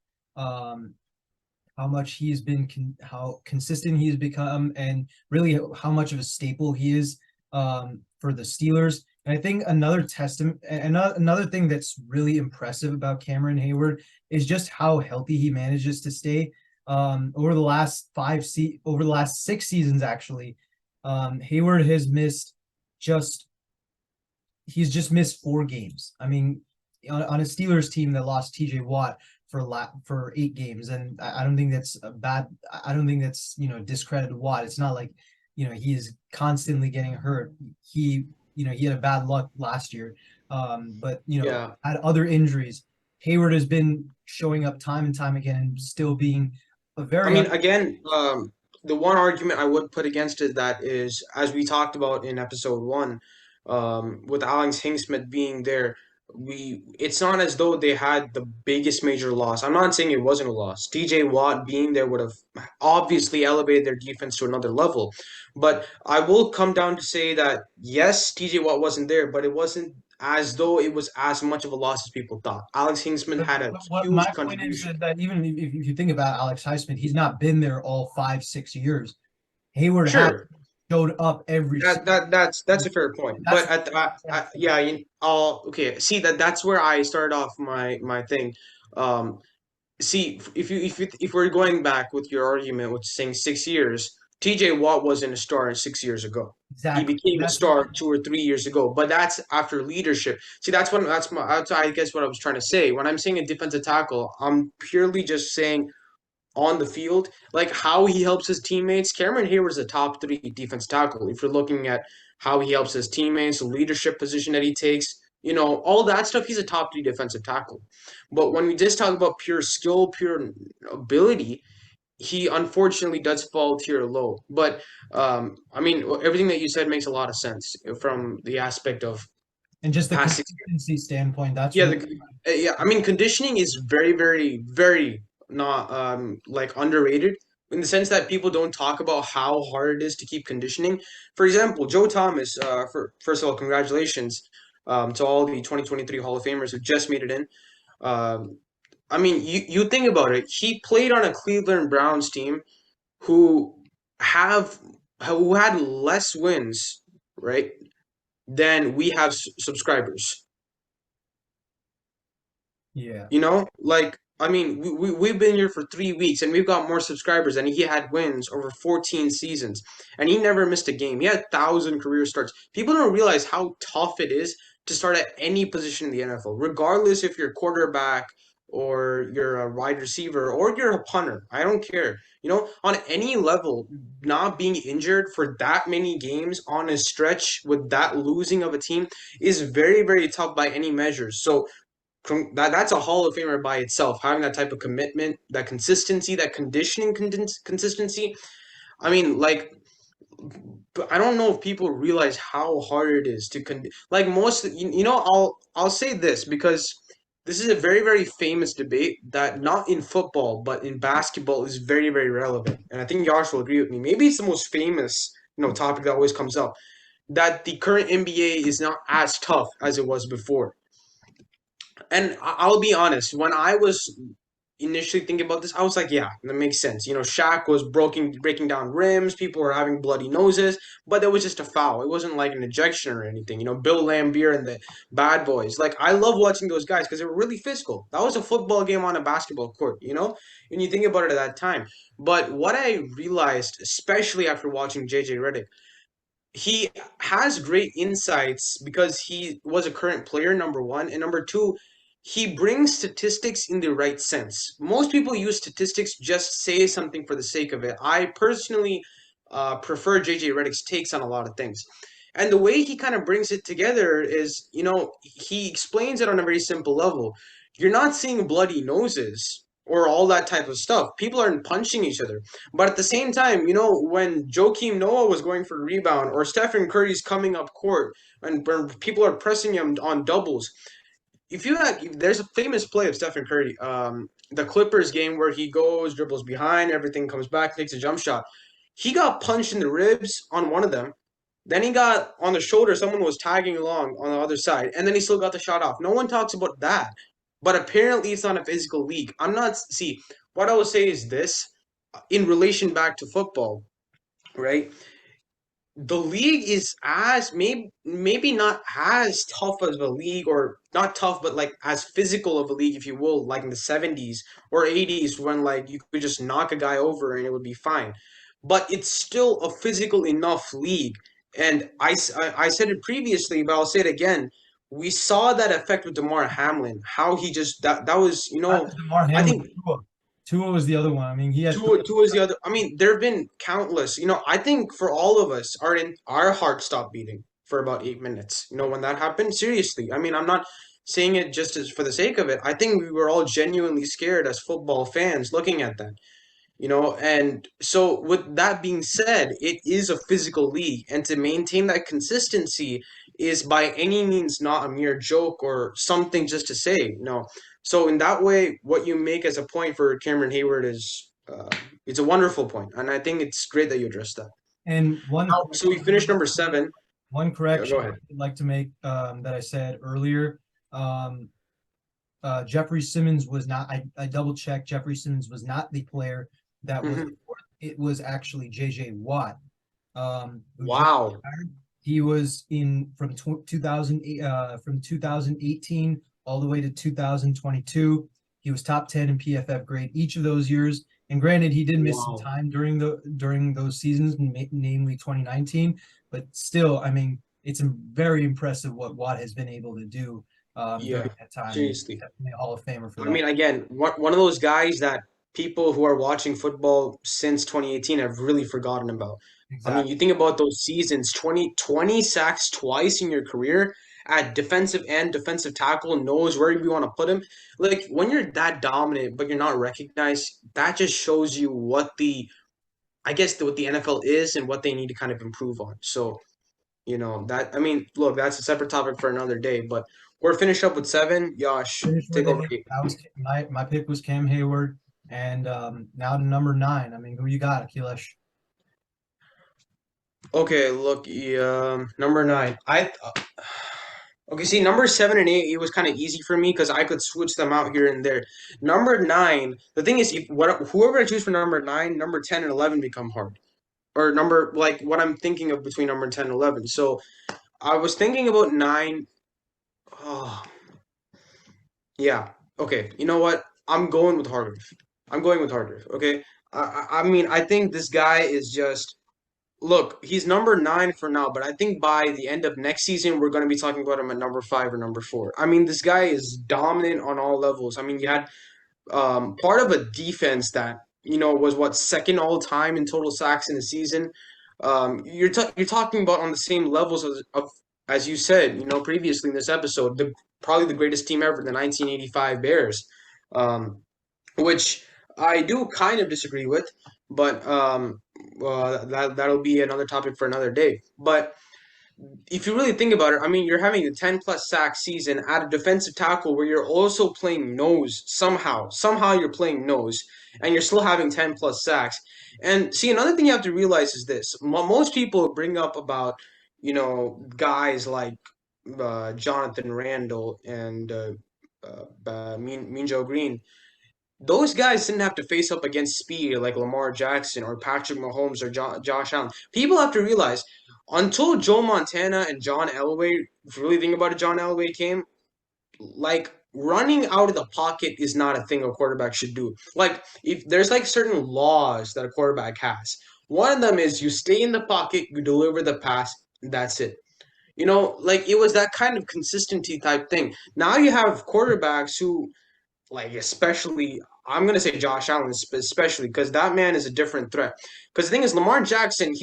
he's been how consistent he has become, and really how much of a staple he is for the Steelers. And I think another thing that's really impressive about Cameron Hayward is just how healthy he manages to stay over the last 6 seasons. Actually, Hayward has just he's just missed 4 games. I mean, on a Steelers team that lost T.J. Watt for 8 games, and I don't think that's a bad. I don't think that's discredited Watt. It's not like he is constantly getting hurt. He had a bad luck last year, but Yeah. had other injuries. Hayward has been showing up time and time again and still being a I very mean, again, the one argument I would put against it that is, as we talked about in episode one, with Alex Hingsmith being there, it's not as though they had the biggest major loss. I'm not saying it wasn't a loss. TJ Watt being there would have obviously elevated their defense to another level. But I will come down to say that yes, TJ Watt wasn't there, but it wasn't as though it was as much of a loss as people thought. Alex Hingsmith had a what my huge point is contribution. that even if you think about Alex Highsmith, he's not been there all 5-6 years. Hayward has. Sure. showed up every season. That's a fair point. That's But yeah, okay. See that's where I started off my thing. Um, See, if we're going back with your argument with saying 6 years, TJ Watt wasn't a star 6 years ago. He exactly. became a That's what star 2 or 3 years ago, but that's after leadership. See, that's I guess what I was trying to say. When I'm saying a defensive tackle, I'm purely just saying on the field, like how he helps his teammates. Cameron Hayward's a top three defense tackle. If you're looking at how he helps his teammates, the leadership position that he takes, all that stuff, he's a top three defensive tackle. But when we just talk about pure skill, pure ability, he unfortunately does fall tier low. But I mean, everything that you said makes a lot of sense from the aspect of and just the past consistency standpoint, that's yeah, really yeah. I mean, conditioning is very, very, very not like underrated in the sense that people don't talk about how hard it is to keep conditioning. For example, Joe Thomas. For first of all, congratulations to all the 2023 Hall of Famers who just made it in. Um, I mean, you think about it. He played on a Cleveland Browns team who have who had less wins, right, than we have subscribers. yeah. Like I mean, we've been here for 3 weeks and we've got more subscribers and he had wins over 14 seasons and he never missed a game. He had 1,000 career starts. People don't realize how tough it is to start at any position in the NFL, regardless if you're quarterback or you're a wide receiver or you're a punter. I don't care. On any level, not being injured for that many games on a stretch with that losing of a team is very, very tough by any measure. So that's a Hall of Famer by itself. Having that type of commitment, that consistency, that conditioning consistency. I mean, like, but I don't know if people realize how hard it is to like most. I'll say this because this is a very very famous debate that not in football but in basketball is very very relevant, and I think Josh will agree with me. Maybe it's the most famous topic that always comes up that the current NBA is not as tough as it was before. And I'll be honest, when I was initially thinking about this, I was like, yeah, that makes sense. Shaq was breaking down rims, people were having bloody noses, but that was just a foul. It wasn't like an ejection or anything. Bill Lambier and the Bad Boys. Like, I love watching those guys because they were really physical. That was a football game on a basketball court, and you think about it at that time. But what I realized, especially after watching JJ Redick, he has great insights because he was a current player, number one, and number two, he brings statistics in the right sense. Most people use statistics just say something for the sake of it. I personally prefer JJ Redick's takes on a lot of things. And the way he kind of brings it together is, he explains it on a very simple level. You're not seeing bloody noses or all that type of stuff. People aren't punching each other. But at the same time, when Joakim Noah was going for a rebound or Stephen Curry's coming up court and when people are pressing him on doubles, there's a famous play of Stephen Curry, the Clippers game where he goes, dribbles behind, everything comes back, takes a jump shot. He got punched in the ribs on one of them. Then he got on the shoulder, someone was tagging along on the other side, and then he still got the shot off. No one talks about that. But apparently it's not a physical league. See, what I will say is this in relation back to football, right? The league is as maybe not as tough as a league, or not tough but like as physical of a league, if you will, like in the 70s or 80s when like you could just knock a guy over and it would be fine, but it's still a physical enough league. And I said it previously, but I'll say it again. We saw that effect with Damar Hamlin, how he just that was Not just DeMar I Hamlin, think Tua. Tua was the other one. I mean, he had two is the other. I mean, there have been countless. I think for all of us, our heart stopped beating for about 8 minutes. When that happened, seriously. I mean, I'm not saying it just as for the sake of it. I think we were all genuinely scared as football fans looking at that. And so with that being said, it is a physical league, and to maintain that consistency is by any means not a mere joke or something just to say. No. So in that way, what you make as a point for Cameron Hayward is it's a wonderful point, and I think it's great that you addressed that. and So we finished number 7. one Yeah, go correction ahead. I'd like to make, that I said earlier. Um, Jeffrey Simmons was not. I double checked. Jeffrey Simmons was not the player that was. Hmm. It was actually J.J. Watt Who just Wow. retired. He was in from 2008 from 2018 all the way to 2022. He was top 10 in PFF grade each of those years. And granted, he did miss some Wow. time during those seasons, namely 2019. But still, I mean, it's very impressive what Watt has been able to do during Yeah. that time, and Seriously. definitely a Hall of Famer for I that. mean, again, one of those guys that people who are watching football since 2018 have really forgotten about. I mean, you Exactly. think about those seasons, 20 sacks twice in your career at defensive end, defensive tackle, knows where you want to put him. Like, when you're that dominant, but you're not recognized, that just shows you what I guess, what the NFL is and what they need to kind of improve on. So, I mean, look, that's a separate topic for another day, but we're finished up with seven. Josh, Finish take with over eight. eight. That was my pick was Cam Hayward, and now to number nine. I mean, who you got, Akilesh? Okay, look, number nine. Okay, see, number seven and eight, it was kind of easy for me because I could switch them out here and there. Number nine, the thing is, whoever I choose for number nine, number 10 and 11 become hard. Or number, like, what I'm thinking of between number 10 and 11. So I was thinking about nine. Oh, yeah. Okay, you know what? I'm going with Hargrave. I'm going with Hargrave, okay? I mean, I think this guy is just. Look, he's number nine for now, but I think by the end of next season, we're going to be talking about him at number five or number four. I mean, this guy is dominant on all levels. I mean, you had part of a defense that was what second all time in total sacks in the season. You're talking about on the same levels as you said, previously in this episode, probably the greatest team ever, the 1985 Bears, which I do kind of disagree with, but that'll be another topic for another day. But if you really think about it, I mean, you're having a 10 plus sack season at a defensive tackle where you're also playing nose somehow. Somehow you're playing nose and you're still having 10 plus sacks. And see, another thing you have to realize is this. Most people bring up about, guys like Jonathan Randall and Mean Joe Green. Those guys didn't have to face up against speed like Lamar Jackson or Patrick Mahomes or Josh Allen. People have to realize until Joe Montana and John Elway, if you really think about it, John Elway came, like running out of the pocket is not a thing a quarterback should do. Like if there's like certain laws that a quarterback has. One of them is you stay in the pocket, you deliver the pass, that's it. Like it was that kind of consistency type thing. Now you have quarterbacks who like especially I'm gonna say Josh Allen especially because that man is a different threat. Because the thing is, Lamar Jackson,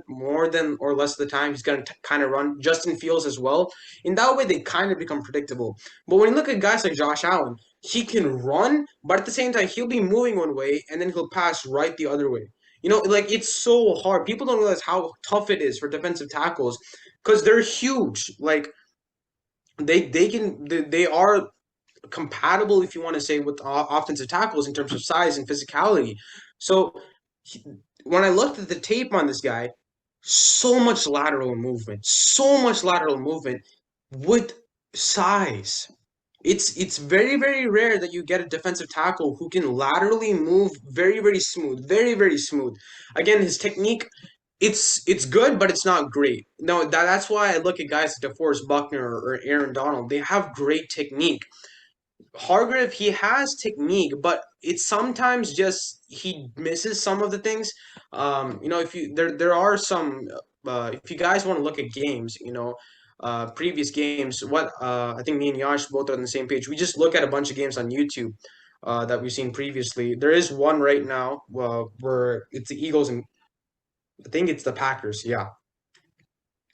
more than or less of the time he's gonna kind of run. Justin Fields as well. In that way, they kind of become predictable. But when you look at guys like Josh Allen, he can run, but at the same time he'll be moving one way and then he'll pass right the other way. Like it's so hard. People don't realize how tough it is for defensive tackles because they're huge. Like they are compatible, if you want to say, with offensive tackles in terms of size and physicality. So he, when I looked at the tape on this guy, so much lateral movement with size. It's very very rare that you get a defensive tackle who can laterally move very very smooth, very very smooth. Again, his technique it's good, but it's not great. No, that's why I look at guys like DeForest Buckner or Aaron Donald. They have great technique. Hargrave, he has technique, but it's sometimes just he misses some of the things. If you there are some if you guys want to look at games, previous games, what I think me and Yash both are on the same page. We just look at a bunch of games on YouTube that we've seen previously. There is one right now where it's the Eagles and I think it's the Packers. Yeah,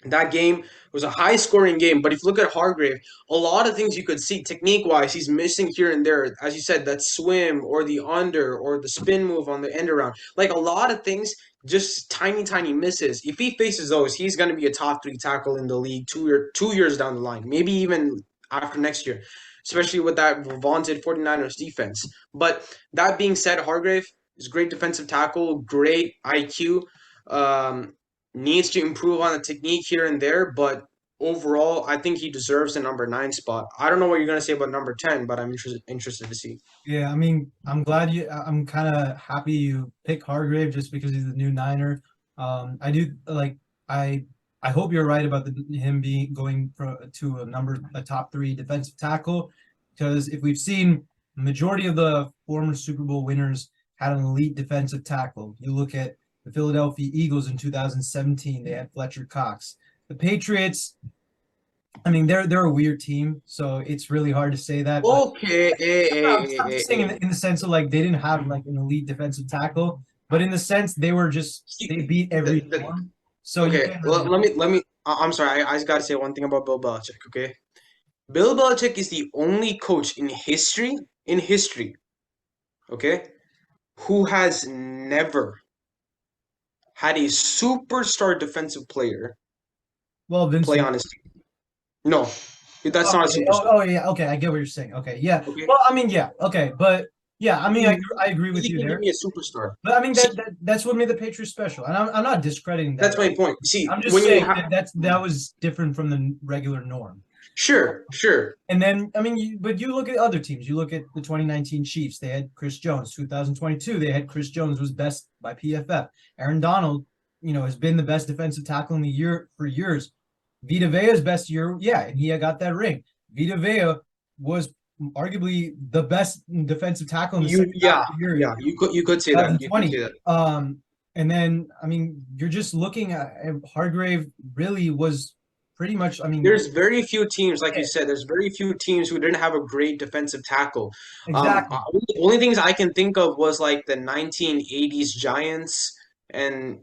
that game was a high scoring game, but if you look at Hargrave, a lot of things you could see technique wise, he's missing here and there. As you said, that swim or the under or the spin move on the end around. Like a lot of things, just tiny, tiny misses. If he faces those, he's going to be a top three tackle in the league 2 years down the line, maybe even after next year, especially with that vaunted 49ers defense. But that being said, Hargrave is a great defensive tackle, great IQ. Um, Needs to improve on the technique here and there, but overall, I think he deserves the number nine spot. I don't know what you're gonna say about number 10, but I'm interested to see. Yeah, I mean, I'm glad you. I'm kind of happy you pick Hargrave just because he's the new Niner. I do like I I hope you're right about him being going to a top three defensive tackle, because if we've seen majority of the former Super Bowl winners had an elite defensive tackle. You look at the Philadelphia Eagles in 2017, they had Fletcher Cox. The Patriots, I mean, they're a weird team, so it's really hard to say that. But Okay, I'm just saying in the sense of like they didn't have like an elite defensive tackle, but in the sense they were just they See, beat every norm. So you okay, can't really. let me. I'm sorry. I just gotta say one thing about Bill Belichick. Okay, Bill Belichick is the only coach in history, okay, who has never had a superstar defensive player Well, Vince play Young. on his team. No, that's Oh, not a okay. Oh, superstar. oh, yeah. Okay, I get what you're saying. Okay, yeah. Okay, Well, I mean, yeah. Okay, but yeah, I mean, you, I agree with you you can give there. me a superstar. But I mean See, that's what made the Patriots special, and I'm not discrediting that that's at my all. point. See, I'm just when you saying have that that was different from the regular norm. sure, And then, I mean, but you look at other teams. You look at the 2019 Chiefs. They had Chris Jones. 2022, they had Chris Jones was best by PFF. Aaron Donald, has been the best defensive tackle in the year for years. Vita Vea's best year, yeah, and he had got that ring. Vita Vea was arguably the best defensive tackle in the second half of the year in you could say that. You could say 2020. that. And then, I mean, you're just looking at Hargrave really was pretty much, I mean, There's very few teams, like you yeah, said, there's very few teams who didn't have a great defensive tackle. exactly. Only things I can think of was like the 1980s Giants, and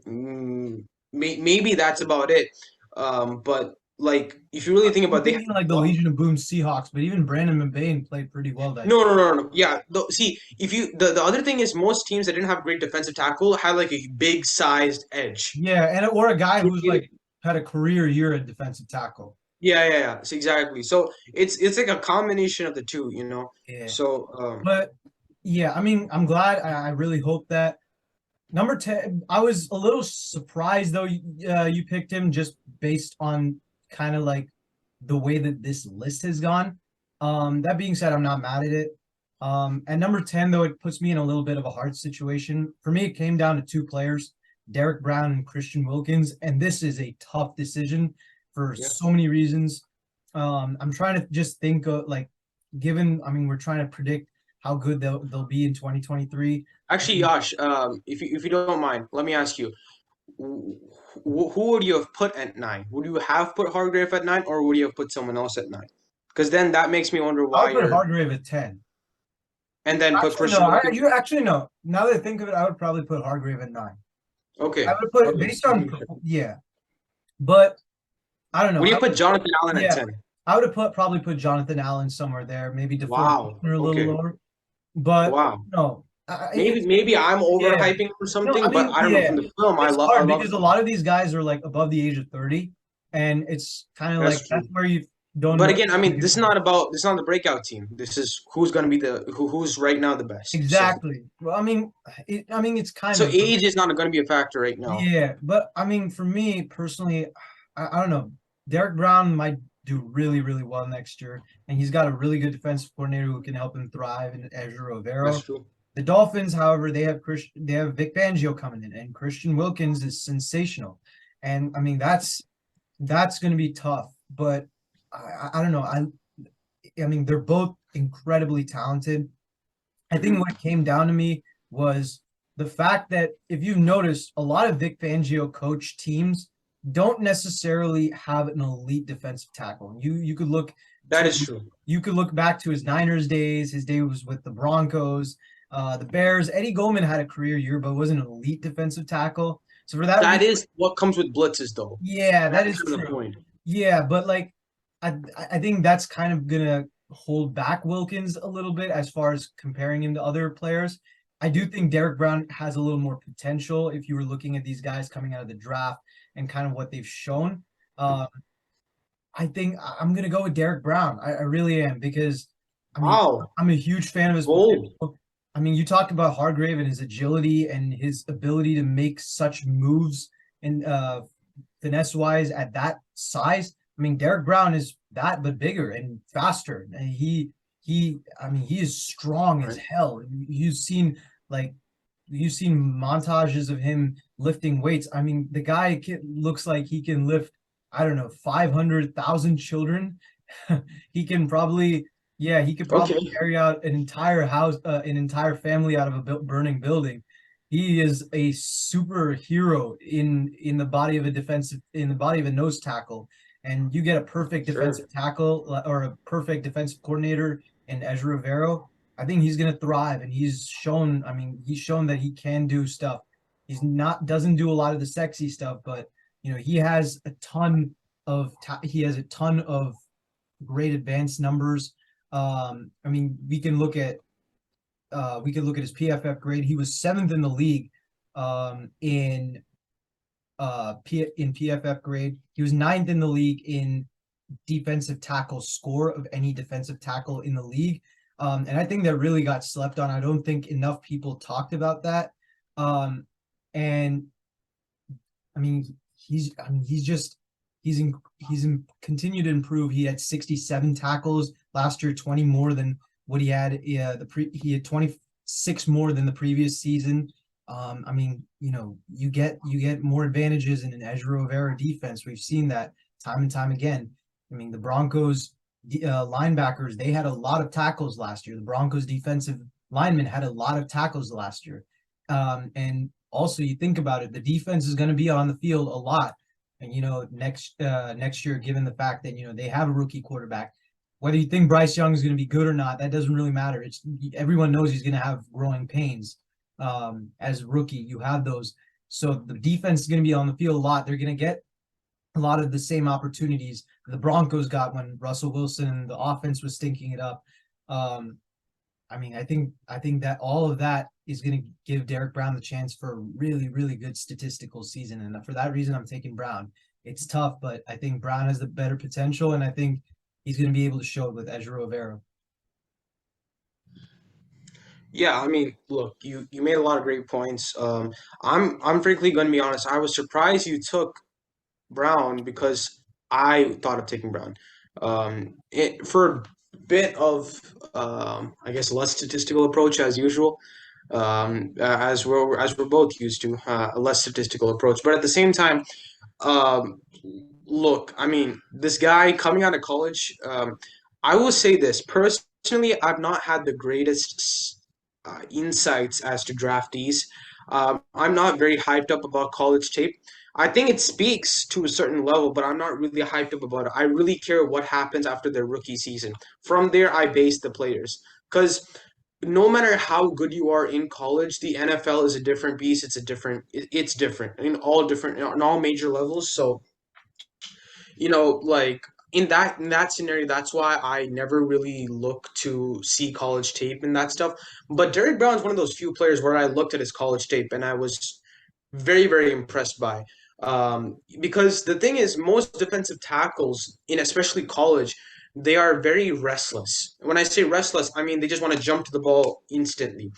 maybe that's about it. But like, if you really think I'm about it, they had thinking like the Legion of Boom Seahawks, but even Brandon McBain played pretty well that year. no. Yeah, see, if you the other thing is most teams that didn't have great defensive tackle had like a big sized edge. Yeah, and or a guy who's It- like had a career year at defensive tackle. yeah. So exactly. So it's like a combination of the two, you know. Yeah, So but yeah, I mean, I'm glad. I really hope that number 10. I was a little surprised though. You picked him just based on kind of like the way that this list has gone. That being said, I'm not mad at it. At number 10, though, it puts me in a little bit of a hard situation. For me, it came down to two players, Derek Brown and Christian Wilkins, and this is a tough decision for yeah. so many reasons. I'm trying to just think of like, given, I mean, we're trying to predict how good they'll be in 2023. Actually, Yash, if you don't mind, let me ask you, who would you have put at nine? Would you have put Hargrave at nine, or would you have put someone else at nine? Because then that makes me wonder I why would put you're, Hargrave at 10. and then put Actually, no. Christian Wilkins. You actually no. Now that I think of it, I would probably put Hargrave at 9. I Okay, would put okay. based on yeah, but I don't know. Would you put Jonathan Allen at Yeah, 10? I would have probably put Jonathan Allen somewhere there, maybe DeFord Wow. Buckner a little Okay. lower. But Wow. no, Maybe I'm yeah. overhyping or No, I something, but mean I don't know. yeah, From the film, it's I hard love because a him. lot of these guys are like above the age of 30, and it's kind of That's like true. that's where you don't But know. again, I mean, this is not the breakout team. This is who's going to be who's right now the best. So Exactly. Well, I mean, it's kind so of. age is not going to be a factor right now. Yeah, but I mean, for me personally, I don't know. Derek Brown might do really, really well next year, and he's got a really good defensive coordinator who can help him thrive in Ezra That's Rivera. true. The Dolphins, however, they have Vic Fangio coming in, and Christian Wilkins is sensational, and I mean that's going to be tough. But I don't know. I mean they're both incredibly talented. I think Hmm. what came down to me was the fact that if you've noticed, a lot of Vic Fangio coach teams don't necessarily have an elite defensive tackle. You could look That to is true. you could look back to his Niners days. His day was with the Broncos, the Bears. Eddie Goldman had a career year, but wasn't an elite defensive tackle. So for that That reason, is what comes with blitzes, though. yeah, that That's is kind of the true. point. Yeah, but like I think that's kind of gonna hold back Wilkins a little bit as far as comparing him to other players. I do think Derek Brown has a little more potential if you were looking at these guys coming out of the draft and kind of what they've shown. Um, I think I'm gonna go with Derek Brown. I really am because I mean Wow, I'm a huge fan of his bold. potential. I mean, you talk about Hargrave and his agility and his ability to make such moves and finesse wise at that size. I mean, Derek Brown is that but bigger and faster. And he I mean, he is strong as Right. hell. You've seen like you've seen montages of him lifting weights. I mean, the guy looks like he can lift, I don't know, 500,000 children. He can probably, yeah, he could Okay, probably carry out an entire house, an entire family out of a burning building. He is a superhero in the body of a defensive, in the body of a nose tackle. And you get a perfect sure. defensive tackle or a perfect defensive coordinator in Ezra Rivero. I think he's going to thrive, and he's shown. I mean, he's shown that he can do stuff. He's not doesn't do a lot of the sexy stuff, but he has a ton he has a ton of great advanced numbers. I mean, we can look at his PFF grade. He was seventh in the league in PFF grade. He was ninth in the league in defensive tackle score of any defensive tackle in the league. And I think that really got slept on. I don't think enough people talked about that. And I mean, he's just he's in continued to improve. He had 67 tackles last year, 20 more than what he had he had 26 more than the previous season. I mean, you get more advantages in an Ezra Rivera defense. We've seen that time and time again. I mean, the Broncos linebackers, they had a lot of tackles last year. The Broncos defensive linemen had a lot of tackles last year. And also, you think about it, the defense is going to be on the field a lot. And next year, given the fact that they have a rookie quarterback, whether you think Bryce Young is going to be good or not, that doesn't really matter. It's everyone knows he's going to have growing pains. As a rookie, you have those. So the defense is going to be on the field a lot. They're going to get a lot of the same opportunities the Broncos got when Russell Wilson and the offense was stinking it up. Um, I mean, I think that all of that is going to give Derek Brown the chance for a really, really good statistical season, and for that reason, I'm taking Brown. It's tough, but I think Brown has the better potential, and I think he's going to be able to show it with Ezra Rivera. Yeah, I mean, look, you made a lot of great points. I'm frankly going to be honest. I was surprised you took Brown because I thought of taking Brown. For a bit of I guess less statistical approach as usual. As we're both used to a less statistical approach, but at the same time, um, look, I mean, this guy coming out of college, I will say this personally, I've not had the greatest insights as to draftees. I'm not very hyped up about college tape. I think it speaks to a certain level, but I'm not really hyped up about it. I really care what happens after their rookie season. From there, I base the players. Because no matter how good you are in college, the NFL is a different beast. It's different in all different, in all major levels. So like in that scenario, that's why I never really look to see college tape and that stuff. But Derek Brown's one of those few players where I looked at his college tape and I was very, very impressed by. Because the thing is, most defensive tackles in especially college, they are very restless. When I say restless, I mean they just want to jump to the ball instantly.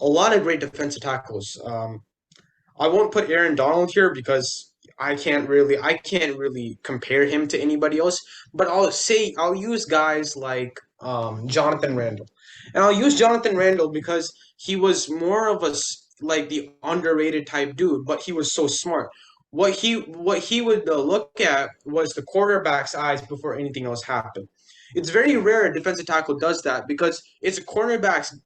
A lot of great defensive tackles. I won't put Aaron Donald here because I can't really compare him to anybody else. But I'll use guys like Jonathan Randall, and I'll use Jonathan Randall because he was more of like the underrated type dude, but he was so smart. What he would look at was the quarterback's eyes before anything else happened. It's very rare a defensive tackle does that because it's a cornerback's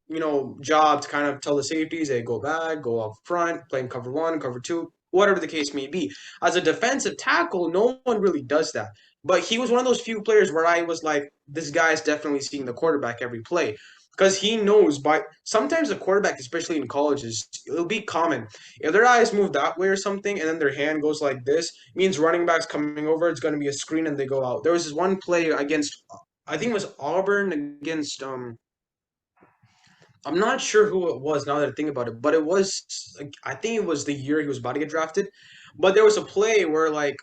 job to kind of tell the safeties, hey, go back, go up front, playing cover one, cover two, whatever the case may be. As a defensive tackle, no one really does that. But he was one of those few players where I was like, this guy's definitely seeing the quarterback every play. Because he knows by sometimes the quarterback, especially in colleges, it'll be common. If their eyes move that way or something, and then their hand goes like this, means running back's coming over, it's going to be a screen and they go out. There was this one play against I think it was Auburn against I'm not sure who it was now that I think about it, but it was like, I think it was the year he was about to get drafted. But there was a play where like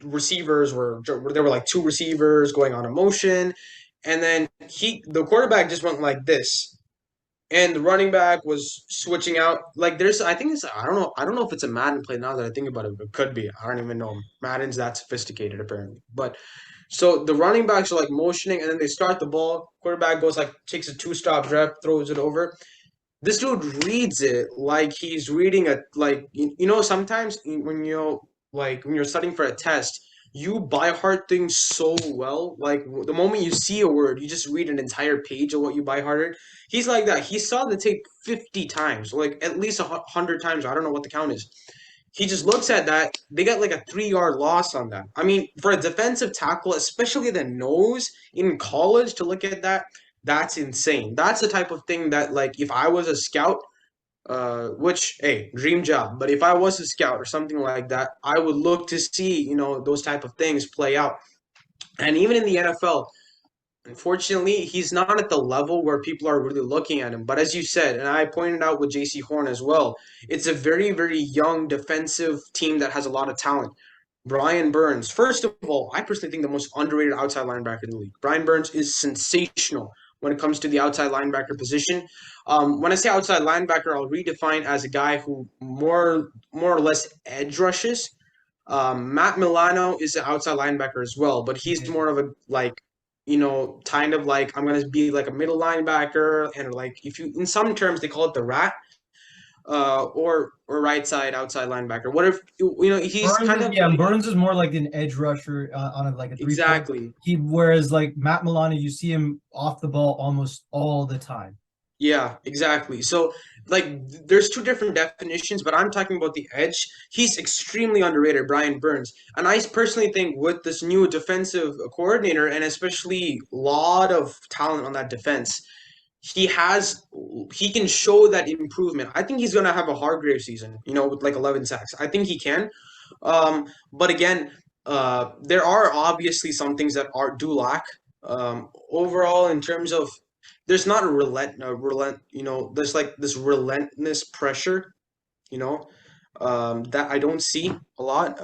receivers were there were like two receivers going on a motion, and then the quarterback just went like this, and the running back was switching out. Like there's I think it's I don't know if it's a Madden play now that I think about it. It could be. I don't even know. Madden's that sophisticated apparently, but so the running backs are like motioning, and then they start the ball. Quarterback goes like takes a two-stop drop, throws it over. this dude reads it like he's reading a like you know sometimes when you like when you're studying for a test you by heart things so well like the moment you see a word you just read an entire page of what you by hearted. He's like that. He saw the tape 50 times, like at least 100 times. I don't know what the count is. He just looks at that. They got like a 3 yard loss on that. I mean, for a defensive tackle, especially the nose in college, to look at that, that's insane. That's the type of thing that, like, if I was a scout, which, hey, dream job, but if I was a scout or something like that, I would look to see, those type of things play out. And even in the NFL, unfortunately, he's not at the level where people are really looking at him. But as you said, and I pointed out with JC Horn as well, it's a very, very young defensive team that has a lot of talent. Brian Burns, first of all, I personally think the most underrated outside linebacker in the league. Brian Burns is sensational when it comes to the outside linebacker position. When I say outside linebacker, I'll redefine as a guy who more or less edge rushes. Matt Milano is an outside linebacker as well, but he's Yeah. more of a like, kind of like I'm gonna be like a middle linebacker, and like if you in some terms they call it the rat, or right side outside linebacker. What if he's Burns kind is of yeah, like Burns is more like an edge rusher on a like a 3-4. exactly. Whereas like Matt Milano, you see him off the ball almost all the time. Yeah, exactly. So, like, there's two different definitions, but I'm talking about the edge. He's extremely underrated, Brian Burns. And I personally think with this new defensive coordinator, and especially a lot of talent on that defense, he has he can show that improvement. I think he's gonna have a Hargrave season, with like 11 sacks. I think he can. But again, there are obviously some things that are do lack. Overall, in terms of there's not a relent, there's like this relentless pressure, that I don't see a lot.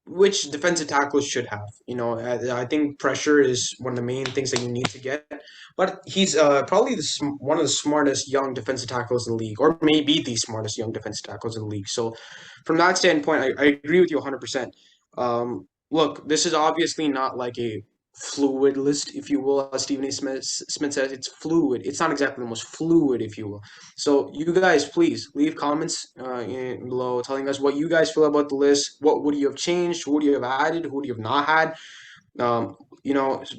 Which defensive tackles should have. I think pressure is one of the main things that you need to get. But he's probably one of the smartest young defensive tackles in the league, or maybe the smartest young defensive tackles in the league. So, from that standpoint, I agree with you 100%. Look, this is obviously not like a fluid list, if you will, as Stephen A. Smith says. It's fluid. It's not exactly the most fluid, if you will. So you guys, please leave comments below telling us what you guys feel about the list. What would you have changed? Who would you have added? Who would you have not had?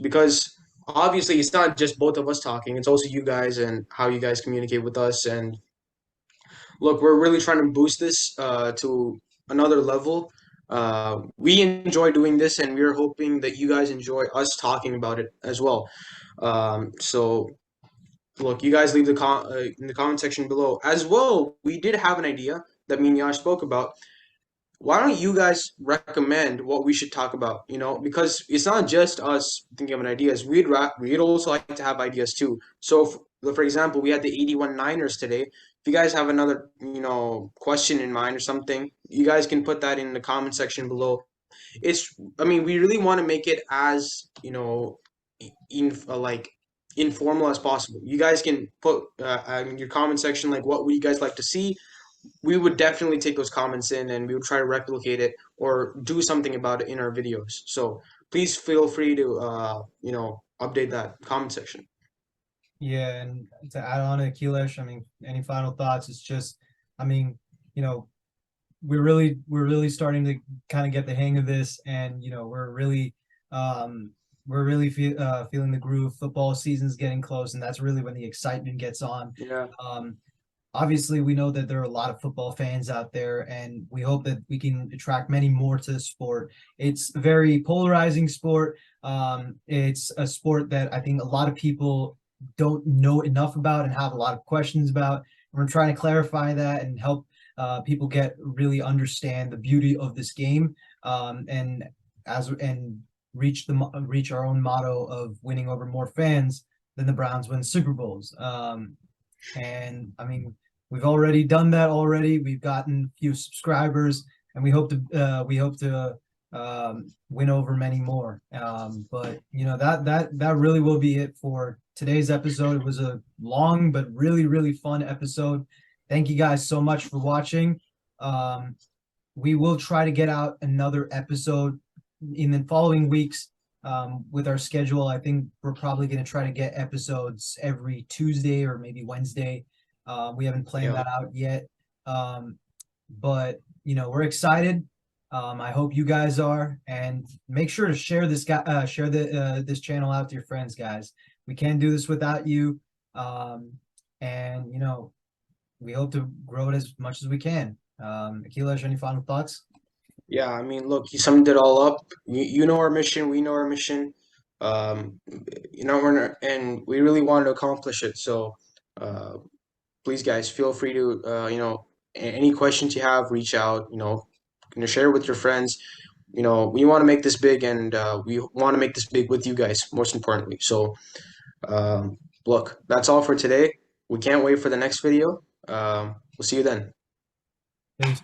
Because obviously it's not just both of us talking. It's also you guys and how you guys communicate with us. And look, we're really trying to boost this to another level. We enjoy doing this, and we're hoping that you guys enjoy us talking about it as well. So look, you guys leave in the comment section below as well. We did have an idea that me and Yash spoke about. Why don't you guys recommend what we should talk about? Because it's not just us thinking of an ideas. We'd also like to have ideas too. So, for example, we had the 81 Niners today. If you guys have another question in mind or something, you guys can put that in the comment section below. I mean, we really want to make it as like informal as possible. You guys can put in your comment section like what would you guys like to see. We would definitely take those comments in, and we would try to replicate it or do something about it in our videos. So please feel free to update that comment section. Yeah, and to add on to Akilesh, I mean, any final thoughts? It's just, I mean, you know, we're really starting to kind of get the hang of this, and we're really feeling the groove. Football season's getting close, and that's really when the excitement gets on. Yeah. Um, Obviously, we know that there are a lot of football fans out there, and we hope that we can attract many more to the sport. It's a very polarizing sport. It's a sport that I think a lot of people don't know enough about and have a lot of questions about. We're trying to clarify that and help people get really understand the beauty of this game, and reach our own motto of winning over more fans than the Browns win Super Bowls. And I mean, we've already done that already. We've gotten a few subscribers, and we hope to win over many more. But that really will be it for today's episode. It was a long but really really fun episode. Thank you guys so much for watching. We will try to get out another episode in the following weeks. With our schedule, I think we're probably going to try to get episodes every Tuesday or maybe Wednesday. We haven't planned Yeah. that out yet. But we're excited. I hope you guys are, and make sure to share this channel out to your friends, guys. We can't do this without you. And we hope to grow it as much as we can. Akilesh, any final thoughts? Yeah, I mean, look, you summed it all up. You know our mission, we know our mission. Um, and we really want to accomplish it. So, uh, please, guys, feel free to, any questions you have, reach out. Share it with your friends. We want to make this big, and we want to make this big with you guys, most importantly. So, um, look, that's all for today. We can't wait for the next video. We'll see you then. Peace.